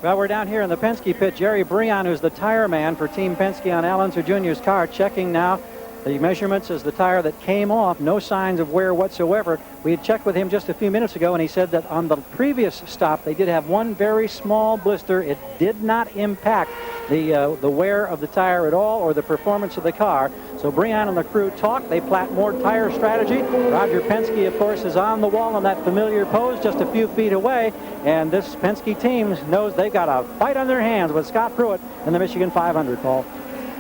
S6: Well, we're down here in the Penske pit. Jerry Breon, who's the tire man for Team Penske on Al Unser Jr.'s car, checking now the measurements as the tire that came off. No signs of wear whatsoever. We had checked with him just a few minutes ago, and he said that on the previous stop, they did have one very small blister. It did not impact the wear of the tire at all or the performance of the car. So Breon and the crew talk. They plat more tire strategy. Roger Penske, of course, is on the wall in that familiar pose just a few feet away. And this Penske team knows they've got a fight on their hands with Scott Pruitt in the Michigan 500, Paul.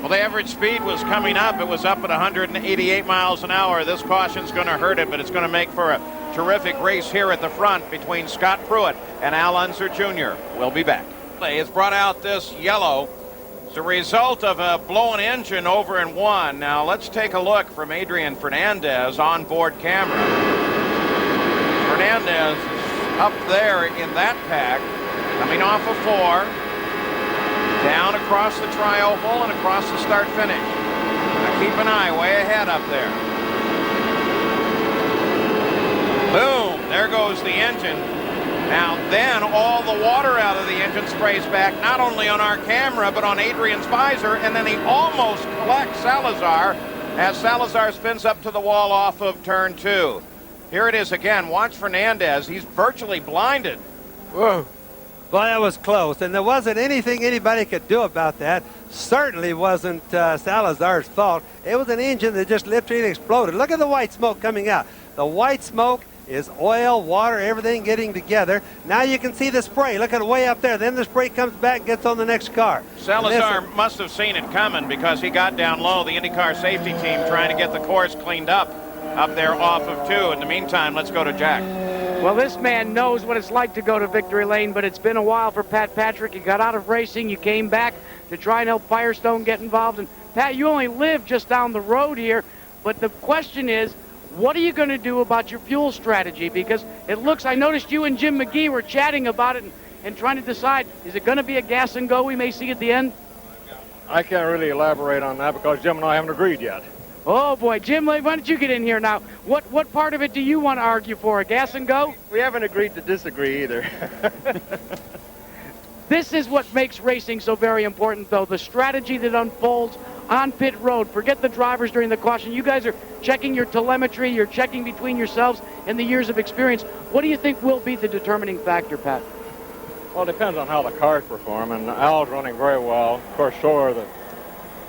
S2: Well, the average speed was coming up. It was up at 188 miles an hour. This caution's going to hurt it, but it's going to make for a terrific race here at the front between Scott Pruitt and Al Unser Jr. We'll be back. Has brought out this yellow as a result of a blown engine over in 1. Now, let's take a look from Adrian Fernandez on board camera. Fernandez is up there in that pack, coming off of 4. Down across the tri-oval and across the start-finish. Now keep an eye way ahead up there. Boom! There goes the engine. Now then all the water out of the engine sprays back not only on our camera but on Adrian's visor, and then he almost collects Salazar as Salazar spins up to the wall off of turn 2. Here it is again. Watch Fernandez. He's virtually blinded.
S10: Whoa. Well, that was close, and there wasn't anything anybody could do about that. Certainly wasn't Salazar's fault. It was an engine that just literally exploded. Look at the white smoke coming out. The white smoke is oil, water, everything getting together. Now you can see the spray. Look at it way up there. Then the spray comes back and gets on the next car.
S2: Salazar must have seen it coming because he got down low. The IndyCar safety team trying to get the course cleaned up there off of 2. In the meantime, let's go to Jack.
S4: Well, this man knows what it's like to go to victory lane, but it's been a while for Pat Patrick. You got out of racing, you came back to try and help Firestone get involved. And Pat, you only live just down the road here, but the question is, what are you going to do about your fuel strategy? Because it looks, I noticed you and Jim McGee were chatting about it and trying to decide, is it going to be a gas and go we may see at the end?
S8: I can't really elaborate on that because Jim and I haven't agreed yet.
S4: Oh, boy. Jim, why don't you get in here now? What part of it do you want to argue for? A gas and go?
S8: We haven't agreed to disagree either.
S4: This is what makes racing so very important, though, the strategy that unfolds on pit road. Forget the drivers during the caution. You guys are checking your telemetry. You're checking between yourselves and the years of experience. What do you think will be the determining factor, Pat?
S8: Well, it depends on how the cars perform, and Al's running very well. Of course, so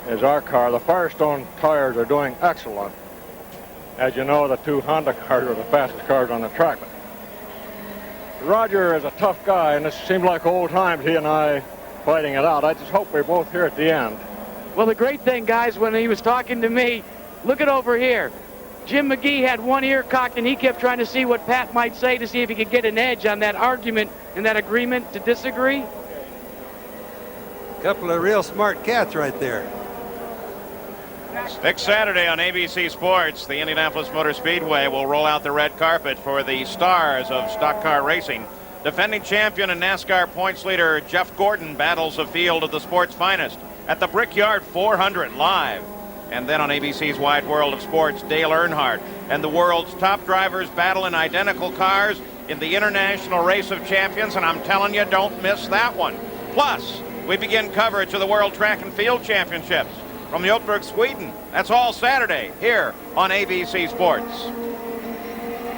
S8: is our car. The Firestone tires are doing excellent. As you know, the 2 Honda cars are the fastest cars on the track. Roger is a tough guy, and it seems like old times, he and I fighting it out. I just hope we're both here at the end.
S4: Well, the great thing, guys, when he was talking to me, look at over here. Jim McGee had one ear cocked, and he kept trying to see what Pat might say to see if he could get an edge on that argument and that agreement to disagree.
S10: Couple of real smart cats right there.
S2: Next Saturday on ABC Sports, the Indianapolis Motor Speedway will roll out the red carpet for the stars of stock car racing. Defending champion and NASCAR points leader Jeff Gordon battles a field of the sport's finest at the Brickyard 400 live. And then on ABC's Wide World of Sports, Dale Earnhardt and the world's top drivers battle in identical cars in the International Race of Champions, and I'm telling you, don't miss that one. Plus, we begin coverage of the World Track and Field Championships from the Oakbrook, Sweden. That's all Saturday here on ABC Sports.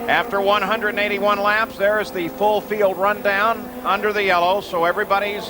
S2: After 181 laps, there's the full field rundown under the yellow, so everybody's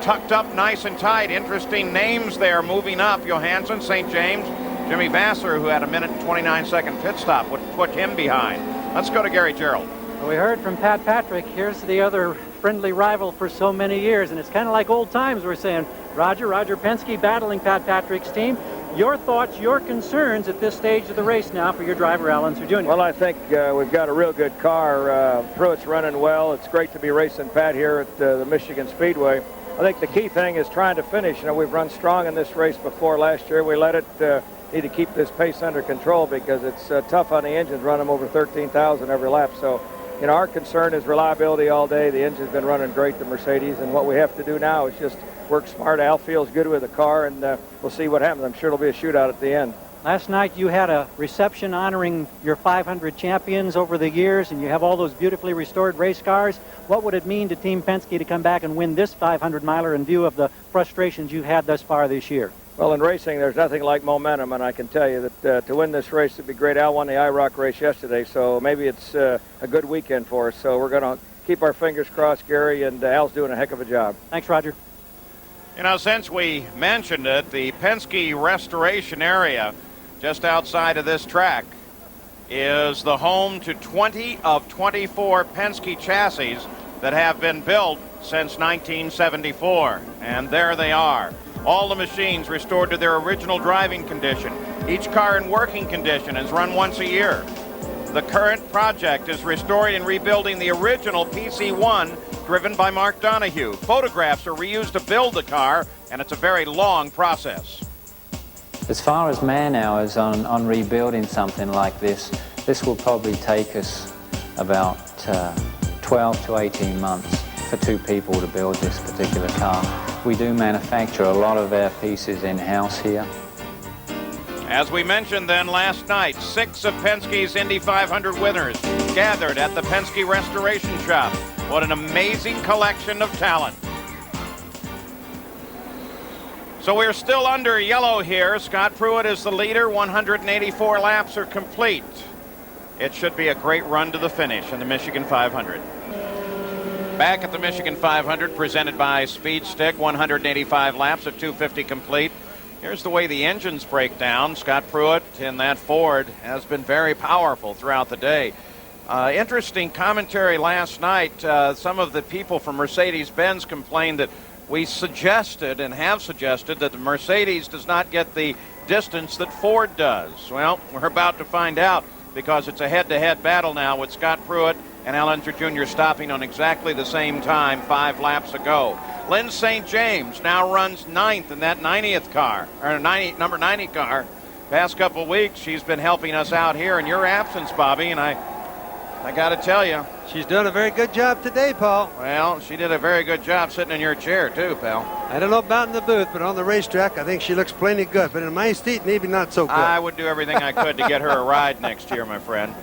S2: tucked up nice and tight. Interesting names there moving up. Johansson, St. James, Jimmy Vasser, who had a 1:29 pit stop, would put him behind. Let's go to Gary Gerald.
S6: We heard from Pat Patrick. Here's the other friendly rival for so many years, and it's kind of like old times. We're saying Roger Penske battling Pat Patrick's team. Your thoughts, your concerns at this stage of the race now for your driver, Al Unser Jr.
S8: Well, I think we've got a real good car. Pruitt's running well. It's great to be racing Pat here at the Michigan Speedway. I think the key thing is trying to finish. You know, we've run strong in this race before last year. We let it need to keep this pace under control because it's tough on the engines, run them over 13,000 every lap. So, you know, our concern is reliability all day. The engine's been running great, the Mercedes, and what we have to do now is just work smart. Al feels good with the car, and we'll see what happens. I'm sure it'll be a shootout at the end.
S6: Last night you had a reception honoring your 500 champions over the years, and you have all those beautifully restored race cars. What would it mean to Team Penske to come back and win this 500-miler in view of the frustrations you've had thus far this year?
S8: Well, in racing, there's nothing like momentum, and I can tell you that to win this race would be great. Al won the IROC race yesterday, so maybe it's a good weekend for us. So we're going to keep our fingers crossed, Gary, and Al's doing a heck of a job.
S6: Thanks, Roger.
S2: You know, since we mentioned it, the Penske restoration area just outside of this track is the home to 20 of 24 Penske chassis that have been built since 1974. And there they are. All the machines restored to their original driving condition. Each car in working condition is run once a year. The current project is restoring and rebuilding the original PC-1 driven by Mark Donohue. Photographs are reused to build the car, and it's a very long process.
S11: As far as man hours on rebuilding something like this will probably take us about 12 to 18 months for two people to build this particular car. We do manufacture a lot of our pieces in-house here.
S2: As we mentioned then last night, 6 of Penske's Indy 500 winners gathered at the Penske Restoration Shop. What an amazing collection of talent. So we're still under yellow here. Scott Pruitt is the leader. 184 laps are complete. It should be a great run to the finish in the Michigan 500. Back at the Michigan 500, presented by Speed Stick, 185 laps at 250 complete. Here's the way the engines break down. Scott Pruitt in that Ford has been very powerful throughout the day. Interesting commentary last night. Some of the people from Mercedes-Benz complained that we suggested and have suggested that the Mercedes does not get the distance that Ford does. Well, we're about to find out because it's a head-to-head battle now with Scott Pruitt and Al Unser Jr. stopping on exactly the same time 5 laps ago. Lynn St. James now runs 9th in that 90th car, or number 90 car. Past couple weeks, she's been helping us out here in your absence, Bobby, and I got to tell you.
S10: She's done a very good job today, Paul.
S2: Well, she did a very good job sitting in your chair, too, pal.
S10: I don't know about in the booth, but on the racetrack, I think she looks plenty good. But in my seat, maybe not so good.
S2: I would do everything I could to get her a ride next year, my friend.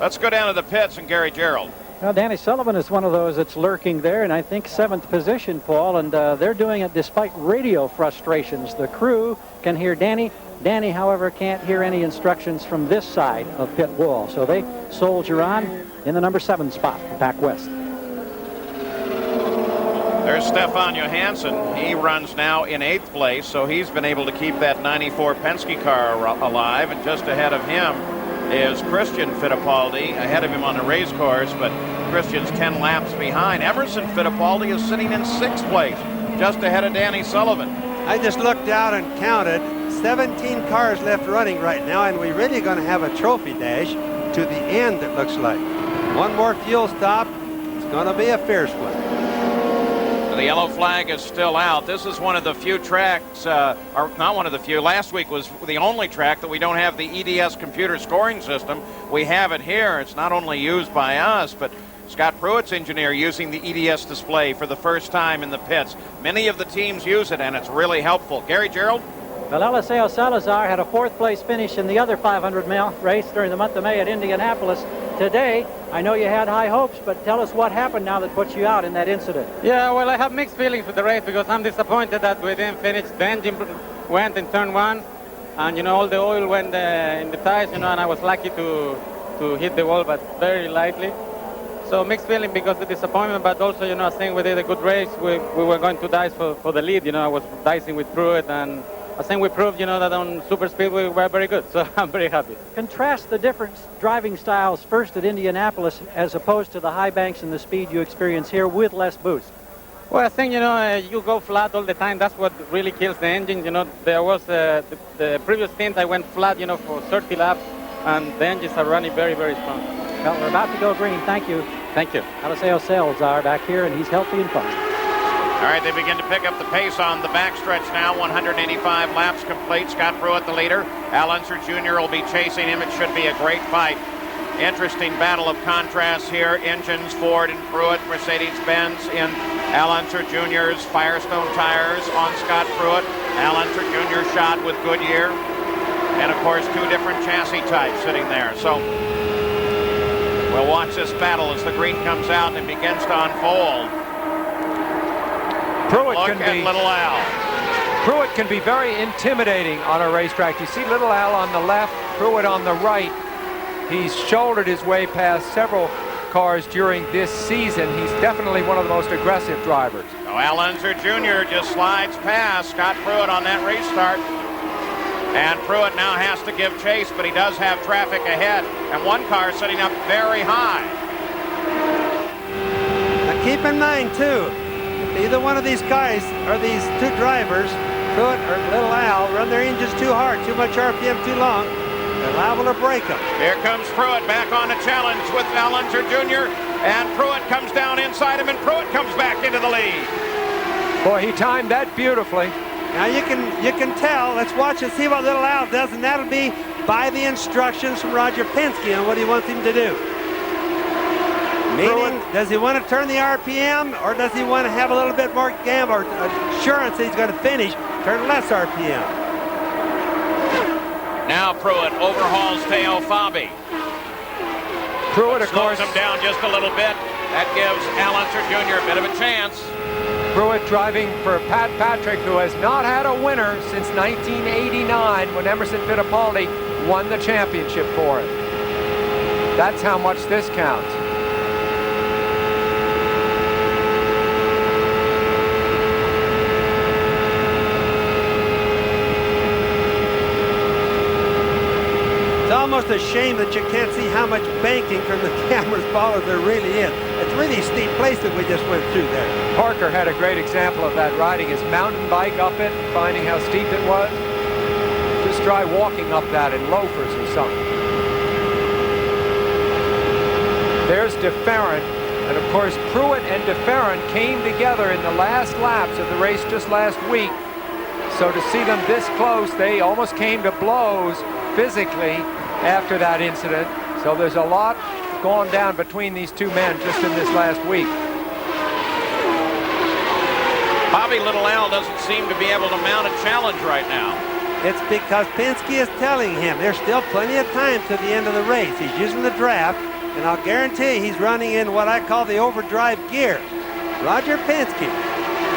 S2: Let's go down to the pits and Gary Gerald.
S6: Well, Danny Sullivan is one of those that's lurking there, and I think 7th position, Paul, and they're doing it despite radio frustrations. The crew can hear Danny. Danny, however, can't hear any instructions from this side of pit wall, so they soldier on in the number 7 spot, back west.
S2: There's Stefan Johansson. He runs now in 8th place, so he's been able to keep that 94 Penske car alive, and just ahead of him is Christian Fittipaldi, ahead of him on the race course, but Christian's 10 laps behind. Emerson Fittipaldi is sitting in 6th place, just ahead of Danny Sullivan.
S10: I just looked out and counted 17 cars left running right now, and we're really going to have a trophy dash to the end, it looks like. One more fuel stop. It's going to be a fierce one.
S2: The yellow flag is still out. This is one of the few tracks, or not one of the few. Last week was the only track that we don't have the EDS computer scoring system. We have it here. It's not only used by us, but Scott Pruitt's engineer using the EDS display for the first time in the pits. Many of the teams use it, and it's really helpful. Gary Gerald?
S6: Well, Eliseo Salazar had a 4th place finish in the other 500-mile race during the month of May at Indianapolis. Today, I know you had high hopes, but tell us what happened now that puts you out in that incident.
S16: Yeah, well, I have mixed feelings with the race because I'm disappointed that we didn't finish. The engine went in turn 1, and, you know, all the oil went in the tires, you know, and I was lucky to to hit the wall, but very lightly. So mixed feeling because of the disappointment, but also, I think we did a good race. We were going to dice for the lead. I was dicing with Pruitt, and I think we proved, that on super speed we were very good. So I'm very happy.
S6: Contrast the different driving styles first at Indianapolis as opposed to the high banks and the speed you experience here with less boost.
S16: Well, I think, you go flat all the time. That's what really kills the engine. There was the previous stint I went flat, for 30 laps, and the engines are running very, very strong.
S6: Well, we're about to go green. Thank you.
S16: Thank you.
S6: Eliseo Salazar back here, and he's healthy and fine.
S2: All right, they begin to pick up the pace on the backstretch now. 185 laps complete. Scott Pruitt, the leader. Al Unser Jr. will be chasing him. It should be a great fight. Interesting battle of contrasts here. Engines, Ford and Pruitt. Mercedes-Benz in Al Unser Jr.'s Firestone tires on Scott Pruitt. Al Unser Jr. shot with Goodyear. And, of course, two different chassis types sitting there. So we'll watch this battle as the green comes out and begins to unfold.
S12: Pruitt
S2: Look
S12: can
S2: at
S12: be
S2: Little Al.
S12: Pruitt can be very intimidating on a racetrack. You see Little Al on the left, Pruitt on the right. He's shouldered his way past several cars during this season. He's definitely one of the most aggressive drivers.
S2: So Al Unser Jr. just slides past Scott Pruitt on that restart. And Pruitt now has to give chase, but he does have traffic ahead. And one car sitting up very high.
S10: Now keep in mind, too, if either one of these guys or these two drivers, Pruitt or Little Al, run their engines too hard, too much RPM too long, they're liable to break them.
S2: Here comes Pruitt back on the challenge with Al Unser Jr. And Pruitt comes down inside him, and Pruitt comes back into the lead.
S12: Boy, he timed that beautifully.
S10: Now you can tell. Let's watch and see what Little Al does, and that'll be by the instructions from Roger Penske on what he wants him to do. Meaning, does he want to turn the RPM, or does he want to have a little bit more gamble or assurance that he's going to finish, turn less RPM?
S2: Now Pruitt overhauls Teo Fabi.
S12: Pruitt, of
S2: slows
S12: course,
S2: him down just a little bit. That gives Al Unser Jr. a bit of a chance.
S12: Pruitt driving for Pat Patrick, who has not had a winner since 1989 when Emerson Fittipaldi won the championship for him. That's how much this counts.
S10: It's almost a shame that you can't see how much banking from the camera's ball as there really is. It's really a steep place that we just went through there.
S12: Parker had a great example of that, riding his mountain bike up it, finding how steep it was. Just try walking up that in loafers or something. There's DeFerrin, and of course Pruitt and DeFerrin came together in the last laps of the race just last week. So to see them this close, they almost came to blows physically after that incident. So there's a lot gone down between these two men just in this last week.
S2: Bobby Little Al doesn't seem to be able to mount a challenge right now.
S10: It's because Penske is telling him there's still plenty of time to the end of the race. He's using the draft, and I'll guarantee he's running in what I call the overdrive gear. Roger Penske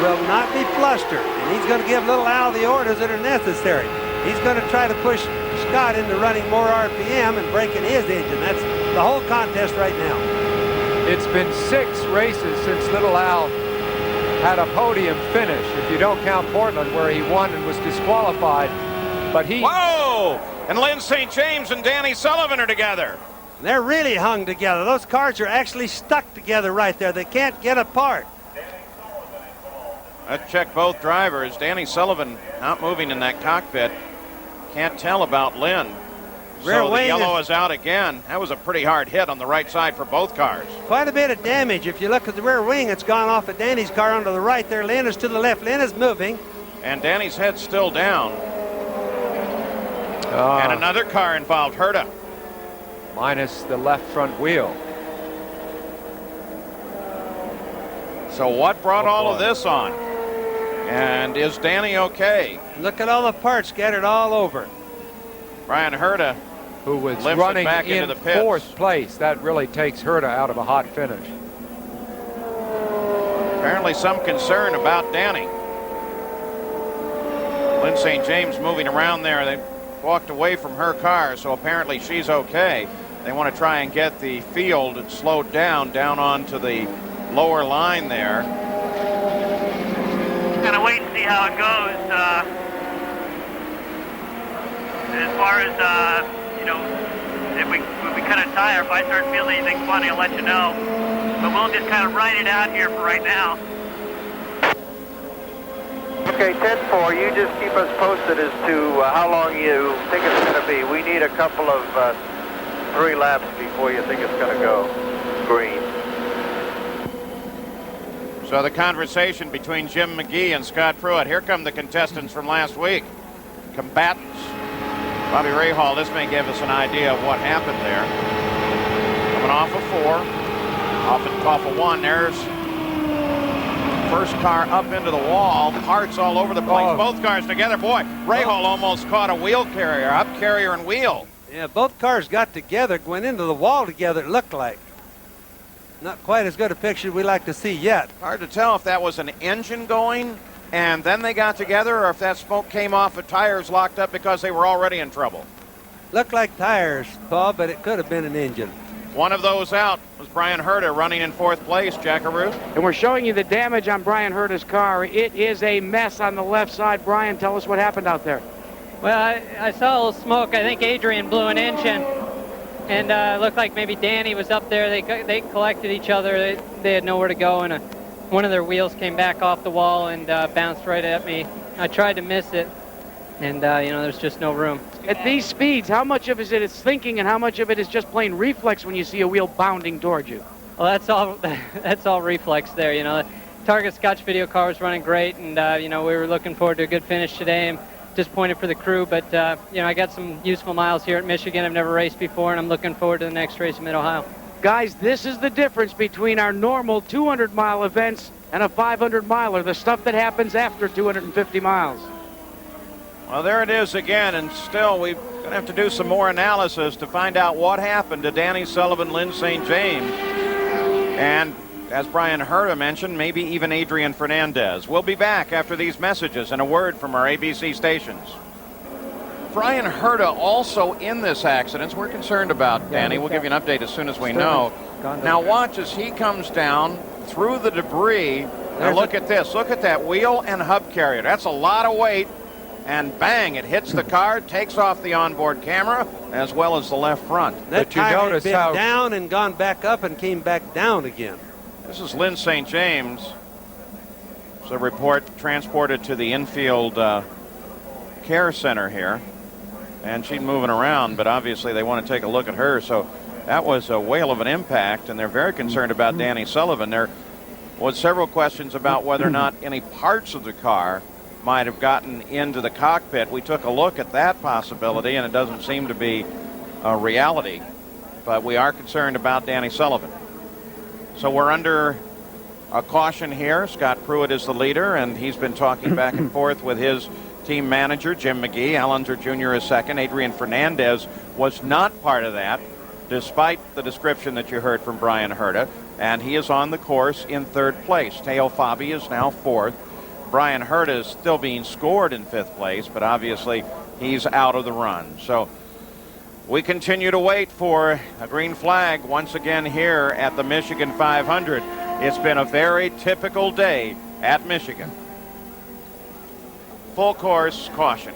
S10: will not be flustered, and he's going to give Little Al the orders that are necessary. He's going to try to push Scott into running more RPM and breaking his engine. That's the whole contest right now.
S12: It's been 6 races since Little Al had a podium finish, if you don't count Portland where he won and was disqualified. But he...
S2: Whoa! And Lynn St. James and Danny Sullivan are together.
S10: They're really hung together. Those cars are actually stuck together right there. They can't get apart.
S2: Let's check both drivers. Danny Sullivan not moving in that cockpit. Can't tell about Lynn. So the yellow is out again. That was a pretty hard hit on the right side for both cars.
S10: Quite a bit of damage. If you look at the rear wing, it's gone off of Danny's car onto the right there. Lynn is to the left. Lynn is moving.
S2: And Danny's head's still down. And another car involved, Herta.
S12: Minus the left front wheel.
S2: So what brought all of this on? And is Danny okay?
S10: Look at all the parts scattered all over.
S2: Brian Herta,
S12: who was
S2: lifts
S12: running
S2: it back
S12: in
S2: into the pits.
S12: 4th place. That really takes Herta out of a hot finish.
S2: Apparently some concern about Danny. Lynn St. James moving around there. They walked away from her car, so apparently she's okay. They want to try and get the field slowed down onto the lower line there.
S7: Kind of wait and see how it goes. As far as, if we cut a tire, if I start feeling anything funny, I'll let you know. But we'll just kind of ride it out here for right now.
S14: Okay, 10-4, you just keep us posted as to how long you think it's going to be. We need a couple of 3 laps before you think it's going to go green.
S2: So the conversation between Jim McGee and Scott Pruitt. Here come the contestants from last week. Combatants. Bobby Rahal, this may give us an idea of what happened there. Coming off of 4, off of 1, there's first car up into the wall, parts all over the place, both cars together. Boy, Rahal almost caught a wheel carrier, up carrier and wheel.
S10: Yeah, both cars got together, went into the wall together, it looked like. Not quite as good a picture we like to see yet.
S2: Hard to tell if that was an engine going and then they got together, or if that smoke came off of tires locked up because they were already in trouble.
S10: Looked like tires, Paul, but it could have been an engine.
S2: One of those out was Brian Herta running in 4th place, Jackaroo.
S4: And we're showing you the damage on Brian Herta's car. It is a mess on the left side. Brian, tell us what happened out there.
S13: Well, I saw a little smoke. I think Adrian blew an engine. And it looked like maybe Danny was up there. They collected each other. They had nowhere to go, and one of their wheels came back off the wall and bounced right at me. I tried to miss it, and there's just no room.
S4: At these speeds, how much of it is thinking and how much of it is just plain reflex when you see a wheel bounding towards you?
S13: Well, that's all reflex there. Target Scotch video car was running great, and we were looking forward to a good finish today. I'm disappointed for the crew, but I got some useful miles here at Michigan. I've never raced before, and I'm looking forward to the next race in Mid-Ohio.
S4: Guys, this is the difference between our normal 200-mile events and a 500-miler, the stuff that happens after 250 miles.
S2: Well, there it is again, and still we're going to have to do some more analysis to find out what happened to Danny Sullivan, Lynn St. James, and as Brian Herta mentioned, maybe even Adrian Fernandez. We'll be back after these messages and a word from our ABC stations. Brian Herta also in this accident. So we're concerned about Danny. We'll give you an update as soon as we know. Now watch as he comes down through the debris. Now look at this. Look at that wheel and hub carrier. That's a lot of weight. And bang, it hits the car, takes off the onboard camera, as well as the left front.
S10: That tire had been down and gone back up and came back down again.
S2: This is Lynn St. James. It's a report transported to the infield care center here. And she's moving around, but obviously they want to take a look at her. So that was a whale of an impact, and they're very concerned about Danny Sullivan. There was several questions about whether or not any parts of the car might have gotten into the cockpit. We took a look at that possibility, and it doesn't seem to be a reality. But we are concerned about Danny Sullivan. So we're under a caution here. Scott Pruitt is the leader, and he's been talking back and forth with his team manager, Jim McGee. Al Unser Jr. is second. Adrian Fernandez was not part of that, despite the description that you heard from Brian Herta, and he is on the course in 3rd place. Teo Fabi is now 4th. Brian Herta is still being scored in 5th place, but obviously he's out of the run. So we continue to wait for a green flag once again here at the Michigan 500. It's been a very typical day at Michigan. Full course caution.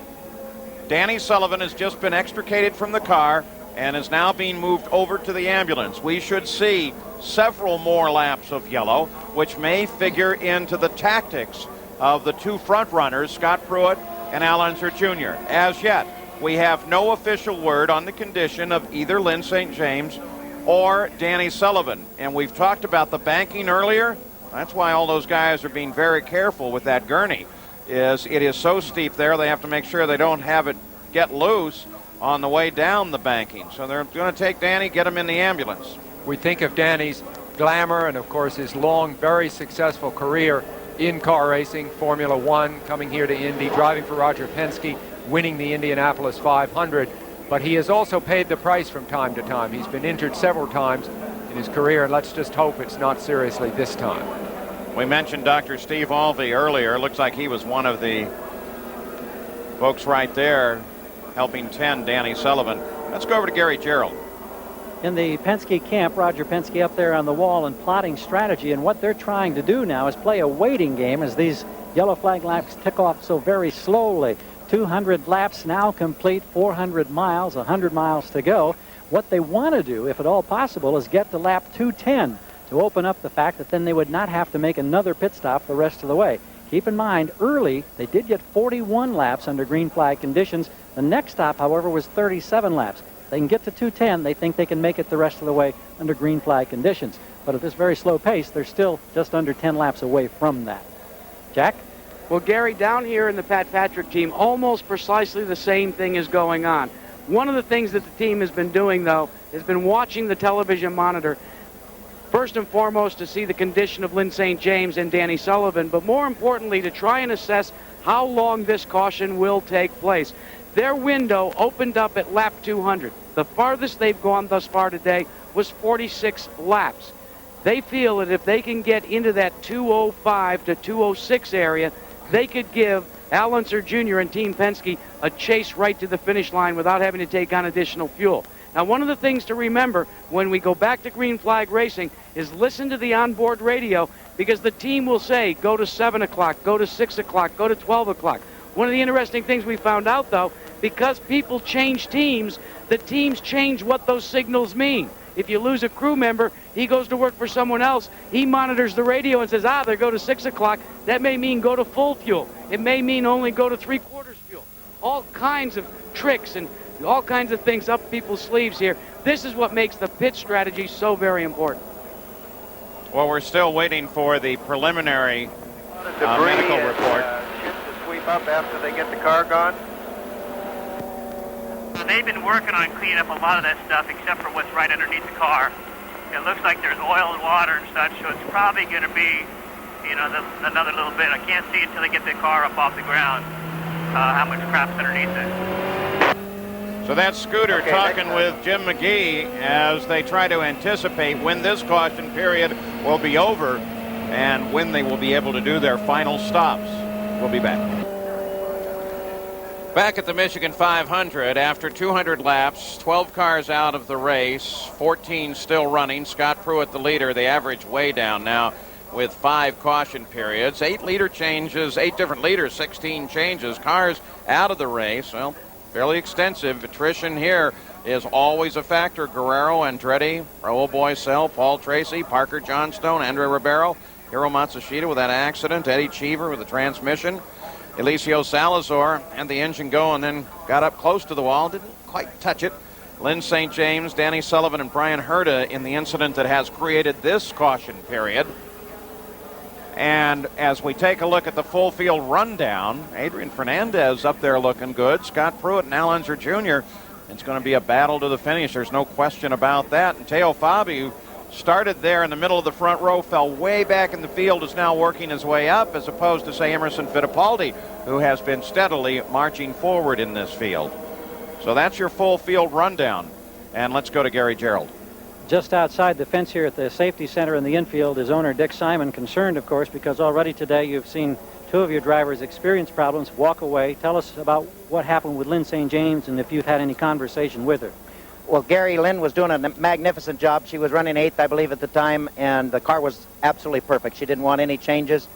S2: Danny Sullivan has just been extricated from the car and is now being moved over to the ambulance. We should see several more laps of yellow, which may figure into the tactics of the two front runners, Scott Pruitt and Al Unser Jr. As yet, we have no official word on the condition of either Lynn St. James or Danny Sullivan. And we've talked about the banking earlier. That's why all those guys are being very careful with that gurney. It is so steep there, they have to make sure they don't have it get loose on the way down the banking. So they're going to take Danny, get him in the ambulance.
S12: We think of Danny's glamour and, of course, his long, very successful career in car racing, Formula One, coming here to Indy, driving for Roger Penske, winning the Indianapolis 500. But he has also paid the price from time to time. He's been injured several times in his career, and let's just hope it's not seriously this time.
S2: We mentioned Dr. Steve Alvey earlier. Looks like he was one of the folks right there helping tend Danny Sullivan. Let's go over to Gary Gerald.
S6: in the Penske camp, Roger Penske up there on the wall and plotting strategy. And what they're trying to do now is play a waiting game as these yellow flag laps tick off so very slowly. 200 laps now complete, 400 miles, 100 miles to go. What they want to do, if at all possible, is get to lap 210 to open up the fact that then they would not have to make another pit stop the rest of the way. Keep in mind, early, they did get 41 laps under green flag conditions. The next stop, however, was 37 laps. They can get to 210. They think they can make it the rest of the way under green flag conditions. But at this very slow pace, they're still just under 10 laps away from that. Jack?
S4: Well, Gary, down here in the Pat Patrick team, almost precisely the same thing is going on. One of the things that the team has been doing, though, has been watching the television monitor, first and foremost to see the condition of Lyn St. James and Danny Sullivan, but more importantly to try and assess how long this caution will take place. Their window opened up at lap 200. The farthest they've gone thus far today was 46 laps. They feel that if they can get into that 205 to 206 area, they could give Al Unser Jr. and Team Penske a chase right to the finish line without having to take on additional fuel. Now, one of the things to remember when we go back to green flag racing is listen to the onboard radio, because the team will say, go to 7 o'clock, go to 6 o'clock, go to 12 o'clock. One of the interesting things we found out, though, because people change teams, the teams change what those signals mean. If you lose a crew member, he goes to work for someone else. He monitors the radio and says, they go to 6 o'clock. That may mean go to full fuel. It may mean only go to 3/4 fuel. All kinds of tricks and all kinds of things up people's sleeves here. This is what makes the pit strategy so very important.
S2: Well, we're still waiting for the preliminary medical report.
S14: Shit to sweep up after they get the car gone.
S7: They've been working on cleaning up a lot of that stuff except for what's right underneath the car. It looks like there's oil and water and such, so it's probably going to be, another little bit. I can't see until they get the car up off the ground how much crap's underneath it.
S2: So that's Scooter talking with Jim McGee as they try to anticipate when this caution period will be over and when they will be able to do their final stops. We'll be back. Back at the Michigan 500 after 200 laps, 12 cars out of the race, 14 still running. Scott Pruitt the leader, the average way down now with 5 caution periods, 8 leader changes, 8 different leaders, 16 changes. Cars out of the race, well, fairly extensive. Attrition here is always a factor. Guerrero, Andretti, Raul Boesel, Paul Tracy, Parker Johnstone, Andre Ribeiro, Hiro Matsushita with that accident, Eddie Cheever with the transmission, Eliseo Salazar had the engine go and then got up close to the wall, didn't quite touch it. Lyn St. James, Danny Sullivan, and Brian Herta in the incident that has created this caution period. And as we take a look at the full field rundown, Adrian Fernandez up there looking good. Scott Pruitt and Al Unser Jr. It's going to be a battle to the finish. There's no question about that. And Teo Fabi, who started there in the middle of the front row, fell way back in the field, is now working his way up, as opposed to, say, Emerson Fittipaldi, who has been steadily marching forward in this field. So that's your full field rundown. And let's go to Gary Gerould.
S6: Just outside the fence here at the safety center in the infield is owner Dick Simon, concerned, of course, because already today you've seen 2 of your drivers experience problems, walk away. Tell us about what happened with Lyn St. James and if you've had any conversation with her.
S15: Well, Gary, Lyn was doing a magnificent job. She was running 8th, I believe, at the time, and the car was absolutely perfect. She didn't want any changes,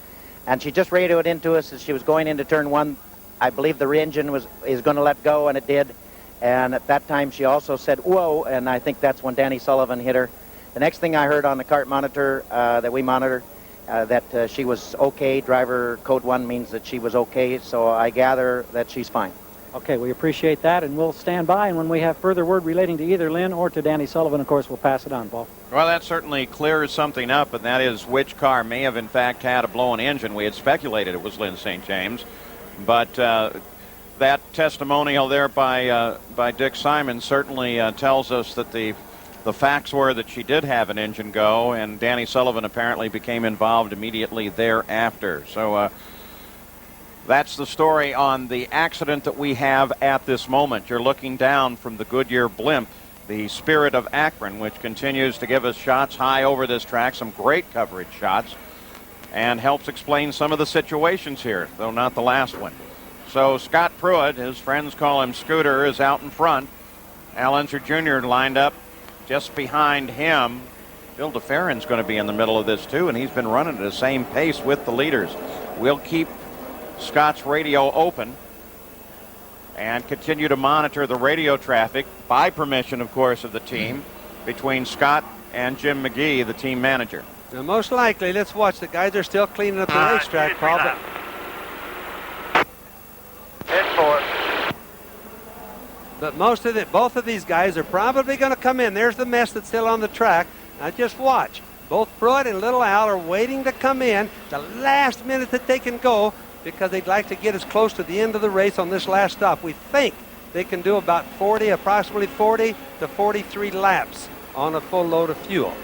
S15: and she just radioed into us as she was going into turn 1. I believe the engine is going to let go, and it did. And at that time, she also said, whoa, and I think that's when Danny Sullivan hit her. The next thing I heard on the CART monitor that we monitor, that she was okay. Driver code 1 means that she was okay, so I gather that she's fine.
S6: Okay, we appreciate that, and we'll stand by, and when we have further word relating to either Lyn or to Danny Sullivan, of course, we'll pass it on, Paul.
S2: Well, that certainly clears something up, and that is which car may have, in fact, had a blown engine. We had speculated it was Lyn St. James, but that testimonial there by Dick Simon certainly tells us that the facts were that she did have an engine go, and Danny Sullivan apparently became involved immediately thereafter. So that's the story on the accident that we have at this moment. You're looking down from the Goodyear blimp, the Spirit of Akron, which continues to give us shots high over this track, some great coverage shots, and helps explain some of the situations here, though not the last one. So Scott Pruitt, his friends call him Scooter, is out in front. Al Unser Jr. lined up Just behind him, Bill DeFerrin's going to be in the middle of this too, and he's been running at the same pace with the leaders. We'll keep Scott's radio open and continue to monitor the radio traffic by permission, of course, of the team between Scott and Jim McGee, the team manager.
S10: Now, most likely, let's watch. The guys are still cleaning up the racetrack, Paul. But both of these guys are probably going to come in. There's the mess that's still on the track. Now just watch. Both Pruitt and Little Al are waiting to come in the last minute that they can go, because they'd like to get as close to the end of the race on this last stop. We think they can do about approximately 40 to 43 laps on a full load of fuel.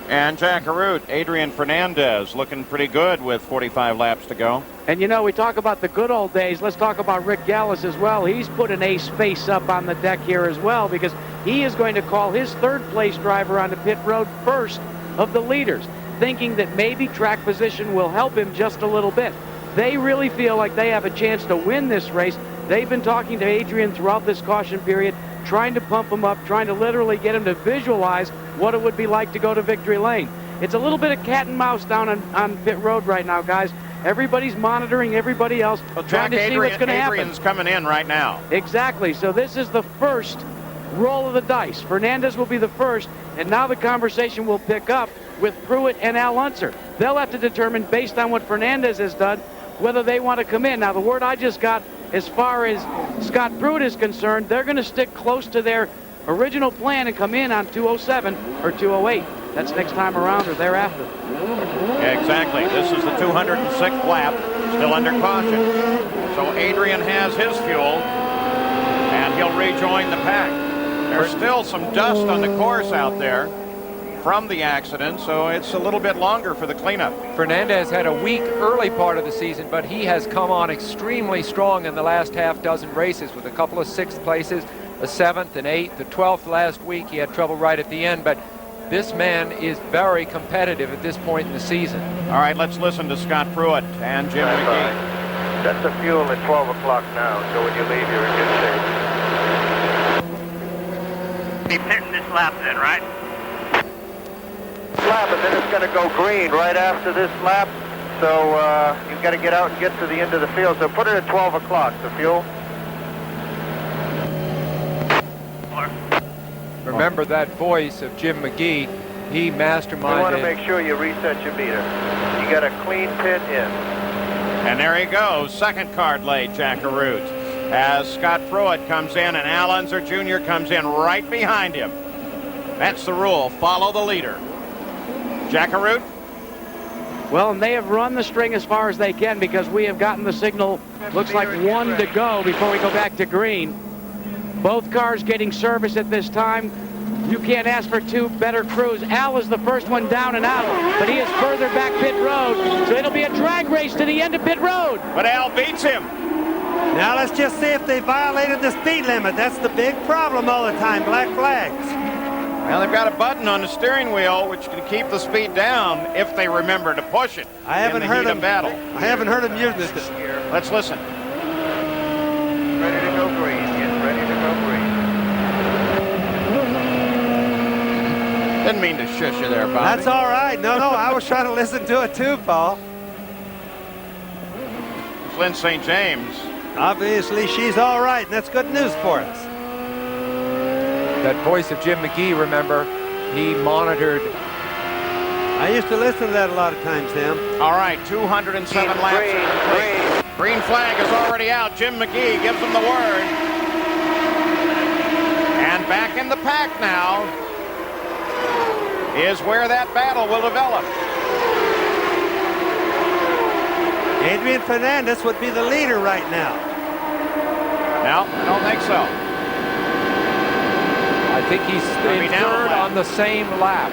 S2: And Jack Arute, Adrian Fernandez looking pretty good with 45 laps to go.
S4: And you know, we talk about the good old days. Let's talk about Rick Gallis as well. He's put an ace face up on the deck here as well, because he is going to call his third place driver onto pit road first of the leaders, thinking that maybe track position will help him just a little bit. They really feel like they have a chance to win this race. They've been talking to Adrian throughout this caution period, trying to pump him up, trying to literally get him to visualize what it would be like to go to victory lane. It's a little bit of cat and mouse down on pit road right now, guys. Everybody's monitoring everybody else, trying to see what's going to happen.
S2: Adrian's coming in right now.
S4: Exactly. So this is the first roll of the dice. Fernandez will be the first, and now the conversation will pick up with Pruitt and Al Unser. They'll have to determine, based on what Fernandez has done, whether they want to come in. Now, the word I just got, as far as Scott Pruitt is concerned, they're going to stick close to their original plan and come in on 207 or 208. That's next time around or thereafter.
S2: Exactly. This is the 206th lap, still under caution. So Adrian has his fuel, and he'll rejoin the pack. There's still some dust on the course out there from the accident, so it's a little bit longer for the cleanup.
S12: Fernandez had a weak early part of the season, but he has come on extremely strong in the last half dozen races with a couple of sixth places, a 7th and 8th, the 12th last week. He had trouble right at the end, but this man is very competitive at this point in the season.
S2: All right, let's listen to Scott Pruitt and Jim McGee.
S14: That's the fuel at 12 o'clock now, so when you leave, you're in good shape.
S7: Be pitting this lap then, right?
S14: Lap, and then it's going to go green right after this lap, so you've got to get out and get to the end of the field. So put it at 12 o'clock, the fuel.
S12: Remember that voice of Jim McGee. He masterminded.
S14: You want to make sure you reset your meter. You got a clean pit in.
S2: And there he goes, second card late, Jack Arute, as Scott Pruitt comes in and Al Unser Jr. comes in right behind him. That's the rule. Follow the leader. Jack Arute?
S4: Well, and they have run the string as far as they can, because we have gotten the signal, looks like 1 to go before we go back to green. Both cars getting service at this time. You can't ask for two better crews. Al is the first one down and out, but he is further back pit road, so it'll be a drag race to the end of pit road.
S2: But Al beats him.
S10: Now let's just see if they violated the speed limit. That's the big problem all the time, black flags.
S2: Well, they've got a button on the steering wheel which can keep the speed down if they remember to push it.
S10: I haven't heard them
S2: battle.
S10: I haven't heard them use this.
S2: Let's listen.
S14: Ready to go green. Get ready to go green.
S2: Didn't mean to shush you there, Bobby.
S10: That's all right. No, I was trying to listen to it too, Paul.
S2: Flynn St. James.
S10: Obviously, she's all right, and that's good news for us.
S12: That voice of Jim McGee, remember, he monitored.
S10: I used to listen to that a lot of times, Sam.
S2: All right, 207 laps. Green flag is already out. Jim McGee gives them the word. And back in the pack now is where that battle will develop.
S10: Adrian Fernandez would be the leader right now.
S2: No, I don't think so.
S12: I think he's in third on the same lap.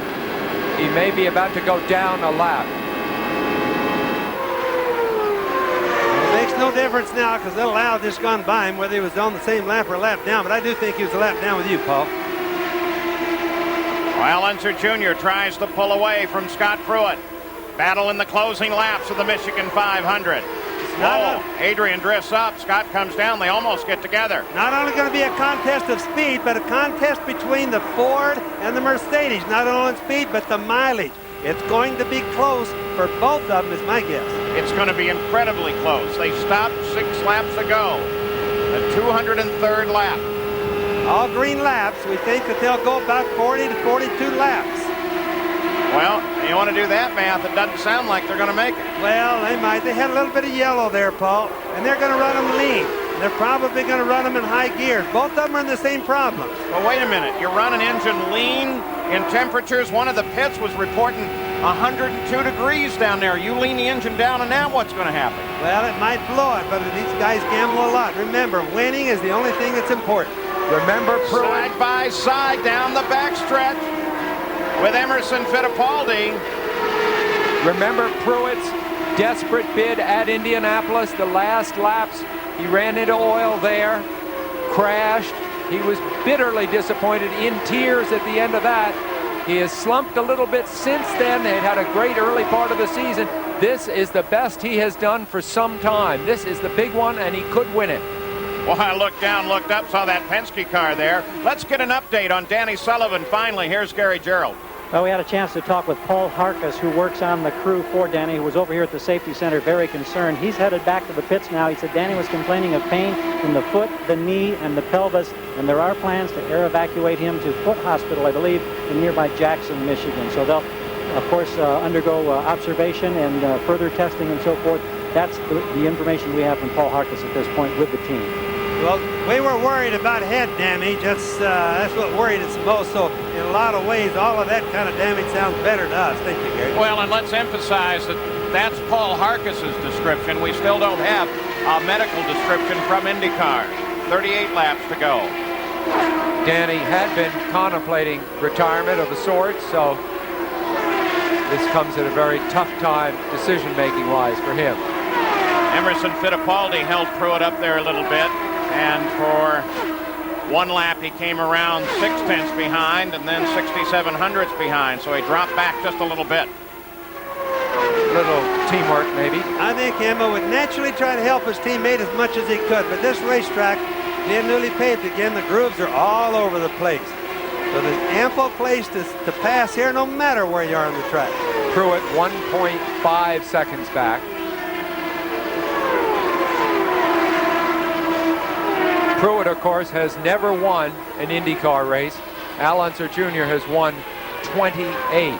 S12: He may be about to go down a lap.
S10: It makes no difference now, because Little Al just gone by him, whether he was on the same lap or a lap down, but I do think he was a lap down with you, Paul.
S2: Al Unser Jr. tries to pull away from Scott Pruitt. Battle in the closing laps of the Michigan 500. Adrian drifts up. Scott comes down. They almost get together.
S10: Not only going to be a contest of speed, but a contest between the Ford and the Mercedes. Not only in speed, but the mileage. It's going to be close for both of them, is my guess.
S2: It's going to be incredibly close. They stopped 6 laps ago. The 203rd lap.
S10: All green laps. We think that they'll go about 40 to 42 laps.
S2: Well, you want to do that math, it doesn't sound like they're going to make it.
S10: Well, they might. They had a little bit of yellow there, Paul, and they're going to run them lean. They're probably going to run them in high gears. Both of them are in the same problem.
S2: Well, wait a minute. You run an engine lean in temperatures. One of the pits was reporting 102 degrees down there. You lean the engine down, and now what's going to happen?
S10: Well, it might blow it, but these guys gamble a lot. Remember, winning is the only thing that's important.
S2: Remember, side by side down the backstretch with Emerson Fittipaldi.
S12: Remember Pruitt's desperate bid at Indianapolis, the last laps. He ran into oil there, crashed. He was bitterly disappointed, in tears at the end of that. He has slumped a little bit since then. They had a great early part of the season. This is the best he has done for some time. This is the big one, and he could win it.
S2: Well, I looked down, looked up, saw that Penske car there. Let's get an update on Danny Sullivan. Finally, here's Gary Gerald.
S6: Well, we had a chance to talk with Paul Harkus, who works on the crew for Danny, who was over here at the safety center very concerned. He's headed back to the pits now. He said Danny was complaining of pain in the foot, the knee, and the pelvis, and there are plans to air evacuate him to Foot Hospital, I believe, in nearby Jackson, Michigan. So they'll, of course, undergo observation and further testing and so forth. That's the information we have from Paul Harkus at this point with the team.
S10: Well, we were worried about head damage. That's what worried us most. So in a lot of ways, all of that kind of damage sounds better to us. Thank you, Gary.
S2: Well, and let's emphasize that that's Paul Harkis's description. We still don't have a medical description from IndyCar. 38 laps to go.
S12: Danny had been contemplating retirement of a sort, so this comes at a very tough time decision-making wise for him.
S2: Emerson Fittipaldi held Pruitt up there a little bit. And for one lap, he came around 0.6 behind and then 67 hundredths behind. So he dropped back just a little bit.
S12: Little teamwork, maybe.
S10: I think Emma would naturally try to help his teammate as much as he could. But this racetrack, being newly paved again, the grooves are all over the place. So there's ample place to pass here no matter where you are on the track.
S12: Pruitt 1.5 seconds back. Pruitt, of course, has never won an IndyCar race. Al Unser Jr. has won 28,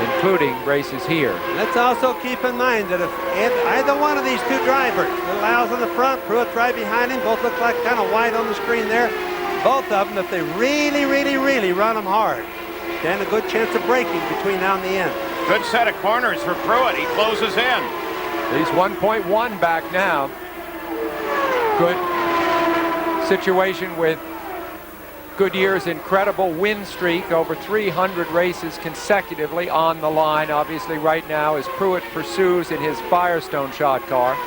S12: including races here.
S10: Let's also keep in mind that if either one of these two drivers, Little Al's in the front, Pruitt right behind him, both look like kind of white on the screen there. Both of them, if they really, really, really run them hard, stand a good chance of breaking between now and the end.
S2: Good set of corners for Pruitt. He closes in.
S12: He's 1.1 back now. Good situation with Goodyear's incredible win streak, over 300 races consecutively on the line. Obviously right now as Pruitt pursues in his Firestone shot car.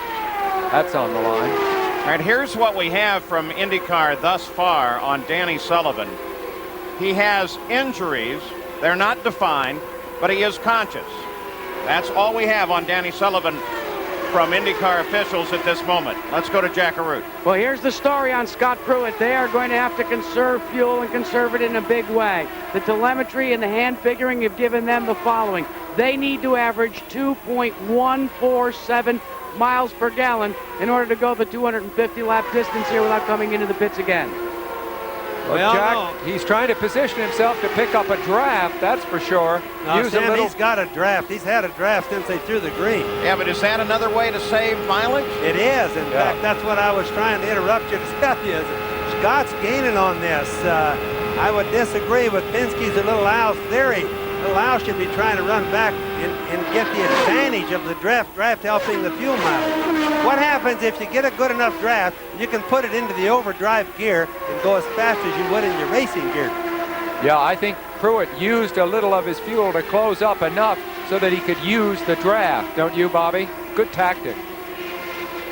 S12: That's on the line.
S2: All right, here's what we have from IndyCar thus far on Danny Sullivan. He has injuries. They're not defined, but he is conscious. That's all we have on Danny Sullivan from IndyCar officials at this moment. Let's go to Jack Arute.
S4: Well, here's the story on Scott Pruitt. They are going to have to conserve fuel and conserve it in a big way. The telemetry and the hand figuring have given them the following. They need to average 2.147 miles per gallon in order to go the 250 lap distance here without coming into the pits again.
S12: Well, Jack, he's trying to position himself to pick up a draft, that's for sure.
S10: No, Sam, he's got a draft. He's had a draft since they threw the green.
S2: Yeah, but is that another way to save mileage?
S10: It is. In fact, that's what I was trying to interrupt you to tell you. Scott's gaining on this. I would disagree with Penske's or Little Al's theory. Little Al should be trying to run back and get the advantage of the draft helping the fuel mileage. What happens if you get a good enough draft, you can put it into the overdrive gear and go as fast as you would in your racing gear?
S12: Yeah, I think Pruitt used a little of his fuel to close up enough so that he could use the draft. Don't you, Bobby? Good tactic.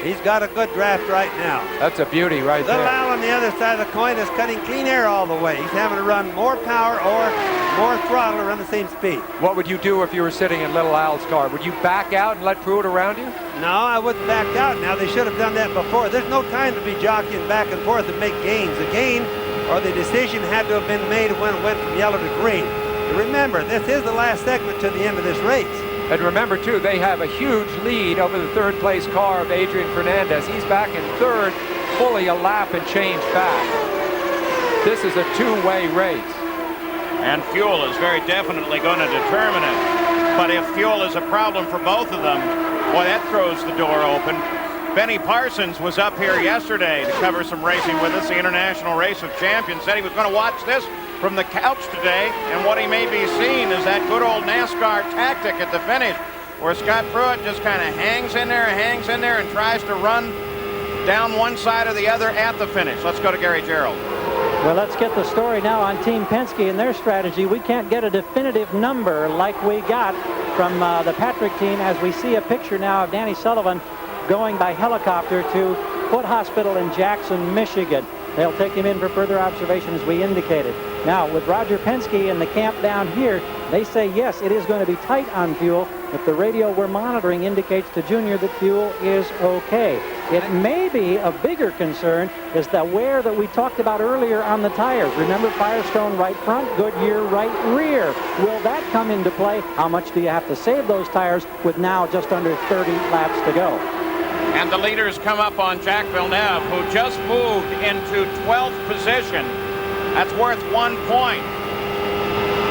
S10: He's got a good draft right now.
S12: That's a beauty right
S10: Little
S12: there.
S10: Al on the other side of the coin is cutting clean air all the way. He's having to run more power or more throttle to run the same speed.
S12: What would you do if you were sitting in Little Al's car? Would you back out and let Pruitt around you?
S10: No, I wouldn't back out now. They should have done that before. There's no time to be jockeying back and forth and make gains. The gain or the decision had to have been made when it went from yellow to green. And remember, this is the last segment to the end of this race.
S12: And remember, too, they have a huge lead over the third-place car of Adrian Fernandez. He's back in third, fully a lap and change back. This is a two-way race.
S2: And fuel is very definitely going to determine it. But if fuel is a problem for both of them, boy, that throws the door open. Benny Parsons was up here yesterday to cover some racing with us, the International Race of Champions. Said he was going to watch this from the couch today, and what he may be seeing is that good old NASCAR tactic at the finish, where Scott Pruitt just kind of hangs in there, and tries to run down one side or the other at the finish. Let's go to Gary Gerald.
S6: Well, let's get the story now on Team Penske and their strategy. We can't get a definitive number like we got from the Patrick team as we see a picture now of Danny Sullivan going by helicopter to Foote Hospital in Jackson, Michigan. They'll take him in for further observation as we indicated. Now, with Roger Penske in the camp down here, they say, yes, it is going to be tight on fuel, but the radio we're monitoring indicates to Junior that fuel is okay. It may be a bigger concern is the wear that we talked about earlier on the tires. Remember, Firestone right front, Goodyear right rear. Will that come into play? How much do you have to save those tires with now just under 30 laps to go?
S2: And the leaders come up on Jacques Villeneuve, who just moved into 12th position. That's worth 1 point.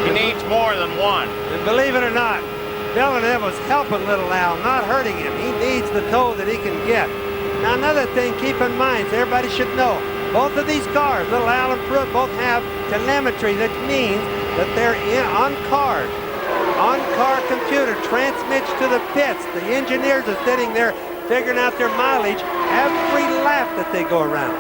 S2: He needs more than one.
S10: And believe it or not, Villeneuve was helping Little Al, not hurting him. He needs the tow that he can get. Now, another thing, keep in mind, so everybody should know, both of these cars, Little Al and Pruitt, both have telemetry, that means that they're on-car computer transmits to the pits. The engineers are sitting there figuring out their mileage every lap that they go around.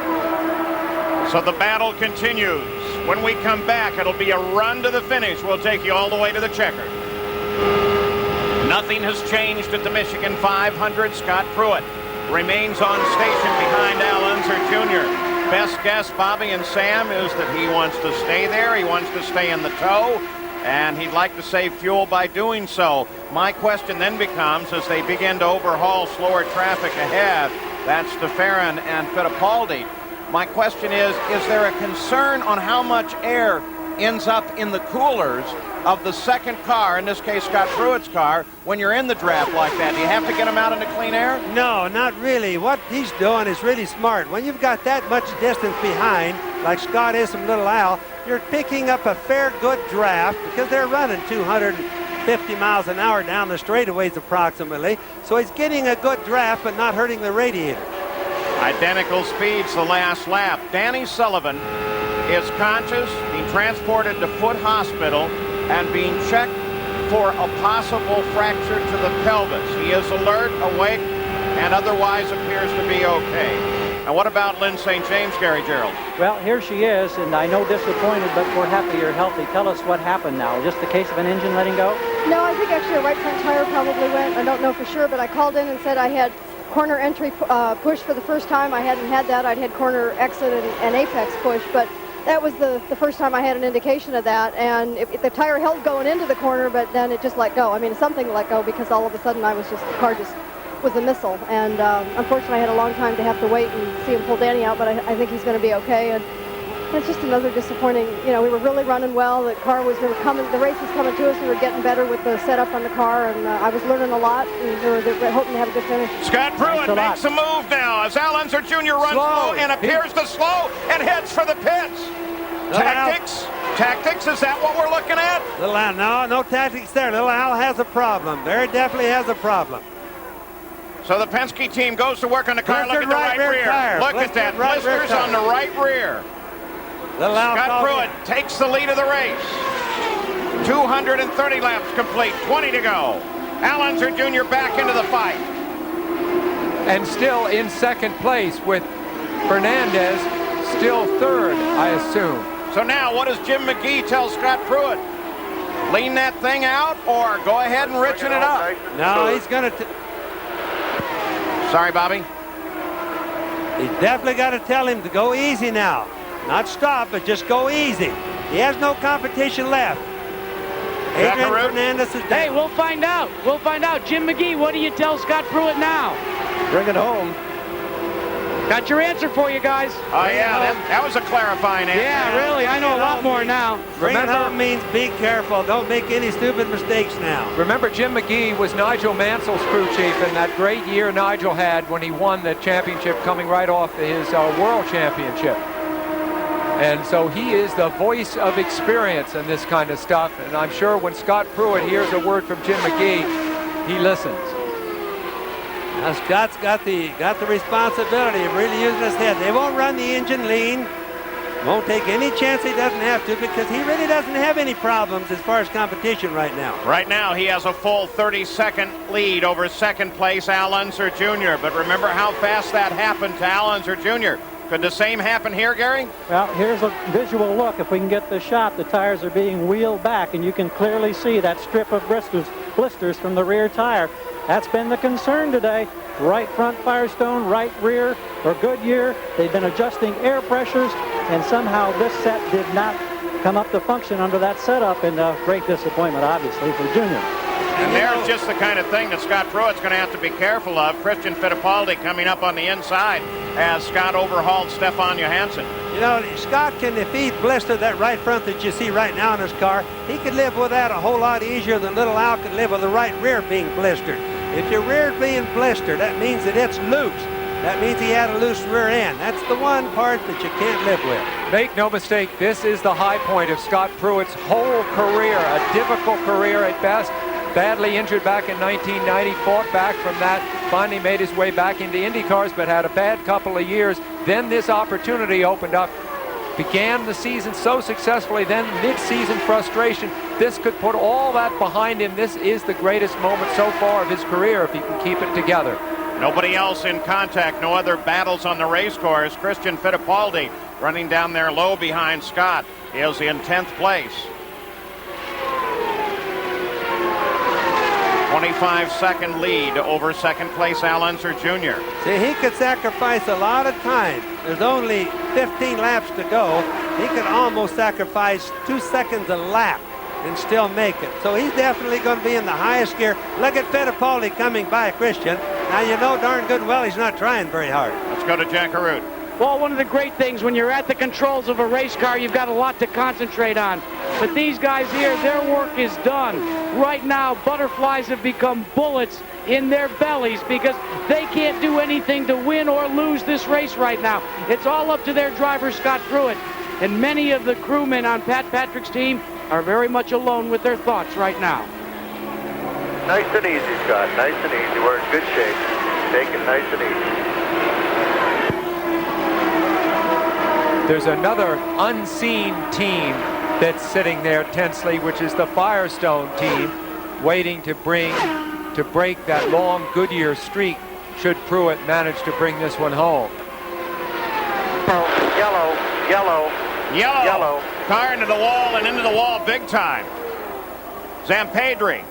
S2: So the battle continues. When we come back, it'll be a run to the finish. We'll take you all the way to the checker. Nothing has changed at the Michigan 500. Scott Pruitt remains on station behind Al Unser Jr. Best guess, Bobby and Sam, is that he wants to stay there. He wants to stay in the tow, and he'd like to save fuel by doing so. My question then becomes, as they begin to overhaul slower traffic ahead, that's DeFerrin and Fittipaldi. My question is there a concern on how much air ends up in the coolers of the second car, in this case Scott Pruitt's car, when you're in the draft like that? Do you have to get them out into clean air?
S10: No, not really. What he's doing is really smart. When you've got that much distance behind, like Scott is from Little Al, you're picking up a fair good draft because they're running 250 miles an hour down the straightaways approximately. So he's getting a good draft but not hurting the radiator.
S2: Identical speeds the last lap. Danny Sullivan is conscious, being transported to Foote Hospital and being checked for a possible fracture to the pelvis. He is alert, awake, and otherwise appears to be okay. And what about Lynn St. James, Gary Gerald?
S6: Well, here she is, and I know disappointed, but we're happy you're healthy. Tell us what happened now. Just a case of an engine letting go?
S17: No, I think actually a right front tire probably went. I don't know for sure, but I called in and said I had corner entry push for the first time. I hadn't had that. I'd had corner exit and apex push, but that was the first time I had an indication of that. And if the tire held going into the corner, but then it just let go. I mean, something let go because all of a sudden the car just was a missile. And unfortunately, I had a long time to have to wait and see him pull Danny out, but I think he's going to be okay. And it's just another disappointing, we were really running well. The race was coming to us. We were getting better with the setup on the car, and I was learning a lot, and we were hoping to have a good finish.
S2: Scott Pruitt makes a move now as Al Unser Jr. runs slow and appears to slow and heads for the pits. Tactics, is that what we're looking at?
S10: Little Al, no tactics there. Little Al has a problem. Very definitely has a problem.
S2: So the Penske team goes to work on the car. Look at the right rear.
S10: Tire.
S2: Look at that. Blisters on the right rear. Scott Pruitt takes the lead of the race. 230 laps complete. 20 to go. Al Unser Jr. back into the fight.
S12: And still in second place with Fernandez still third, I assume.
S2: So now what does Jim McGee tell Scott Pruitt? Lean that thing out or go ahead and richen it up?
S10: No, he's going to...
S2: Sorry, Bobby.
S10: You definitely got to tell him to go easy now. Not stop, but just go easy. He has no competition left. Adrian Fernandez is down.
S4: Hey, we'll find out. We'll find out. Jim McGee, what do you tell Scott Pruitt now?
S1: Bring it home.
S4: Got your answer for you guys.
S2: Oh, yeah, that was a clarifying answer.
S4: Yeah, really. I know a lot more now.
S10: Bring it home means be careful. Don't make any stupid mistakes now.
S12: Remember, Jim McGee was Nigel Mansell's crew chief in that great year Nigel had when he won the championship coming right off his world championship. And so he is the voice of experience in this kind of stuff. And I'm sure when Scott Pruitt hears a word from Jim McGee, he listens.
S10: Now Scott's got the responsibility of really using his head. They won't run the engine lean. Won't take any chance he doesn't have to, because he really doesn't have any problems as far as competition right now.
S2: Right now, he has a full 30-second lead over second place Al Unser Jr. But remember how fast that happened to Al Unser Jr. Could the same happen here, Gary?
S6: Well, here's a visual look. If we can get the shot, the tires are being wheeled back, and you can clearly see that strip of blisters from the rear tire. That's been the concern today. Right front Firestone, right rear or Goodyear. They've been adjusting air pressures, and somehow this set did not come up to function under that setup, and great disappointment, obviously, for Junior.
S2: And there's just the kind of thing that Scott Pruitt's going to have to be careful of. Christian Fittipaldi coming up on the inside as Scott overhauled Stefan Johansson.
S10: You know, Scott can, if he blistered that right front that you see right now in his car, he could live with that a whole lot easier than little Al could live with the right rear being blistered. If your rear's being blistered, that means that it's loose. That means he had a loose rear end. That's the one part that you can't live with.
S12: Make no mistake, this is the high point of Scott Pruitt's whole career, a difficult career at best. Badly injured back in 1990, fought back from that, finally made his way back into Indy cars, but had a bad couple of years. Then this opportunity opened up. Began the season so successfully, then mid-season frustration. This could put all that behind him. This is the greatest moment so far of his career if he can keep it together.
S2: Nobody else in contact, no other battles on the race course. Christian Fittipaldi running down there low behind Scott. He is in 10th place. 25-second lead over second place Al Unser Jr.
S10: See, he could sacrifice a lot of time. There's only 15 laps to go. He could almost sacrifice 2 seconds a lap and still make it. So he's definitely going to be in the highest gear. Look at Fittipaldi coming by Christian. Now you know darn good well he's not trying very hard.
S2: Let's go to Jack Arute.
S4: Well, one of the great things when you're at the controls of a race car, you've got a lot to concentrate on. But these guys here, their work is done. Right now, butterflies have become bullets in their bellies because they can't do anything to win or lose this race right now. It's all up to their driver, Scott Pruitt. And many of the crewmen on Pat Patrick's team are very much alone with their thoughts right now.
S14: Nice and easy, Scott. Nice and easy. We're in good shape. Take it nice and easy.
S12: There's another unseen team that's sitting there tensely, which is the Firestone team, waiting to break that long Goodyear streak should Pruitt manage to bring this one home.
S14: Yellow, yellow,
S2: Yellow.
S14: yellow.
S2: Car into the wall and into the wall big time. Zampedri.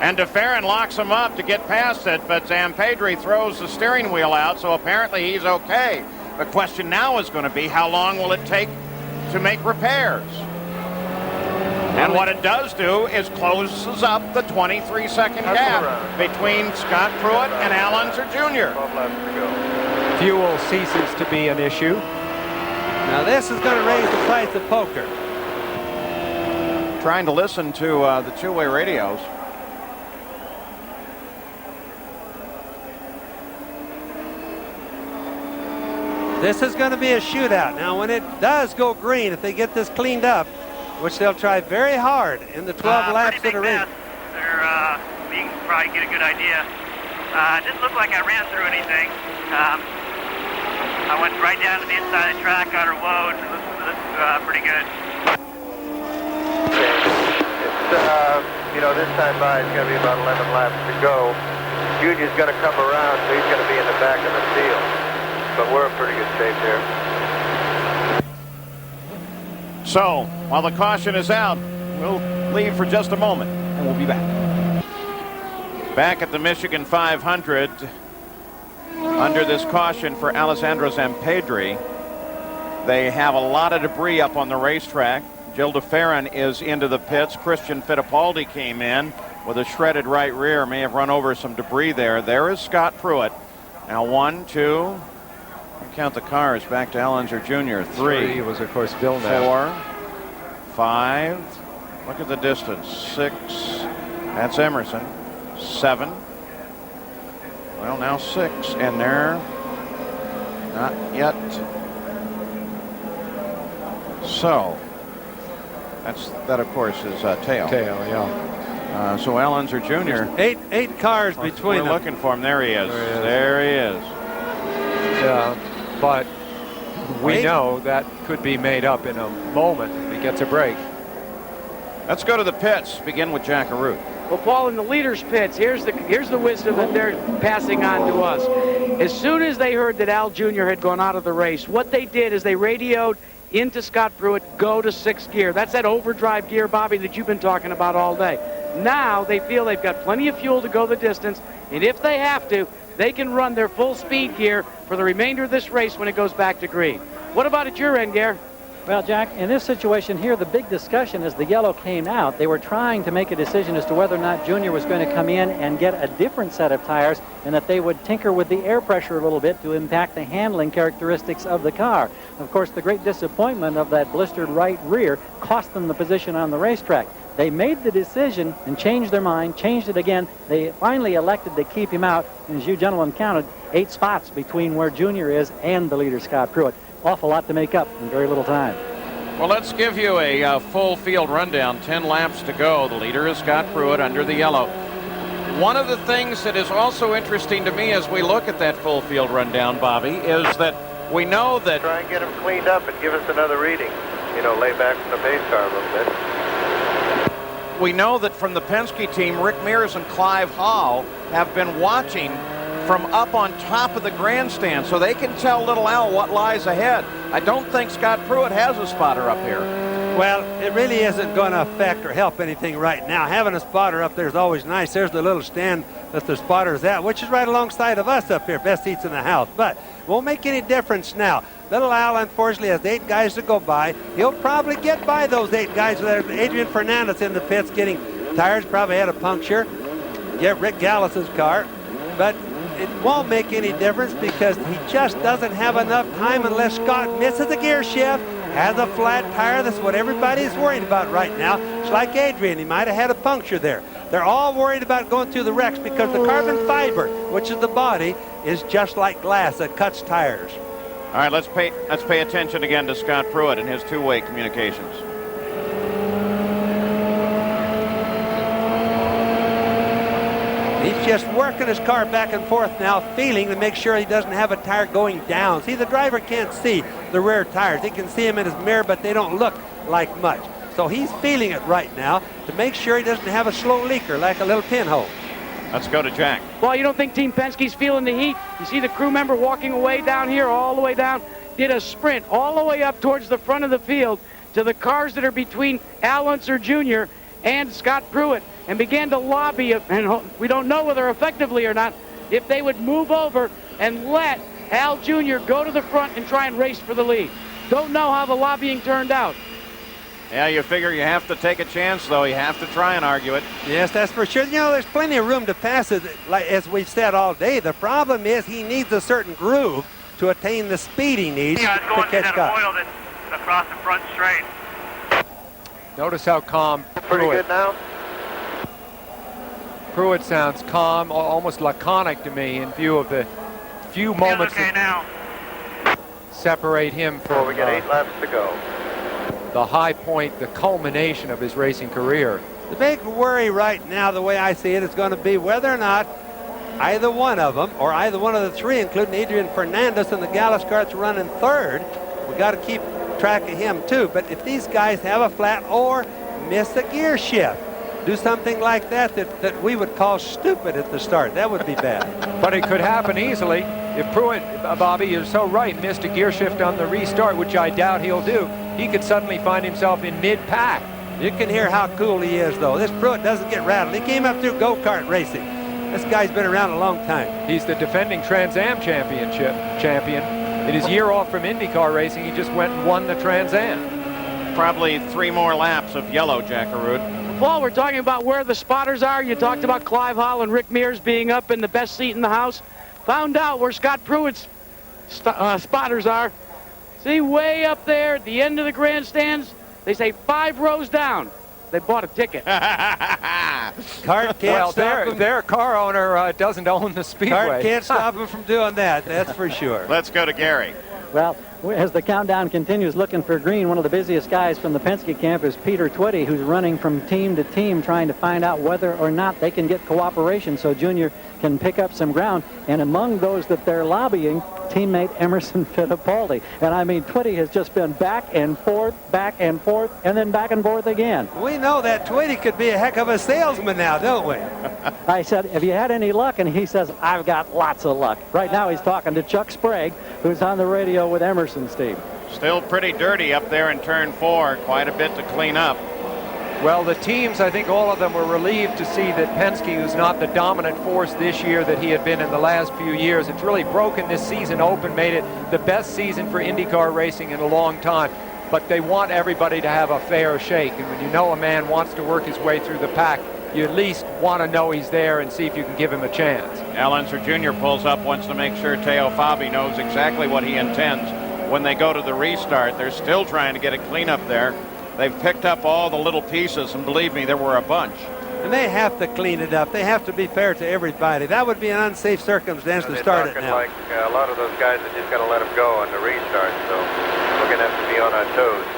S2: And DeFerrin locks him up to get past it, but Zampedri throws the steering wheel out, so apparently he's okay. The question now is going to be, how long will it take to make repairs? And what it does do is closes up the 23-second gap between Scott Pruitt and Al Unser Jr.
S14: 12 laps to go.
S12: Fuel ceases to be an issue.
S10: Now this is going to raise the price of poker.
S2: Trying to listen to the two-way radios.
S10: This is going to be a shootout. Now, when it does go green, if they get this cleaned up, which they'll try very hard in the 12 laps that are in.
S7: You can probably get a good idea. It didn't look like I ran through anything. I went right down to the inside of the track, got her load. It looks pretty good.
S14: It's, this time by, it's going to be about 11 laps to go. Junior's going to come around, so he's going to be in the back of the field. But we're in pretty good shape here.
S2: So, while the caution is out, we'll leave for just a moment, and we'll be back. Back at the Michigan 500, under this caution for Alessandro Zampedri. They have a lot of debris up on the racetrack. Jill DeFerrin is into the pits. Christian Fittipaldi came in with a shredded right rear. May have run over some debris there. There is Scott Pruitt. Now 1, 2, count the cars back to Ellenser Jr. 3
S12: was, of course, Villeneuve.
S2: 4, 5. Look at the distance. 6. That's Emerson. 7. Well, now 6 in there. Not yet. So that of course is Teo.
S12: Teo, yeah.
S2: So Ellenser Jr.
S10: Eight cars between them.
S2: We're looking for him. There he is. There he is.
S12: Yeah, but we know that could be made up in a moment if he gets a break.
S2: Let's go to the pits. Begin with Jack Arute.
S4: Well, Paul, in the leaders' pits, here's the wisdom that they're passing on to us. As soon as they heard that Al Jr. had gone out of the race, what they did is they radioed into Scott Pruitt, go to 6th gear. That's that overdrive gear, Bobby, that you've been talking about all day. Now they feel they've got plenty of fuel to go the distance, and if they have to, they can run their full speed gear for the remainder of this race when it goes back to green. What about at your end, Gare?
S6: Well, Jack, in this situation here, the big discussion as the yellow came out, they were trying to make a decision as to whether or not Junior was going to come in and get a different set of tires and that they would tinker with the air pressure a little bit to impact the handling characteristics of the car. Of course, the great disappointment of that blistered right rear cost them the position on the racetrack. They made the decision and changed their mind, changed it again. They finally elected to keep him out, and as you gentlemen counted, 8 spots between where Junior is and the leader, Scott Pruitt. Awful lot to make up in very little time.
S2: Well, let's give you a full field rundown. 10 laps to go. The leader is Scott Pruitt under the yellow. One of the things that is also interesting to me as we look at that full field rundown, Bobby, is that we know that...
S14: Try and get him cleaned up and give us another reading. You know, lay back from the pace car a little bit.
S2: We know that from the Penske team, Rick Mears and Clive Hall have been watching from up on top of the grandstand, so they can tell Little Al what lies ahead. I don't think Scott Pruitt has a spotter up here.
S10: Well, it really isn't going to affect or help anything right now. Having a spotter up there is always nice. There's the little stand that the spotter is at, which is right alongside of us up here, best seats in the house. But won't make any difference now. Little Al, unfortunately, has 8 guys to go by. He'll probably get by those 8 guys. There's Adrian Fernandez in the pits getting tires, probably had a puncture. Get Rick Gallus's car. But it won't make any difference because he just doesn't have enough time unless Scott misses a gear shift, has a flat tire. That's what everybody's worried about right now. It's like Adrian. He might have had a puncture there. They're all worried about going through the wrecks because the carbon fiber, which is the body, is just like glass that cuts tires.
S2: All right, let's pay attention again to Scott Pruitt and his two-way communications.
S10: He's just working his car back and forth now, feeling to make sure he doesn't have a tire going down. See, the driver can't see the rear tires. He can see them in his mirror, but they don't look like much. So he's feeling it right now to make sure he doesn't have a slow leaker like a little pinhole.
S2: Let's go to Jack.
S4: Well, you don't think Team Penske's feeling the heat? You see the crew member walking away down here, all the way down, did a sprint all the way up towards the front of the field to the cars that are between Al Unser Jr. and Scott Pruitt, and began to lobby, and we don't know whether effectively or not, if they would move over and let Al Jr. go to the front and try and race for the lead. Don't know how the lobbying turned out.
S2: Yeah, you figure you have to take a chance, though. You have to try and argue it.
S10: Yes, that's for sure. You know, there's plenty of room to pass it, like as we've said all day. The problem is he needs a certain groove to attain the speed he needs
S7: to catch
S10: Scott.
S7: Oil that's across the front straight.
S12: Notice how calm
S14: Pretty good now.
S12: Pruitt sounds calm, almost laconic to me in view of the few moments
S7: that
S12: now separate him from
S14: we got 8 laps to go.
S12: The high point, the culmination of his racing career.
S10: The big worry right now, the way I see it, is going to be whether or not either one of them, or either one of the 3, including Adrian Fernandez and the Gallus car that's running third, we got to keep track of him too. But if these guys have a flat or miss a gear shift, do something like that we would call stupid at the start, that would be bad.
S12: But it could happen easily. If Pruitt, Bobby, you're so right, missed a gear shift on the restart, which I doubt he'll do, he could suddenly find himself in mid-pack.
S10: You can hear how cool he is, though. This Pruitt doesn't get rattled. He came up through go-kart racing. This guy's been around a long time.
S12: He's the defending Trans Am champion. In his year off from IndyCar racing, he just went and won the Trans Am.
S2: Probably 3 more laps of yellow, Jackaroo.
S4: Paul, we're talking about where the spotters are. You talked about Clive Hall and Rick Mears being up in the best seat in the house. Found out where Scott Pruitt's spotters are. See, way up there at the end of the grandstands, they say 5 rows down. They bought a ticket.
S10: CART can't
S12: Well,
S10: stop them.
S12: their car owner doesn't own the speedway.
S10: CART can't stop them from doing that, that's for sure.
S2: Let's go to Gary.
S6: Well, as the countdown continues, looking for green, one of the busiest guys from the Penske camp is Peter Twitty, who's running from team to team trying to find out whether or not they can get cooperation so Junior can pick up some ground. And among those that they're lobbying, teammate Emerson Fittipaldi. And I mean, Twitty has just been back and forth, and then back and forth again.
S10: We know that Twitty could be a heck of a salesman now, don't we?
S6: I said, have you had any luck? And he says, I've got lots of luck. Right now he's talking to Chuck Sprague, who's on the radio with Emerson's team.
S2: Still pretty dirty up there in turn 4. Quite a bit to clean up.
S12: Well, the teams, I think all of them were relieved to see that Penske, who's not the dominant force this year that he had been in the last few years, it's really broken this season open, made it the best season for IndyCar racing in a long time. But they want everybody to have a fair shake. And when you know a man wants to work his way through the pack, you at least want to know he's there and see if you can give him a chance.
S2: Al Unser Jr. pulls up, wants to make sure Teo Fabi knows exactly what he intends when they go to the restart. They're still trying to get a cleanup there. They've picked up all the little pieces, and believe me, there were a bunch.
S10: And they have to clean it up. They have to be fair to everybody. That would be an unsafe circumstance to start it now.
S14: Like a lot of those guys are just going to let them go on the restart, so we're going to have to be on our toes.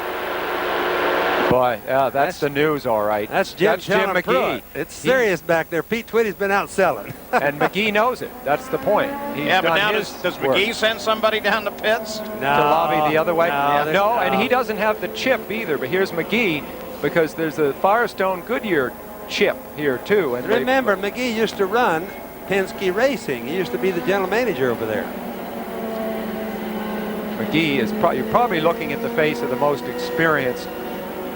S12: Boy, that's the news, all right.
S10: That's Jim
S12: McGee.
S10: Pruitt. It's serious back there. Pete Twitty's been out selling.
S12: And McGee knows it. That's the point. He's
S2: yeah, but now
S12: does
S2: McGee send somebody down the pits?
S12: To lobby the other way?
S10: No,
S12: and he doesn't have the chip either. But here's McGee, because there's a Firestone Goodyear chip here, too. And
S10: remember, McGee used to run Penske Racing. He used to be the general manager over there.
S12: McGee is you're probably looking at the face of the most experienced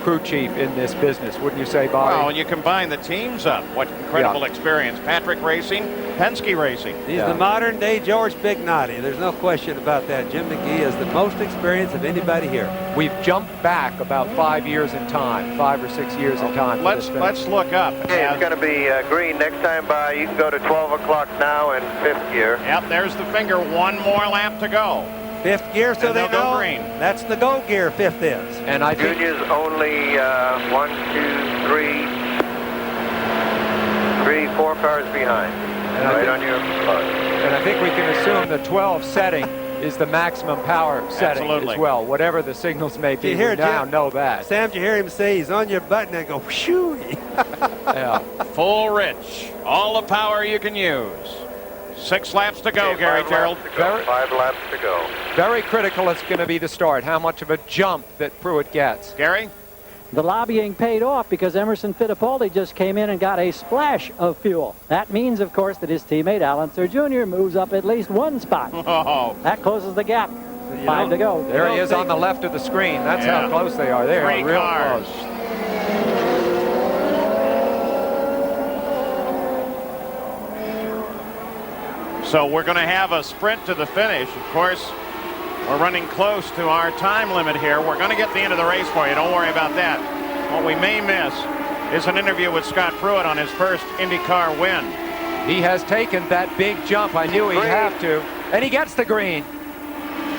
S12: crew chief in this business, wouldn't you say, Bobby?
S2: Well, when you combine the teams up, what incredible experience. Patrick Racing, Penske Racing.
S10: He's the modern day George Bignotti. There's no question about that. Jim McGee is the most experienced of anybody here.
S12: We've jumped back about 5 years in time, 5 or 6 years in time.
S2: Let's look up.
S14: Okay, it's going to be green next time by. You can go to 12 o'clock now in 5th gear.
S2: Yep, there's the finger. 1 more lap to go.
S10: 5th gear, so they
S2: go
S10: know
S2: green.
S10: That's the go gear. 5th is.
S12: And I think
S14: Junior's only 1, 2, 3, 4 cars behind. Right on your plug.
S12: And I think we can assume the 12 setting is the maximum power setting as well. Whatever the signals may be, we now know that.
S10: Sam, did you hear him say he's on your button and go, whew?
S12: Yeah.
S2: Full rich. All the power you can use. 6 laps to go, Gary Gerald.
S14: 5 laps to go.
S12: Very critical it's going to be the start. How much of a jump that Pruitt gets.
S2: Gary?
S6: The lobbying paid off because Emerson Fittipaldi just came in and got a splash of fuel. That means, of course, that his teammate Al Unser Jr. moves up at least 1 spot.
S2: Oh.
S6: That closes the gap. 5 to go.
S12: There he is on the left of the screen. That's how close they are. They are
S2: 3
S12: real
S2: cars.
S12: close.
S2: So we're going to have a sprint to the finish. Of course, we're running close to our time limit here. We're going to get the end of the race for you. Don't worry about that. What we may miss is an interview with Scott Pruitt on his first IndyCar win.
S12: He has taken that big jump. I knew he'd have to. And he gets the green.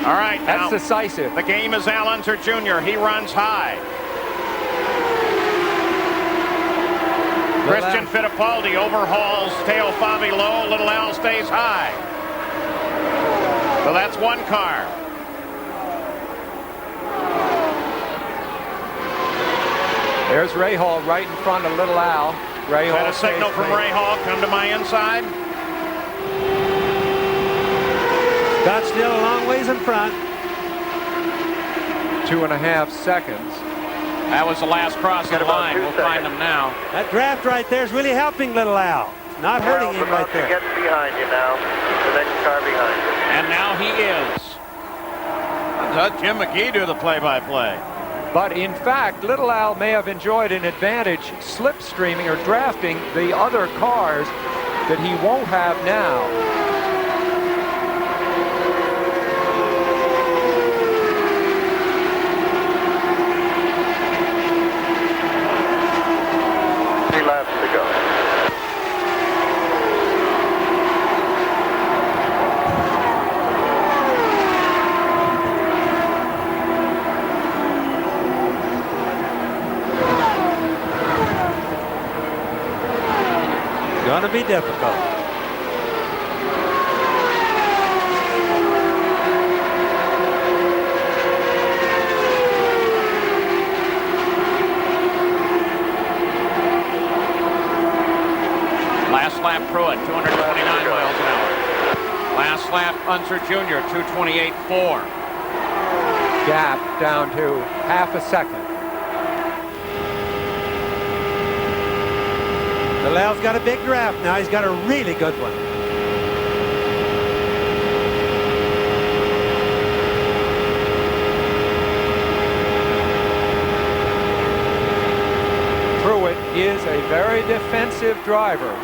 S2: All right.
S12: That's decisive.
S2: The game is Al Unser Jr. He runs high. Christian Fittipaldi overhauls Teo Fabi low. Little Al stays high. So that's 1 car.
S12: There's Ray Hall right in front of Little Al. Ray
S2: Is
S12: Hall
S2: that a signal from Ray Hall? Come to my inside.
S10: Scott's still a long ways in front.
S12: 2.5 seconds.
S2: That was the last cross of the line. We'll find them now.
S10: That draft right there is really helping Little Al. Not hurting him right there.
S14: Get behind you now. The next car behind you.
S2: And now he is. Let Jim McGee do the play-by-play.
S12: But in fact, Little Al may have enjoyed an advantage slipstreaming or drafting the other cars that he won't have now.
S14: Laps to go.
S10: Going to be difficult.
S2: Last lap Pruitt, 229 miles an hour. Last lap Unser Jr., 228.4.
S12: Gap down to half a second.
S10: Delisle's got a big draft now. He's got a really good one.
S12: Pruitt is a very defensive driver.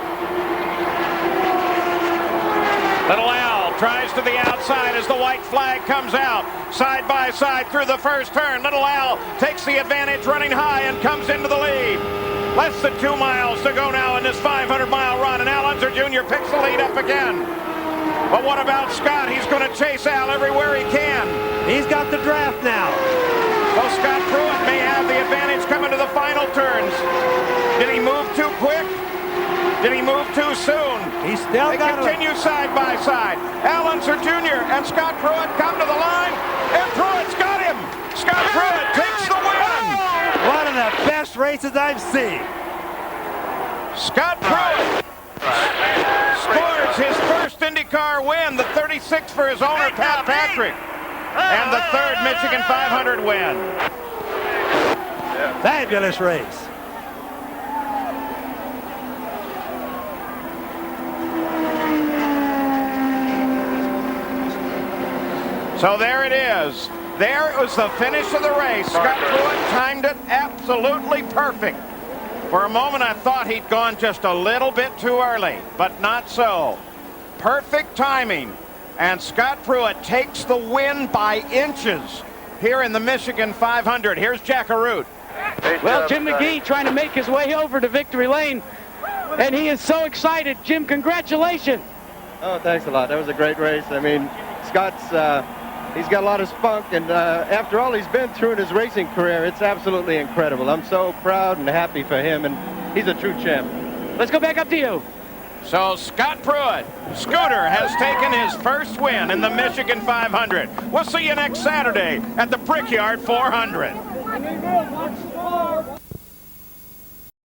S2: Little Al tries to the outside as the white flag comes out. Side by side through the first turn. Little Al takes the advantage running high and comes into the lead. Less than 2 miles to go now in this 500-mile run, and Al Unser Jr. picks the lead up again. But what about Scott? He's going to chase Al everywhere he can.
S10: He's got the draft now.
S2: Well, Scott Pruitt may have the advantage coming to the final turns. Did he move too quick? Did he move too soon?
S10: He's still
S2: they
S10: got
S2: continue side by side. Al Unser Jr. and Scott Pruitt come to the line, and Pruitt's got him. Scott Pruitt takes the win.
S10: One of the best races I've seen.
S2: Scott Pruitt scores his first IndyCar win, the 36th for his owner, Pat Patrick, and the 3rd Michigan 500 win.
S10: Fabulous race.
S2: So there it is. There was the finish of the race. Scott Pruitt timed it absolutely perfect. For a moment, I thought he'd gone just a little bit too early, but not so. Perfect timing. And Scott Pruitt takes the win by inches here in the Michigan 500. Here's Jack Arute.
S4: Well, Jim McGee trying to make his way over to victory lane, and he is so excited. Jim, congratulations.
S9: Oh, thanks a lot. That was a great race. I mean, Scott's, he's got a lot of spunk, and after all he's been through in his racing career, it's absolutely incredible. I'm so proud and happy for him, and he's a true champ.
S4: Let's go back up to you.
S2: So Scott Pruitt, Scooter, has taken his first win in the Michigan 500. We'll see you next Saturday at the Brickyard 400.